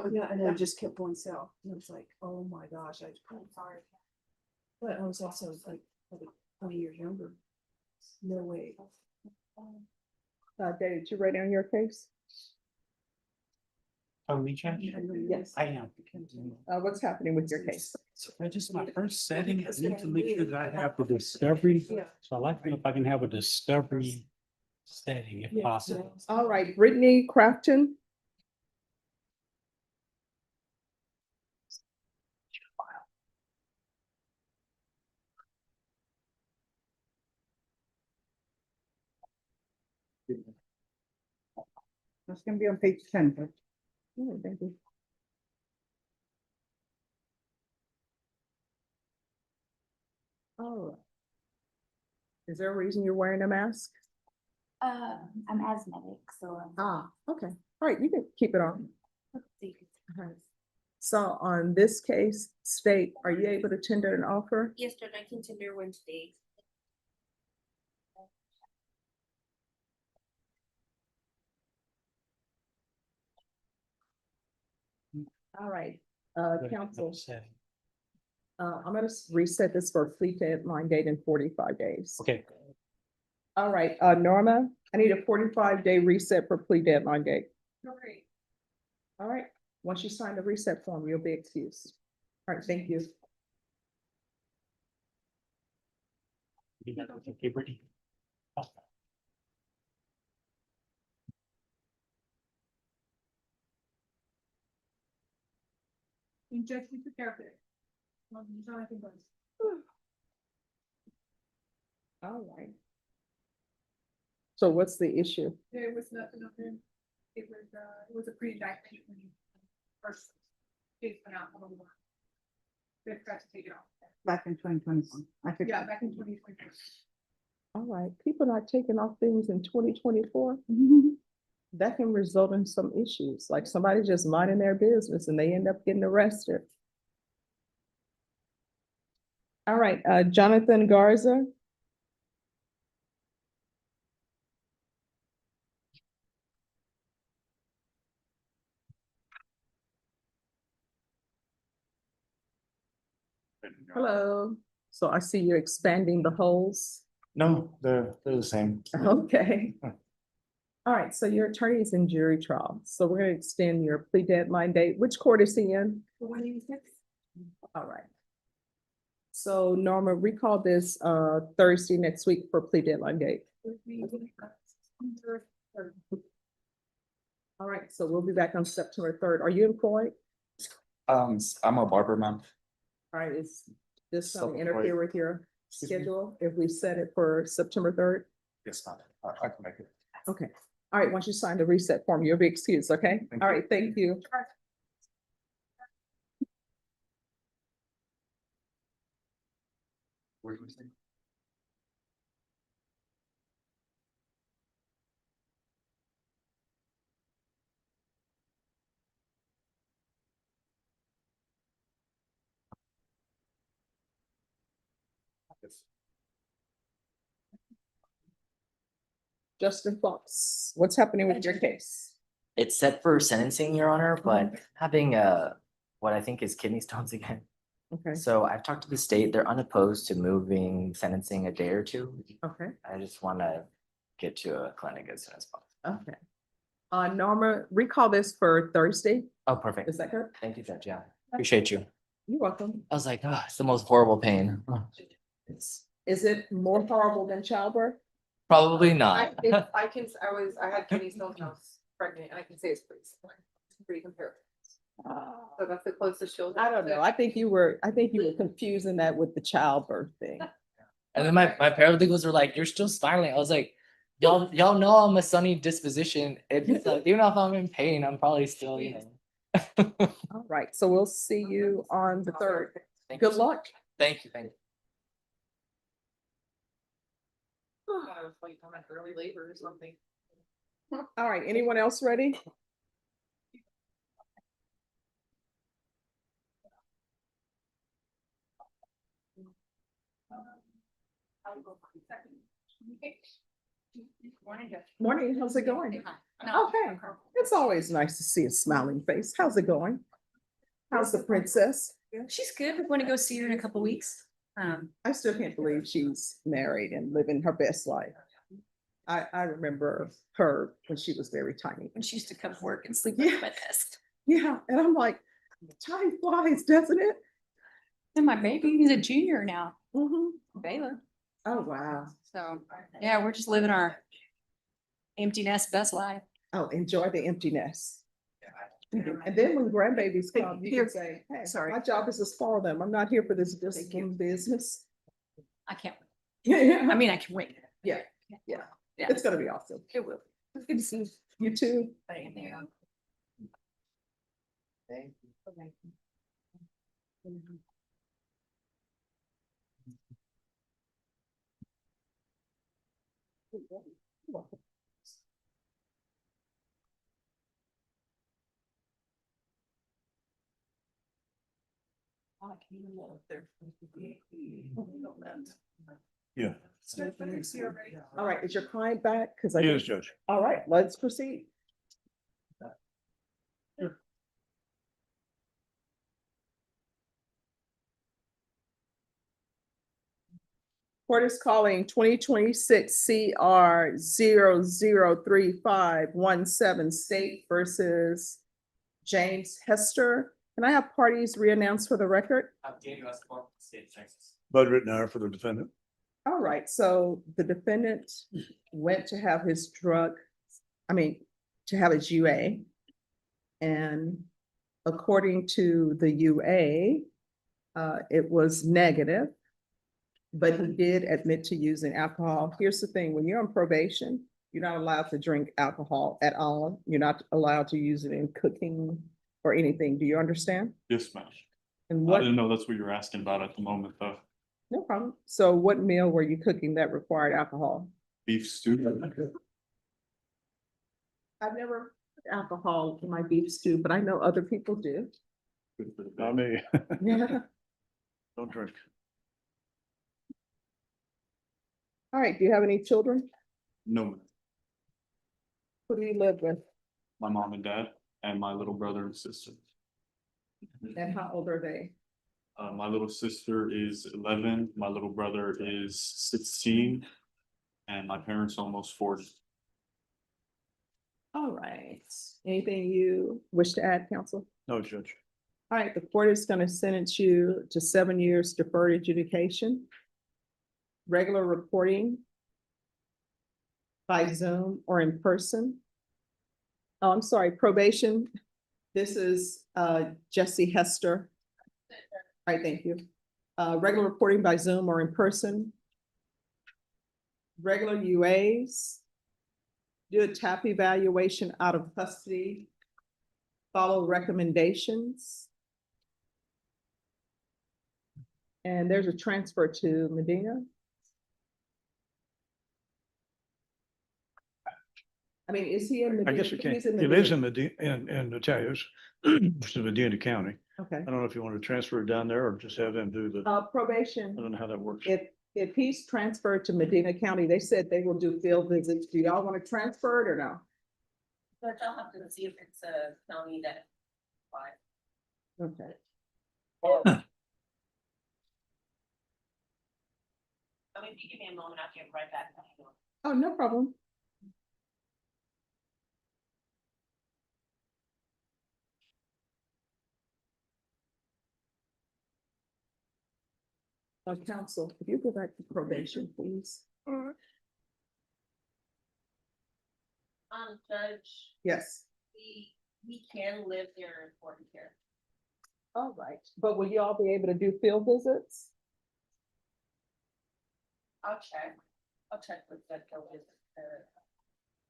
Yeah, and I just kept going south. And it was like, oh my gosh, I'm sorry. But I was also like, probably 20 years younger. No way. David, did you write down your case? Me, Judge? Yes. I am. What's happening with your case? So I just, my first setting, I need to make sure that I have the discovery. So I'd like to know if I can have a discovery setting if possible. All right, Brittany Crafton. That's gonna be on page 10. Oh, thank you. Is there a reason you're wearing a mask? I'm asthmatic, so. Okay. All right, you can keep it on. Thank you. All right. So on this case, state, are you able to tender an offer? Yes, Judge, I can tender Wednesday. All right, council. I'm gonna reset this for plea deadline date in 45 days. Okay. All right, Norma, I need a 45-day reset for plea deadline date. All right, once you sign the reset form, you'll be excused. All right, thank you. Okay, Brittany. Judge, we took care of it. All right. So what's the issue? There was nothing up there. It was a pre-indictment when you first case went out. They tried to take it off. Back in 2021. Yeah, back in 2021. All right, people not taking off things in 2024. That can result in some issues, like somebody just minding their business and they end up getting arrested. All right, Jonathan Garza. Hello. So I see you're expanding the holes. No, they're the same. Okay. All right, so your attorney is in jury trial, so we're gonna extend your plea deadline date. Which court is he in? 186. All right. So Norma, recall this Thursday next week for plea deadline date. All right, so we'll be back on September 3rd. Are you employed? I'm a barber, ma'am. All right, is this something Self-employed. interfere with your Excuse me? schedule if we set it for September 3rd? Yes, ma'am. I can make it. Okay. All right, once you sign the reset form, you'll be excused, okay? Thank All you. right, thank you. Where do we say? Justin Fox, what's happening with your case? It's set for sentencing, Your Honor, but having what I think is kidney stones again. Okay, So I've talked to the state, they're unopposed to moving sentencing a day or two. okay, I just wanna get to a clinic as soon as possible. okay. Norma, recall this for Thursday. Oh, perfect. Is that good? Thank you, Judge. Yeah, appreciate you. You're welcome. I was like, oh, it's the most horrible pain. It's Is it more horrible than childbirth? probably not. I had kidney stones when I was pregnant, and I can say it's pretty comparable. So that's the closest she'll. I don't know. I think you were confusing that with the childbirth thing. And then my paralegals were like, you're still smiling. I was like, y'all know I'm a sunny disposition. It's like, even if I'm in pain, I'm probably still, you know. All right, so we'll see you on the 3rd. Thank you Good so luck. much. Thank you, thank you. I was like, I'm at early labor or something. All right, anyone else ready? Morning, how's it going? Okay, it's always nice to see a smiling face. How's it going? How's the princess? She's good. We want to go see her in a couple weeks. I still can't believe she's married and living her best life. I remember her when she was very tiny. When she used to come to work and sleep at my desk. Yeah, and I'm like, time flies, doesn't it? And my baby, he's a junior now. Baylor. Oh, wow. So, yeah, we're just living our empty nest best life. Oh, enjoy the emptiness. And then when grandbabies come, you can say, hey, Sorry. my job is to spoil them. I'm not here for this discipline business. I can't. Yeah. I mean, I can wait. Yeah, Yeah. it's gonna be awesome. It will. It's good to see you. You too. Thank you. Yeah. All right, is your client back? Because I. Yes, Judge. All right, let's proceed. Court is calling 2026 CR 003-517 State versus James Hester. Can I have parties re-announced for the record? Daniel Escobar, State of Texas. Bud Rittenhour for the defendant. All right, so the defendant went to have his to have his UA. And according to the UA, it was negative. But he did admit to using alcohol. Here's the thing, when you're on probation, you're not allowed to drink alcohol at all. You're not allowed to use it in cooking or anything. Do you understand? Yes, ma'am. And I what, didn't know that's what you were asking about at the moment, though. no problem. So what meal were you cooking that required alcohol? Beef stew. I've never put alcohol in my beef stew, but I know other people do. Not me. Yeah. Don't drink. All right, do you have any children? No, ma'am. Who do you live with? My mom and dad and my little brother and sister. And how old are they? My little sister is 11, my little brother is 16, and my parents almost 40. All right. Anything you wish to add, counsel? No, Judge. All right, the court is going to sentence you to 7 years deferred adjudication. Regular reporting by Zoom or in person. Oh, I'm sorry, probation. This is Jesse Hester. All right, thank you. Regular reporting by Zoom or in person. Regular UAs. Do a TAP evaluation out of custody. Follow recommendations. And there's a transfer to Medina. I mean, is he in Medina? I guess you can. He's in He lives Medina. in Natalia's, which is Medina County. Okay. I don't know if you want to transfer it down there or just have them do the, Probation. I don't know how that works. If he's transferred to Medina County, they said they will do field visits. Do y'all want to transfer it or no? But I'll have to see if it's a county that. Okay. I mean, if you give me a moment, I'll get right back. Oh, no problem. Counsel, if you go back to probation, please. Judge, Yes. we can live there in Fort Care. All right, but will you all be able to do field visits? I'll check with that.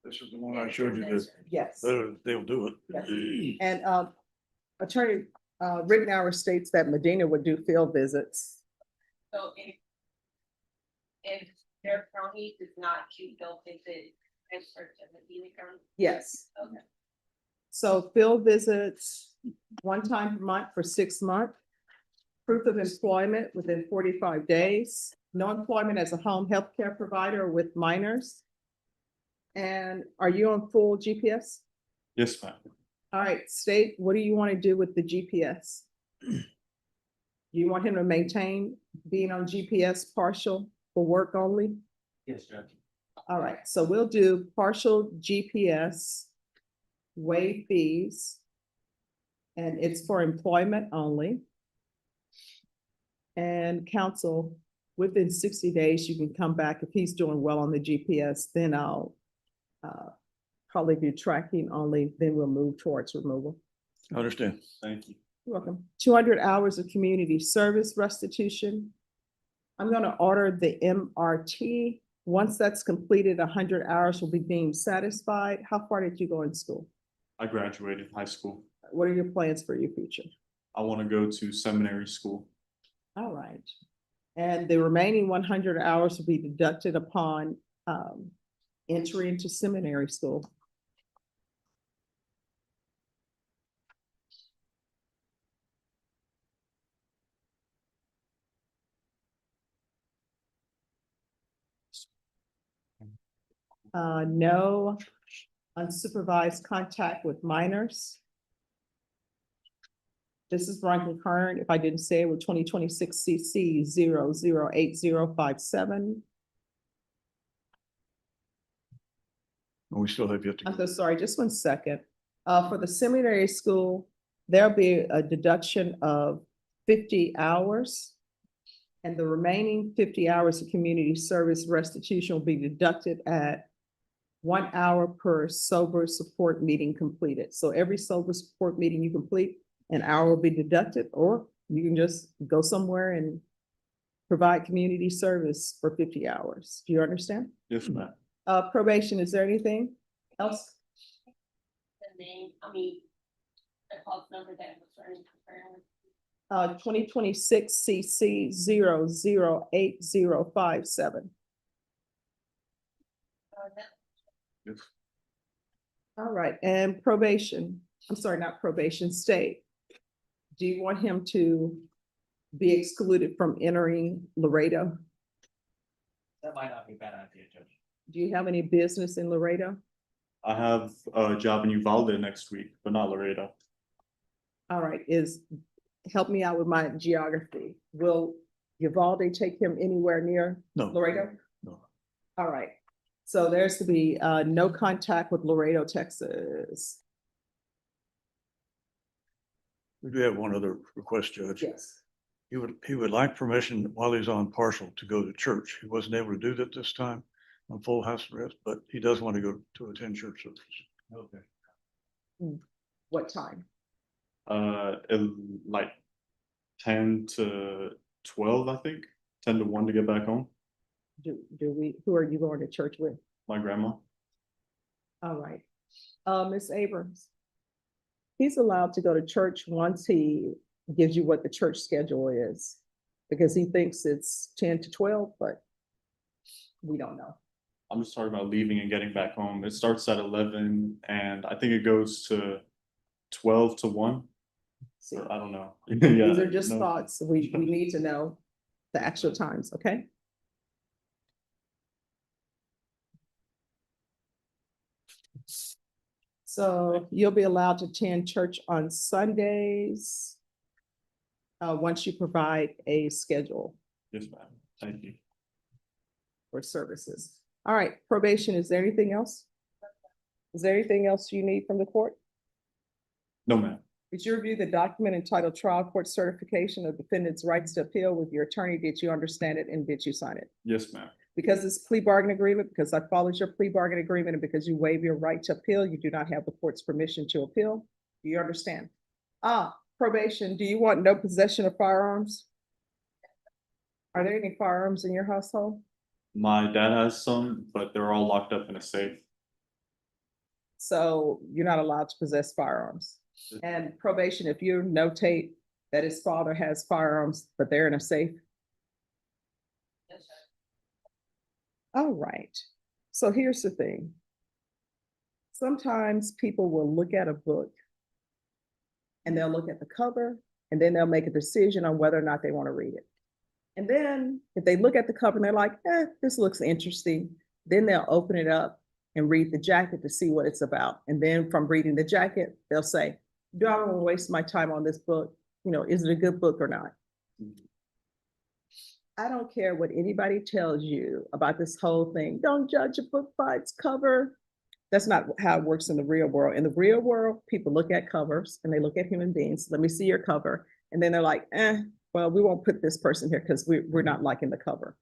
This is the one I showed you that. Yes. They'll do it. Yes. And Attorney Rittenhour states that Medina would do field visits. So if their county does not do field visit, transfer to Medina County? Yes. Okay. So field visits 1 time per month for 6 months. Proof of employment within 45 days. No employment as a home health care provider with minors. And are you on full GPS? Yes, ma'am. All right, state, what do you want to do with the GPS? Do you want him to maintain being on GPS partial for work only? Yes, Judge. All right, so we'll do partial GPS, waive fees, and it's for employment only. And counsel, within 60 days, you can come back. If he's doing well on the GPS, then I'll probably do tracking only, then we'll move towards removal. I understand. Thank you. You're welcome. 200 hours of community service restitution. I'm going to order the MRT. Once that's completed, 100 hours will be deemed satisfied. How far did you go in school? I graduated high school. What are your plans for your future? I want to go to seminary school. All right. And the remaining 100 hours will be deducted upon entry into seminary school. No unsupervised contact with minors. This is run concurrent, if I didn't say it, with 2026 CC 008057. We still have yet to. I'm so sorry, just 1 second. For the seminary school, there'll be a deduction of 50 hours. And the remaining 50 hours of community service restitution will be deducted at 1 hour per sober support meeting completed. So every sober support meeting you complete, an hour will be deducted, or you can just go somewhere and provide community service for 50 hours. Do you understand? Yes, ma'am. Probation, is there anything else? The name, the call number that was running. 2026 CC 008057. Yes. All right, and probation, I'm sorry, not probation, state. Do you want him to be excluded from entering Laredo? That might not be a bad idea, Judge. Do you have any business in Laredo? I have a job in Uvalde next week, but not Laredo. All right, help me out with my geography. Will Uvalde take him anywhere near No. Laredo? No. All right, so there's to be no contact with Laredo, Texas. We do have one other request, Judge. Yes. He would like permission while he's on partial to go to church. He wasn't able to do that this time on full house arrest, but he does want to go to attend church service. Okay. What time? Like 10 to 12, I think. 10 to 1 to get back home. Who are you going to church with? My grandma. All right. Ms. Abrams. He's allowed to go to church once he gives you what the church schedule is, because he thinks it's 10 to 12, but we don't know. I'm just talking about leaving and getting back home. It starts at 11 and I think it goes to 12 to 1. See, Or I don't know. these are just no. thoughts. We need to know the actual times, okay? So you'll be allowed to attend church on Sundays once you provide a schedule Yes, ma'am. Thank you. for services. All right, probation, is there anything else? Is there anything else you need from the court? No, ma'am. Did you review the document entitled Trial Court Certification of Defendant's Rights to Appeal with your attorney? Did you understand it and did you sign it? Yes, ma'am. Because it's plea bargain agreement, because I followed your plea bargain agreement, and because you waive your right to appeal, you do not have the court's permission to appeal. Do you understand? Probation, do you want no possession of firearms? Are there any firearms in your household? My dad has some, but they're all locked up in a safe. So you're not allowed to possess firearms. And probation, if you notate that his father has firearms, but they're in a safe. All right, so here's the thing. Sometimes people will look at a book and they'll look at the cover and then they'll make a decision on whether or not they want to read it. And then if they look at the cover and they're like, this looks interesting, then they'll open it up and read the jacket to see what it's about. And then from reading the jacket, they'll say, do I want to waste my time on this book? You know, is it a good book or not? I don't care what anybody tells you about this whole thing. Don't judge a book by its cover. That's not how it works in the real world. In the real world, people look at covers and they look at human beings. Let me see your cover. And then they're like, well, we won't put this person here because we're not liking the cover.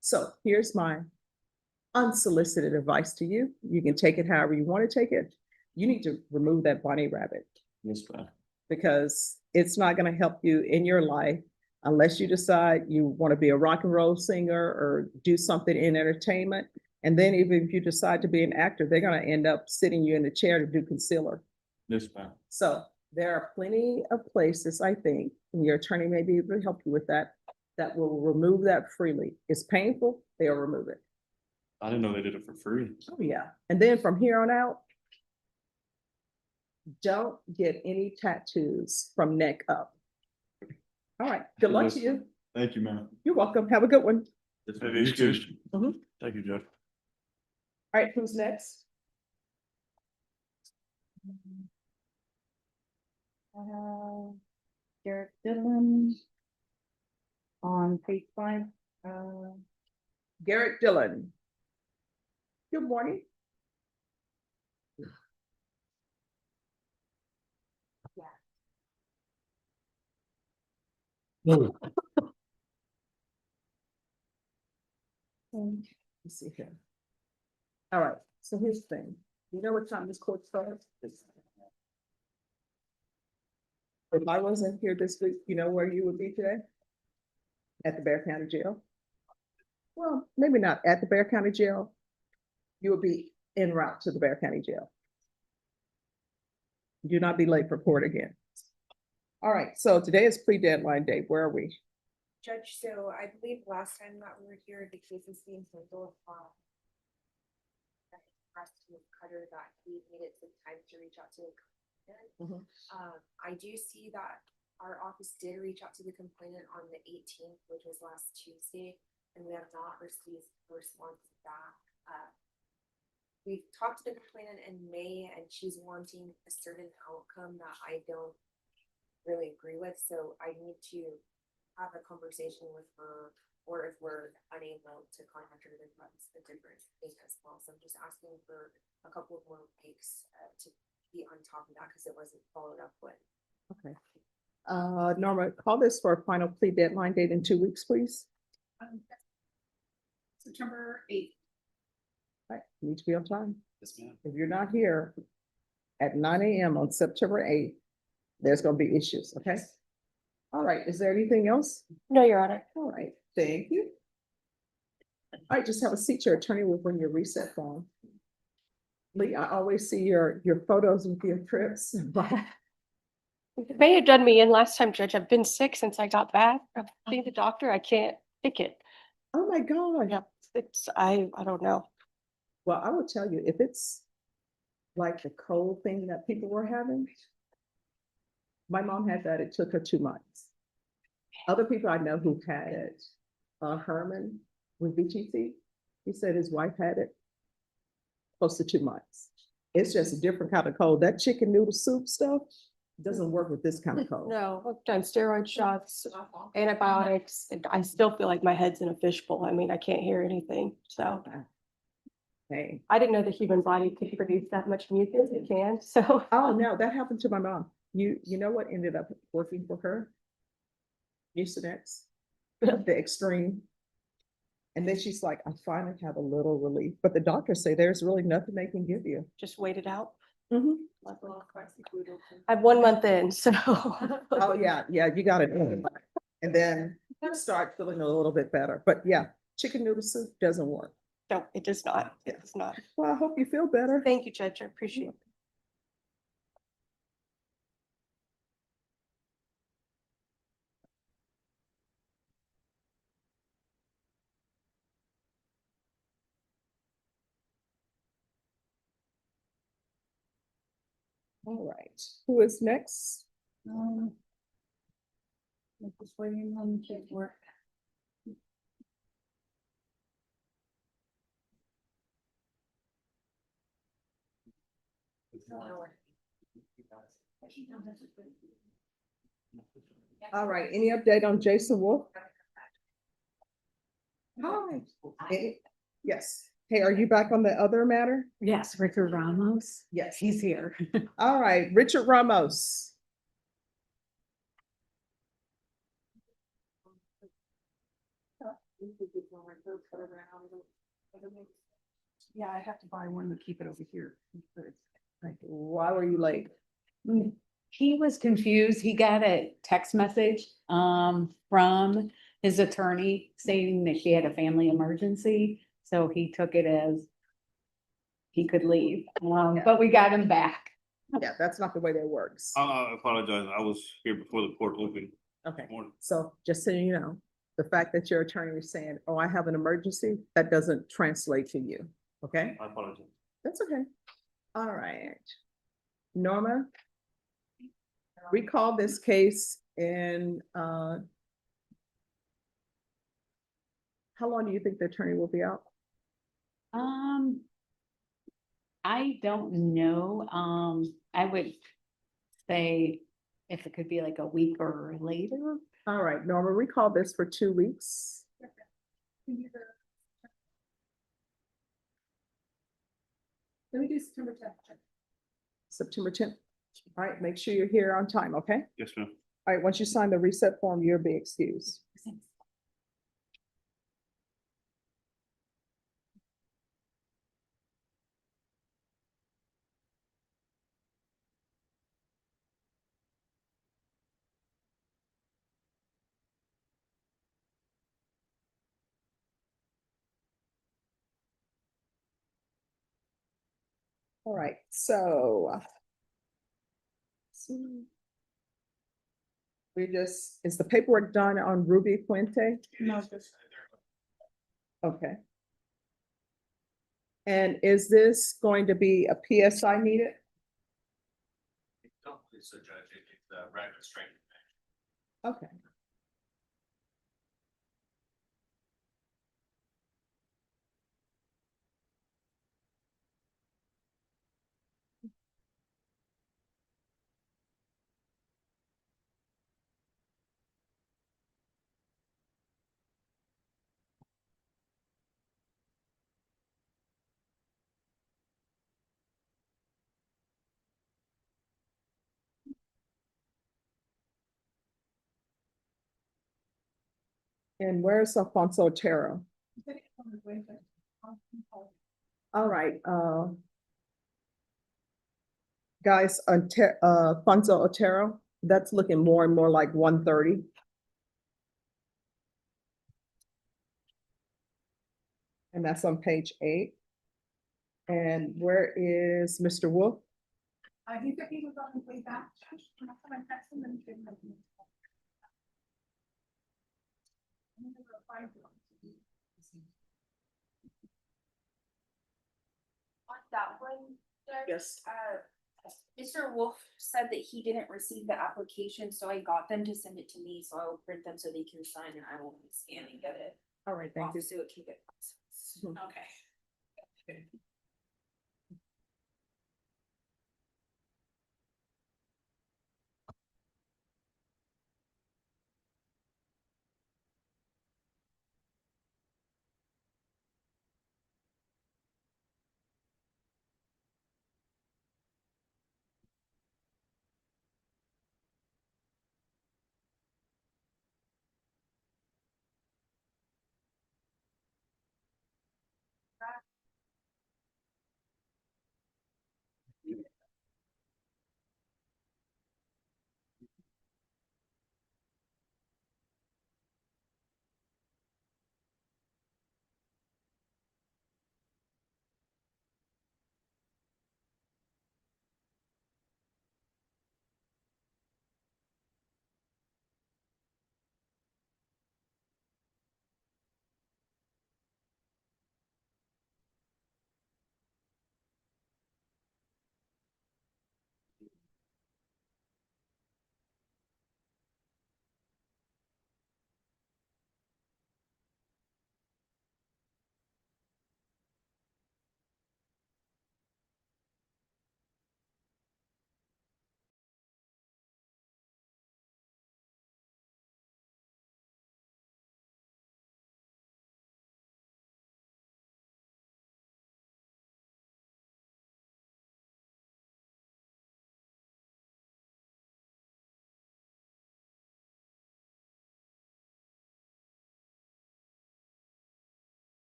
So here's my unsolicited advice to you. You can take it however you want to take it. You need to remove that bunny rabbit. Yes, ma'am. Because it's not going to help you in your life unless you decide you want to be a rock and roll singer or do something in entertainment. And then even if you decide to be an actor, they're going to end up sitting you in a chair to do concealer. Yes, ma'am. So there are plenty of places, I think, and your attorney may be able to help you with that, that will remove that freely. It's painful, they'll remove it. I didn't know they did it for free. Oh, yeah. And then from here on out, don't get any tattoos from neck up. All right, good luck to you. Thank you, man. You're welcome. Have a good one. Have you excused? Mhm. Thank you, Judge. All right, who's next? Derek Dillon. On page 5, Garrett Dillon. Good morning. Let's see here. All right, so here's the thing. You know what time this court starts? If I wasn't here this week, you know where you would be today? At the Bear County Jail. Well, maybe not at the Bear County Jail. You would be en route to the Bear County Jail. Do not be late for court again. All right, so today is plea deadline day. Where are we? Judge, so I believe last time that we were here, the case is being handled, expressed with Cutter that he needed some time to reach out to the complainant. I do see that our office did reach out to the complainant on the 18th, which was last Tuesday, and we have not received a response back. We've talked to the complainant in May, and she's wanting a certain outcome that I don't really agree with, so I need to have a conversation with her, or if we're unable to contact her, then that's a different thing as well. So I'm just asking for a couple of more weeks to be on top of that, because it wasn't followed up with. Okay. Norma, call this for a final plea deadline date in 2 weeks, please. September 8th. All right, you need to be on time. Yes, ma'am. If you're not here at 9 a.m. on September 8th, there's gonna be issues, okay? All right, is there anything else? No, Your Honor. All right, thank you. All right, just have a seat. Your attorney will bring your reset phone. Lee, I always see your photos with your trips. It may have done me in last time, Judge. I've been sick since I got back. I've seen the doctor. I can't pick it. Oh, my God. Yeah, I don't know. Well, I will tell you, if it's like the cold thing that people were having, my mom had that. It took her 2 months. Other people I know who had it, Herman with VGC, he said his wife had it close to 2 months. It's just a different kind of cold. That chicken noodle soup stuff doesn't work with this kind of cold. No, I've done steroid shots, antibiotics, and I still feel like my head's in a fishbowl. I mean, I can't hear anything, so. Hey. I didn't know the human body could produce that much mucus. It can, so. Oh, no, that happened to my mom. You know what ended up working for her? Mucinex, the extreme. And then she's like, I finally have a little relief, but the doctors say there's really nothing they can give you. Just wait it out. Mhm. I'm 1 month in, so. Oh, yeah, you got it. And then you start feeling a little bit better, but yeah, chicken noodle soup doesn't work. No, it does not. It does not. Well, I hope you feel better. Thank you, Judge. I appreciate it. All right, who is next? I'm just waiting on the paperwork. All right, any update on Jason Wolf? Hi. Yes. Hey, are you back on the other matter? Yes, Richard Ramos. Yes. He's here. All right, Richard Ramos. Yeah, I have to buy one to keep it over here. Why were you late? He was confused. He got a text message from his attorney stating that she had a family emergency. So he took it as he could leave, but we got him back. Yeah, that's not the way that works. I apologize. I was here before the court opened. Okay, so just so you know, the fact that your attorney is saying, oh, I have an emergency, that doesn't translate to you, okay? I apologize. That's okay. All right. Norma? Recall this case in, how long do you think the attorney will be out? I don't know. I would say if it could be like a week or later. All right, Norma, recall this for 2 weeks. Let me do September 10th. September 10th. All right, make sure you're here on time, okay? Yes, ma'am. All right, once you sign the reset form, you'll be excused. All right, so. Is the paperwork done on Ruby Puente? No, just. Okay. And is this going to be a PSI needed? Don't please, Judge, it's the record strength. Okay. And where's Alfonso Otero? All right, guys, Alfonso Otero, that's looking more and more like 1:30. And that's on page 8. And where is Mr. Wolf? He said he was on his way back. When I come and text him, then he didn't have me. I'm gonna reply to him. On that one, Judge, Yes. Mr. Wolf said that he didn't receive the application, so I got them to send it to me, so I will print them so they can sign and I will be scanning it. All right, thank you. So it can get processed. Okay.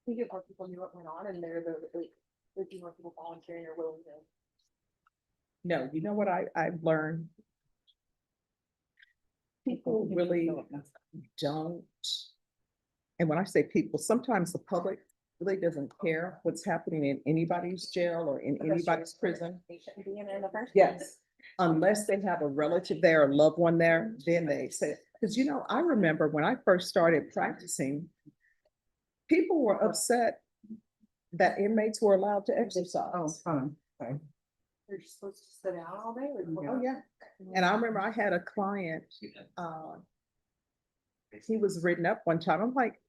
We get more people knew what went on and they're there'd be more people volunteering or willing to. No, you know what I've learned? People really don't. And when I say people, sometimes the public really doesn't care what's happening in anybody's jail or in anybody's prison. They shouldn't be in there in the first. Yes, unless they have a relative there, a loved one there, then they say, because you know, I remember when I first started practicing, people were upset that inmates were allowed to exercise. Oh, fine. They're supposed to sit down all day. Oh, yeah. And I remember I had a client, he was written up one time. I'm like,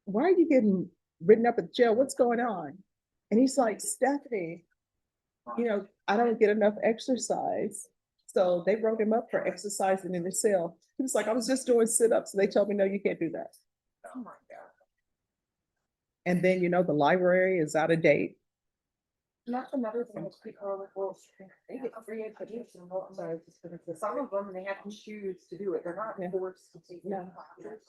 why are you getting written up at jail? What's going on? And he's like, Stephanie, you know, I don't get enough exercise. So they wrote him up for exercising in the cell. He was like, I was just doing sit-ups. And they told me, no, you can't do that. Oh my God. And then, you know, the library is out of date. And that's another thing that people are like, well, they get free education. Well, I'm sorry, just gonna say, some of them, they have to choose to do it. They're not forced to take No. classes.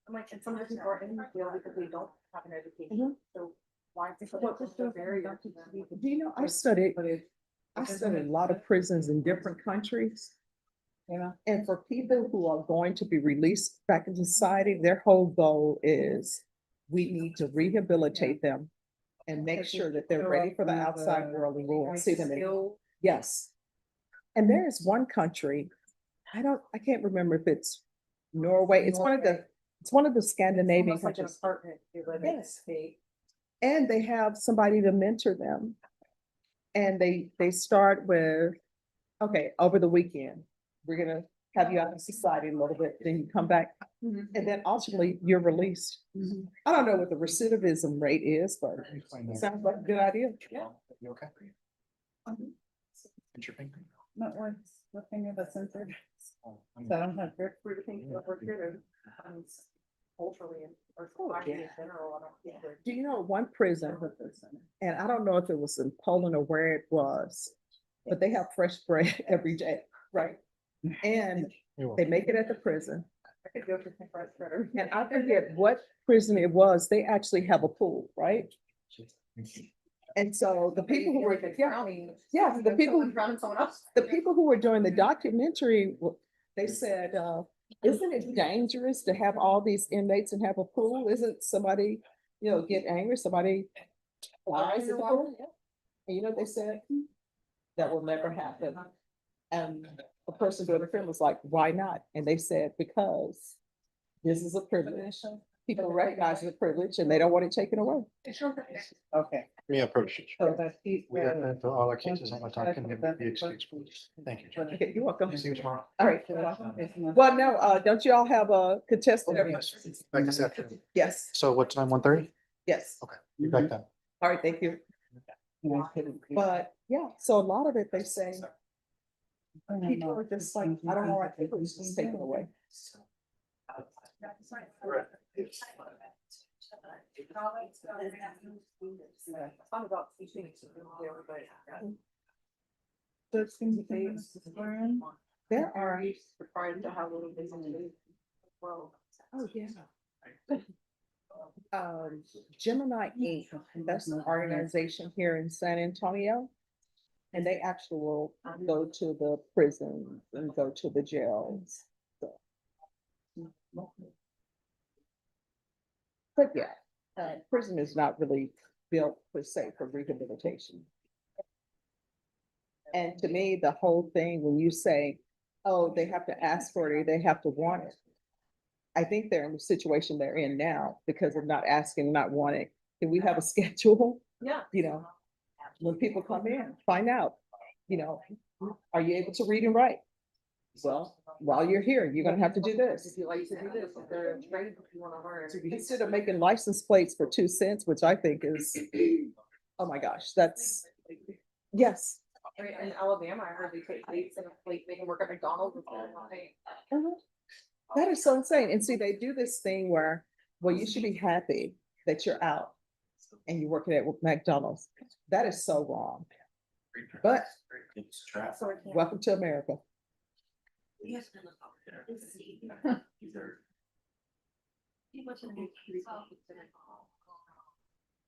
I'm like, and some of the people are in the jail because they don't have an education. So why? Do you know, I studied a lot of prisons in different countries. And for people who are going to be released back into society, their whole goal is we need to rehabilitate them and make sure that they're ready for the outside world and we'll see them in. Yes. And there is one country, I can't remember if it's Norway. It's one of the Scandinavian Almost like an countries. apartment. Yes. And they have somebody to mentor them. And they start with, okay, over the weekend, we're gonna have you out in society a little bit, then you come back. And then ultimately you're released. I don't know what the recidivism rate is, but it sounds like a good idea. You okay? Pinch your finger. Not one, the finger that's censored. So I don't have grip. For the things that we're here to, culturally or society in general, I don't think they're. Do you know one prison, and I don't know if it was in Poland or where it was, but they have fresh bread every day, right? And they make it at the prison. I could go for some fresh bread. And I forget what prison it was, they actually have a pool, right? And so the people who were, yeah, the people who were doing the documentary, they said, isn't it dangerous to have all these inmates and have a pool? Isn't somebody, you know, get angry, somebody dies in the pool? And you know what they said? That will never happen. And the person doing the film was like, why not? And they said, because this is a privilege. People recognize the privilege and they don't want it taken away. Okay. Me approach. So that's. We got that for all our cases on the top. Can you be excused, please? Thank you. Judge. Okay, you're welcome. See you tomorrow. All right. Well, no, don't you all have a contested? Yes. Back this afternoon. Yes, So what time, 1:30? yes. Okay, be back then. All right, thank you. But yeah, so a lot of it, they say, people are just like, I don't know, I think it was just taken away. Fun about teaching to everybody. Those things they learn. There are, Required to have little business. Well. oh, yeah. Gemini Inc., that's an organization here in San Antonio. And they actually will go to the prisons and go to the jails. So. But yeah, prison is not really built per se for rehabilitation. And to me, the whole thing, when you say, oh, they have to ask for it, or they have to want it. I think they're in the situation they're in now because of not asking, not wanting. Can we have a schedule? Yeah. You know, when people come in, find out, you know, are you able to read and write? Well, while you're here, you're gonna have to do this. If you like to do this, if they're trained, if you wanna learn. Instead of making license plates for 2 cents, which I think is, oh my gosh, that's, yes. I mean, in Alabama, I heard they take plates and a plate, they can work at McDonald's with them. That is so insane. And see, they do this thing where, well, you should be happy that you're out and you're working at McDonald's. That is so wrong. But welcome to America.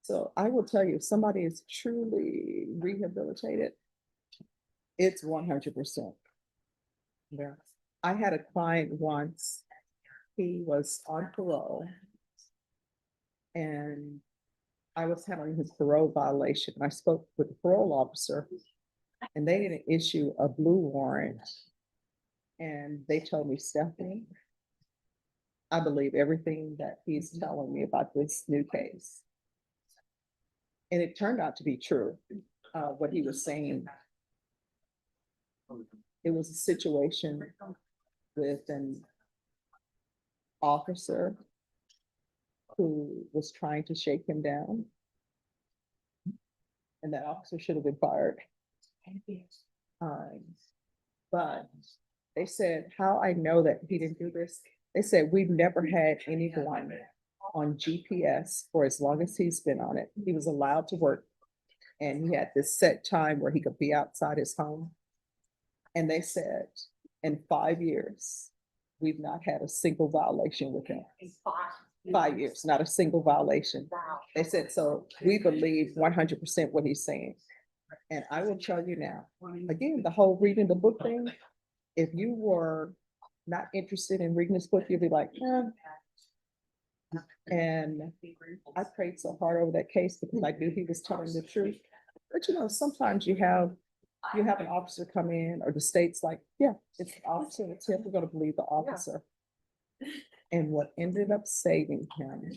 So I will tell you, if somebody is truly rehabilitated, it's 100%. Yeah. I had a client once, he was on parole. And I was handling his parole violation. I spoke with the parole officer and they didn't issue a blue warrant. And they told me, Stephanie, I believe everything that he's telling me about this new case. And it turned out to be true, what he was saying. It was a situation with an officer who was trying to shake him down. And that officer should have been fired. But they said, how I know that he didn't do this, they said, we've never had anyone on GPS for as long as he's been on it. He was allowed to work. And he had this set time where he could be outside his home. And they said, in 5 years, we've not had a single violation with him. 5 years, not a single violation. They said, so we believe 100% what he's saying. And I will tell you now, again, the whole reading the book thing, if you were not interested in reading this book, you'd be like, eh. And I prayed so hard over that case because I knew he was telling the truth. But you know, sometimes you have an officer come in or the state's like, yeah, it's the officer, it's him, we're gonna believe the officer. And what ended up saving him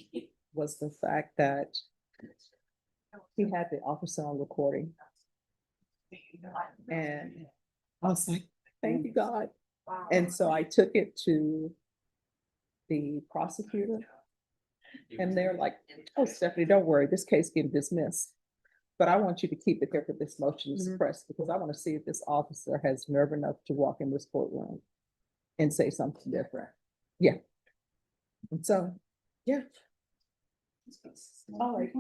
was the fact that he had the officer on recording. And I was like, thank you, God. And so I took it to the prosecutor. And they're like, oh, Stephanie, don't worry, this case getting dismissed. But I want you to keep it there for this motion to suppress, because I want to see if this officer has nerve enough to walk in this courtroom and say something different. Yeah. And so, yeah. All right.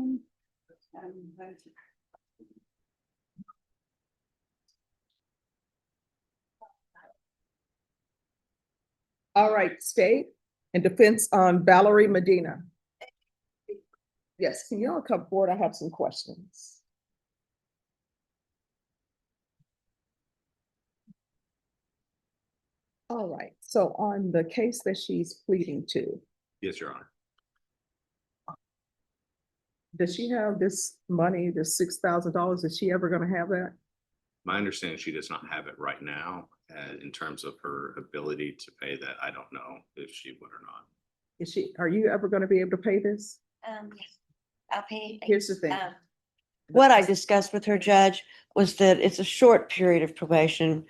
All right, state and defense on Valerie Medina. Yes, can you all come forward? I have some questions. All right, so on the case that she's pleading to, Yes, Your Honor. does she have this money, this $6,000? Is she ever gonna have that? My understanding, she does not have it right now. In terms of her ability to pay that, I don't know if she would or not. Is she, are you ever gonna be able to pay this? I'll pay. Here's the thing. What I discussed with her, Judge, was that it's a short period of probation.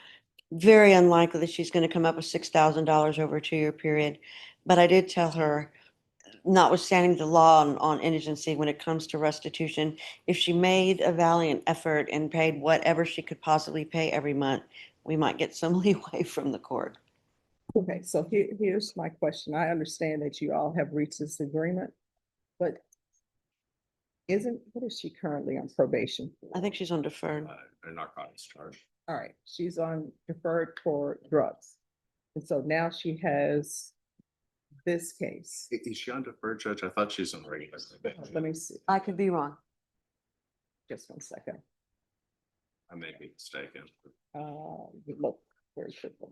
Very unlikely that she's going to come up with $6,000 over a 2-year period. But I did tell her, notwithstanding the law on indigency, when it comes to restitution, if she made a valiant effort and paid whatever she could possibly pay every month, we might get some leeway from the court. Okay, so here's my question. I understand that you all have reached this agreement, but what is she currently on probation for? I think she's on deferred. A narcotics charge. All right, she's on deferred for drugs. And so now she has this case. Is she on deferred, Judge? I thought she's on regular. Let me see, I could be wrong. just 1 second. I may be mistaken. Look, very quickly.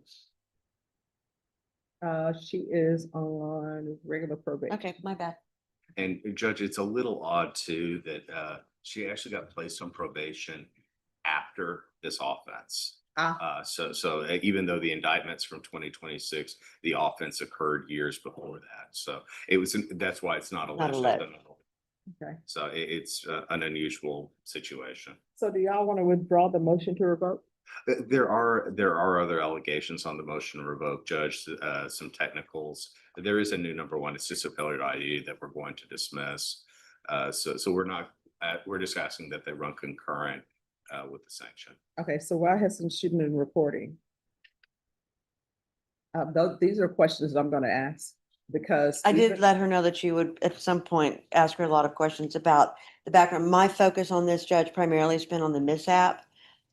She is on regular probation. Okay, my bad. And Judge, it's a little odd too that she actually got placed on probation after this offense. So even though the indictment's from 2026, the offense occurred years before that. So that's why it's not alleged. Okay. So it's an unusual situation. So do y'all want to withdraw the motion to revoke? There are other allegations on the motion to revoke, Judge, some technicals. There is a new number one. It's just a failure to ID that we're going to dismiss. So we're just asking that they run concurrent with the sanction. Okay, so why hasn't she been reporting? These are questions I'm going to ask because I did let her know that you would at some point ask her a lot of questions about the background. My focus on this, Judge, primarily has been on the mishap.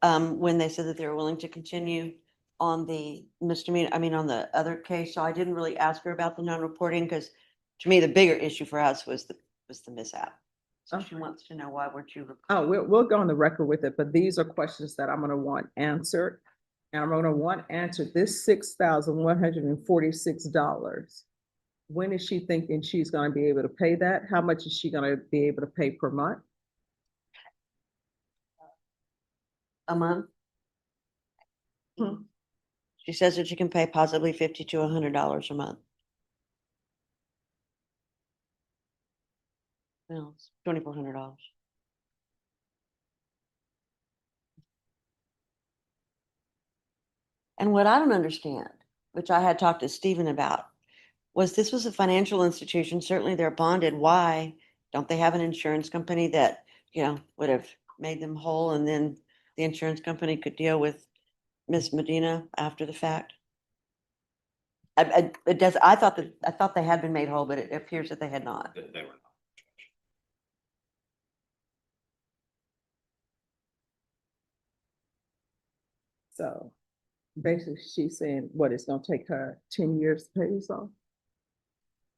When they said that they were willing to continue on the misdemeanor, on the other case. So I didn't really ask her about the non-reporting because to me, the bigger issue for us was the mishap. So she wants to know why weren't you? Oh, we'll go on the record with it, but these are questions that I'm gonna want answered. And I'm gonna want answered this $6,146. When is she thinking she's gonna be able to pay that? How much is she gonna be able to pay per month? A month? Hmm. She says that she can pay possibly $50 to $100 a month. Well, it's $2,400. And what I don't understand, which I had talked to Stephen about, was this was a financial institution. Certainly they're bonded. Why don't they have an insurance company that, would have made them whole, and then the insurance company could deal with Ms. Medina after the fact? It does, I thought they had been made whole, but it appears that they had not. They were not. So basically she's saying, what, it's gonna take her 10 years to pay this off?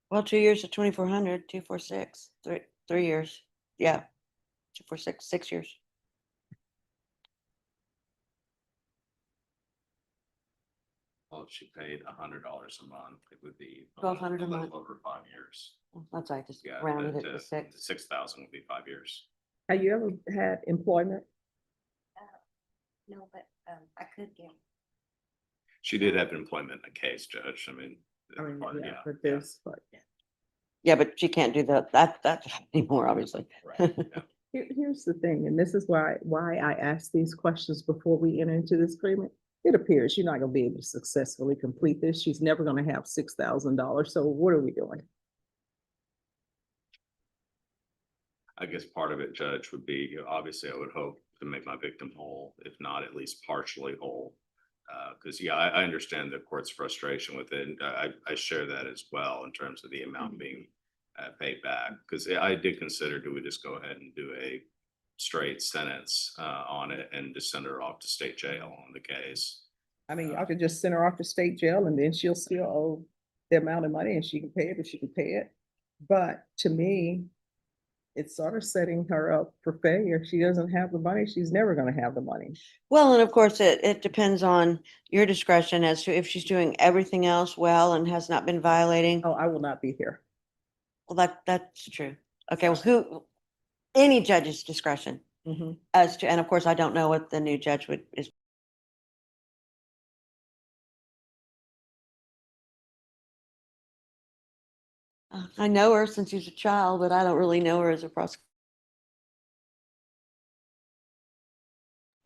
Well, 2 years of 2,400, 246, 3 years. Yeah. 246, 6 years. Well, if she paid $100 a month, it would be. $1,200 a month. Over 5 years. That's right, just Yeah, rounded it to 6. 6,000 would be 5 years. Have you ever had employment? No, but, I could get. She did have employment in a case, Judge. I mean, Yeah, but there's, but Yeah, but she can't do that anymore, obviously. here's the thing, and this is why I ask these questions before we enter into this agreement. It appears you're not gonna be able to successfully complete this. She's never gonna have $6,000. So what are we doing? I guess part of it, Judge, would be, obviously, I would hope to make my victim whole, if not at least partially whole. Because, yeah, I understand the court's frustration with it. I share that as well in terms of the amount being paid back. Because I did consider, do we just go ahead and do a straight sentence on it and just send her off to state jail on the case? I mean, I could just send her off to state jail and then she'll still owe the amount of money and she can pay it if she can pay it. But to me, it's sort of setting her up for failure. She doesn't have the money. She's never gonna have the money. Well, and of course, it depends on your discretion as to if she's doing everything else well and has not been violating. Oh, I will not be here. Well, that's true. Okay, well, any judge's discretion as to, and of course, I don't know what the new judge is. I know her since she was a child, but I don't really know her as a prosecutor.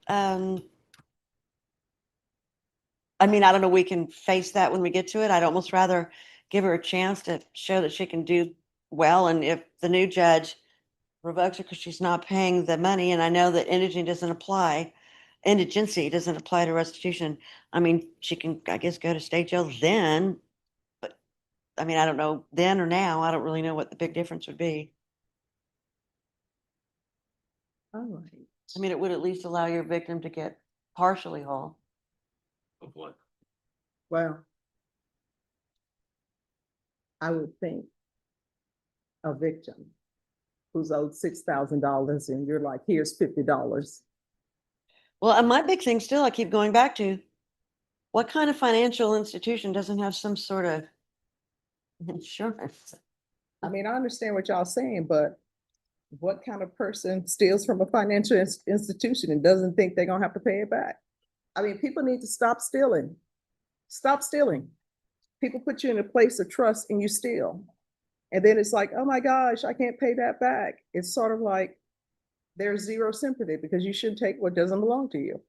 I mean, I don't know, we can face that when we get to it. I'd almost rather give her a chance to show that she can do well. And if the new judge revokes her because she's not paying the money, and I know that indigency doesn't apply to restitution. I mean, she can, I guess, go to state jail then. But I mean, I don't know then or now. I don't really know what the big difference would be. All right. I mean, it would at least allow your victim to get partially whole. Of what? Well, I would think a victim who's owed $6,000 and you're like, here's $50. Well, and my big thing still, I keep going back to, what kind of financial institution doesn't have some sort of insurance? I mean, I understand what y'all saying, but what kind of person steals from a financial institution and doesn't think they're gonna have to pay it back? I mean, people need to stop stealing. Stop stealing. People put you in a place of trust and you steal. And then it's like, oh my gosh, I can't pay that back. It's sort of like there's zero sympathy because you shouldn't take what doesn't belong to you.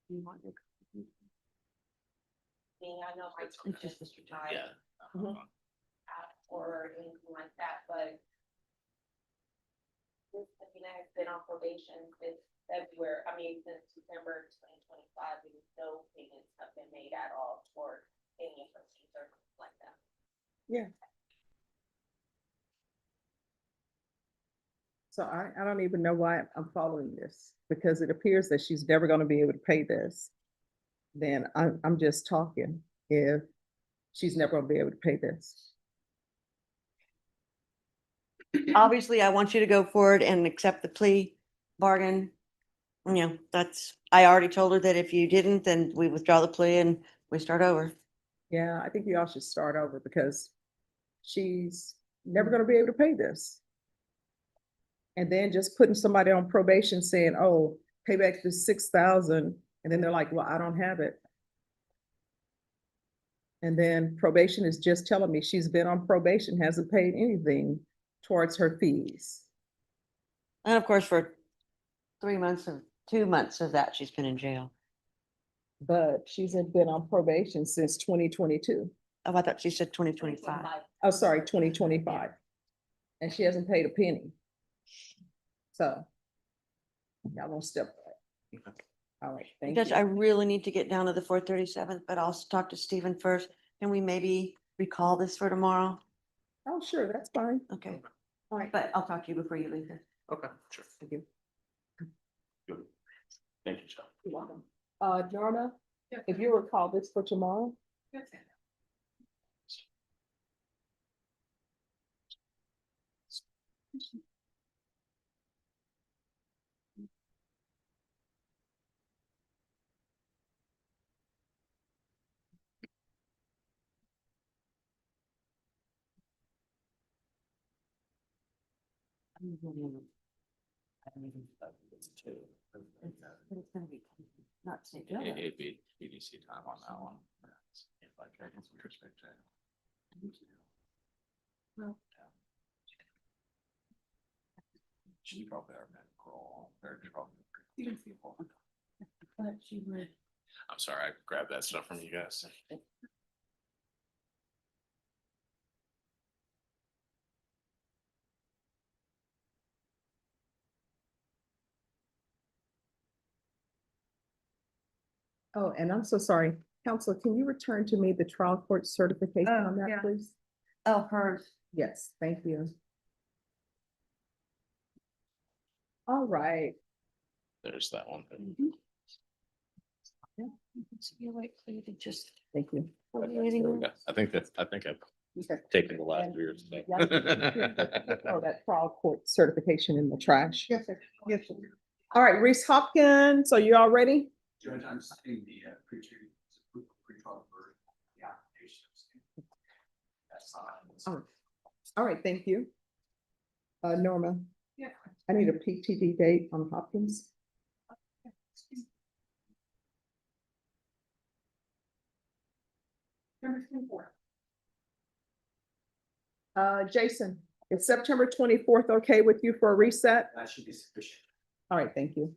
I know my or anything like that, but I've been on probation since February, since December 2025, and no payments have been made at all toward any of those things or like that. Yeah. So I don't even know why I'm following this, because it appears that she's never going to be able to pay this. Then I'm just talking. If she's never gonna be able to pay this. Obviously, I want you to go forward and accept the plea bargain. You know, I already told her that if you didn't, then we withdraw the plea and we start over. Yeah, I think you all should start over because she's never gonna be able to pay this. And then just putting somebody on probation saying, oh, pay back the 6,000, and then they're like, well, I don't have it. And then probation is just telling me she's been on probation, hasn't paid anything towards her fees. And of course, for 2 months of that, she's been in jail. But she's been on probation since 2022. Oh, I thought she said 2025. Oh, sorry, 2025. And she hasn't paid a penny. So. Y'all gonna step back. All right, thank Judge, you. I really need to get down to the 437th, but I'll talk to Stephen first. Can we maybe recall this for tomorrow? Oh, sure, that's fine. Okay, All right. but I'll talk to you before you leave. Okay, sure. Thank you. Good. Thank you, John. You're welcome. Norma, if you recall this for tomorrow. It's gonna be not safe. It'd be EDC time on that one. If I can, with respect to. She probably are medical, they're probably. But she would. I'm sorry, I grabbed that stuff from you guys. Oh, and I'm so sorry. Counsel, can you return to me the trial court certification Oh, on that, yeah. please? Oh, hers. Yes, thank you. All right. There's that one. You're right, so you could just. Thank you. I think I've Okay. taken the last 3 years. Yeah. Throw that trial court certification in the trash. Yes, sir. Yes, sir. All right, Reese Hopkins, are you all ready? Judge, I'm signing the pre-trial for the application. That's Oh, all right, thank you. Norma. Yeah. I need a PTD date on Hopkins. Number 24. Jason, is September 24th okay with you for a reset? That should be sufficient. All right, thank you.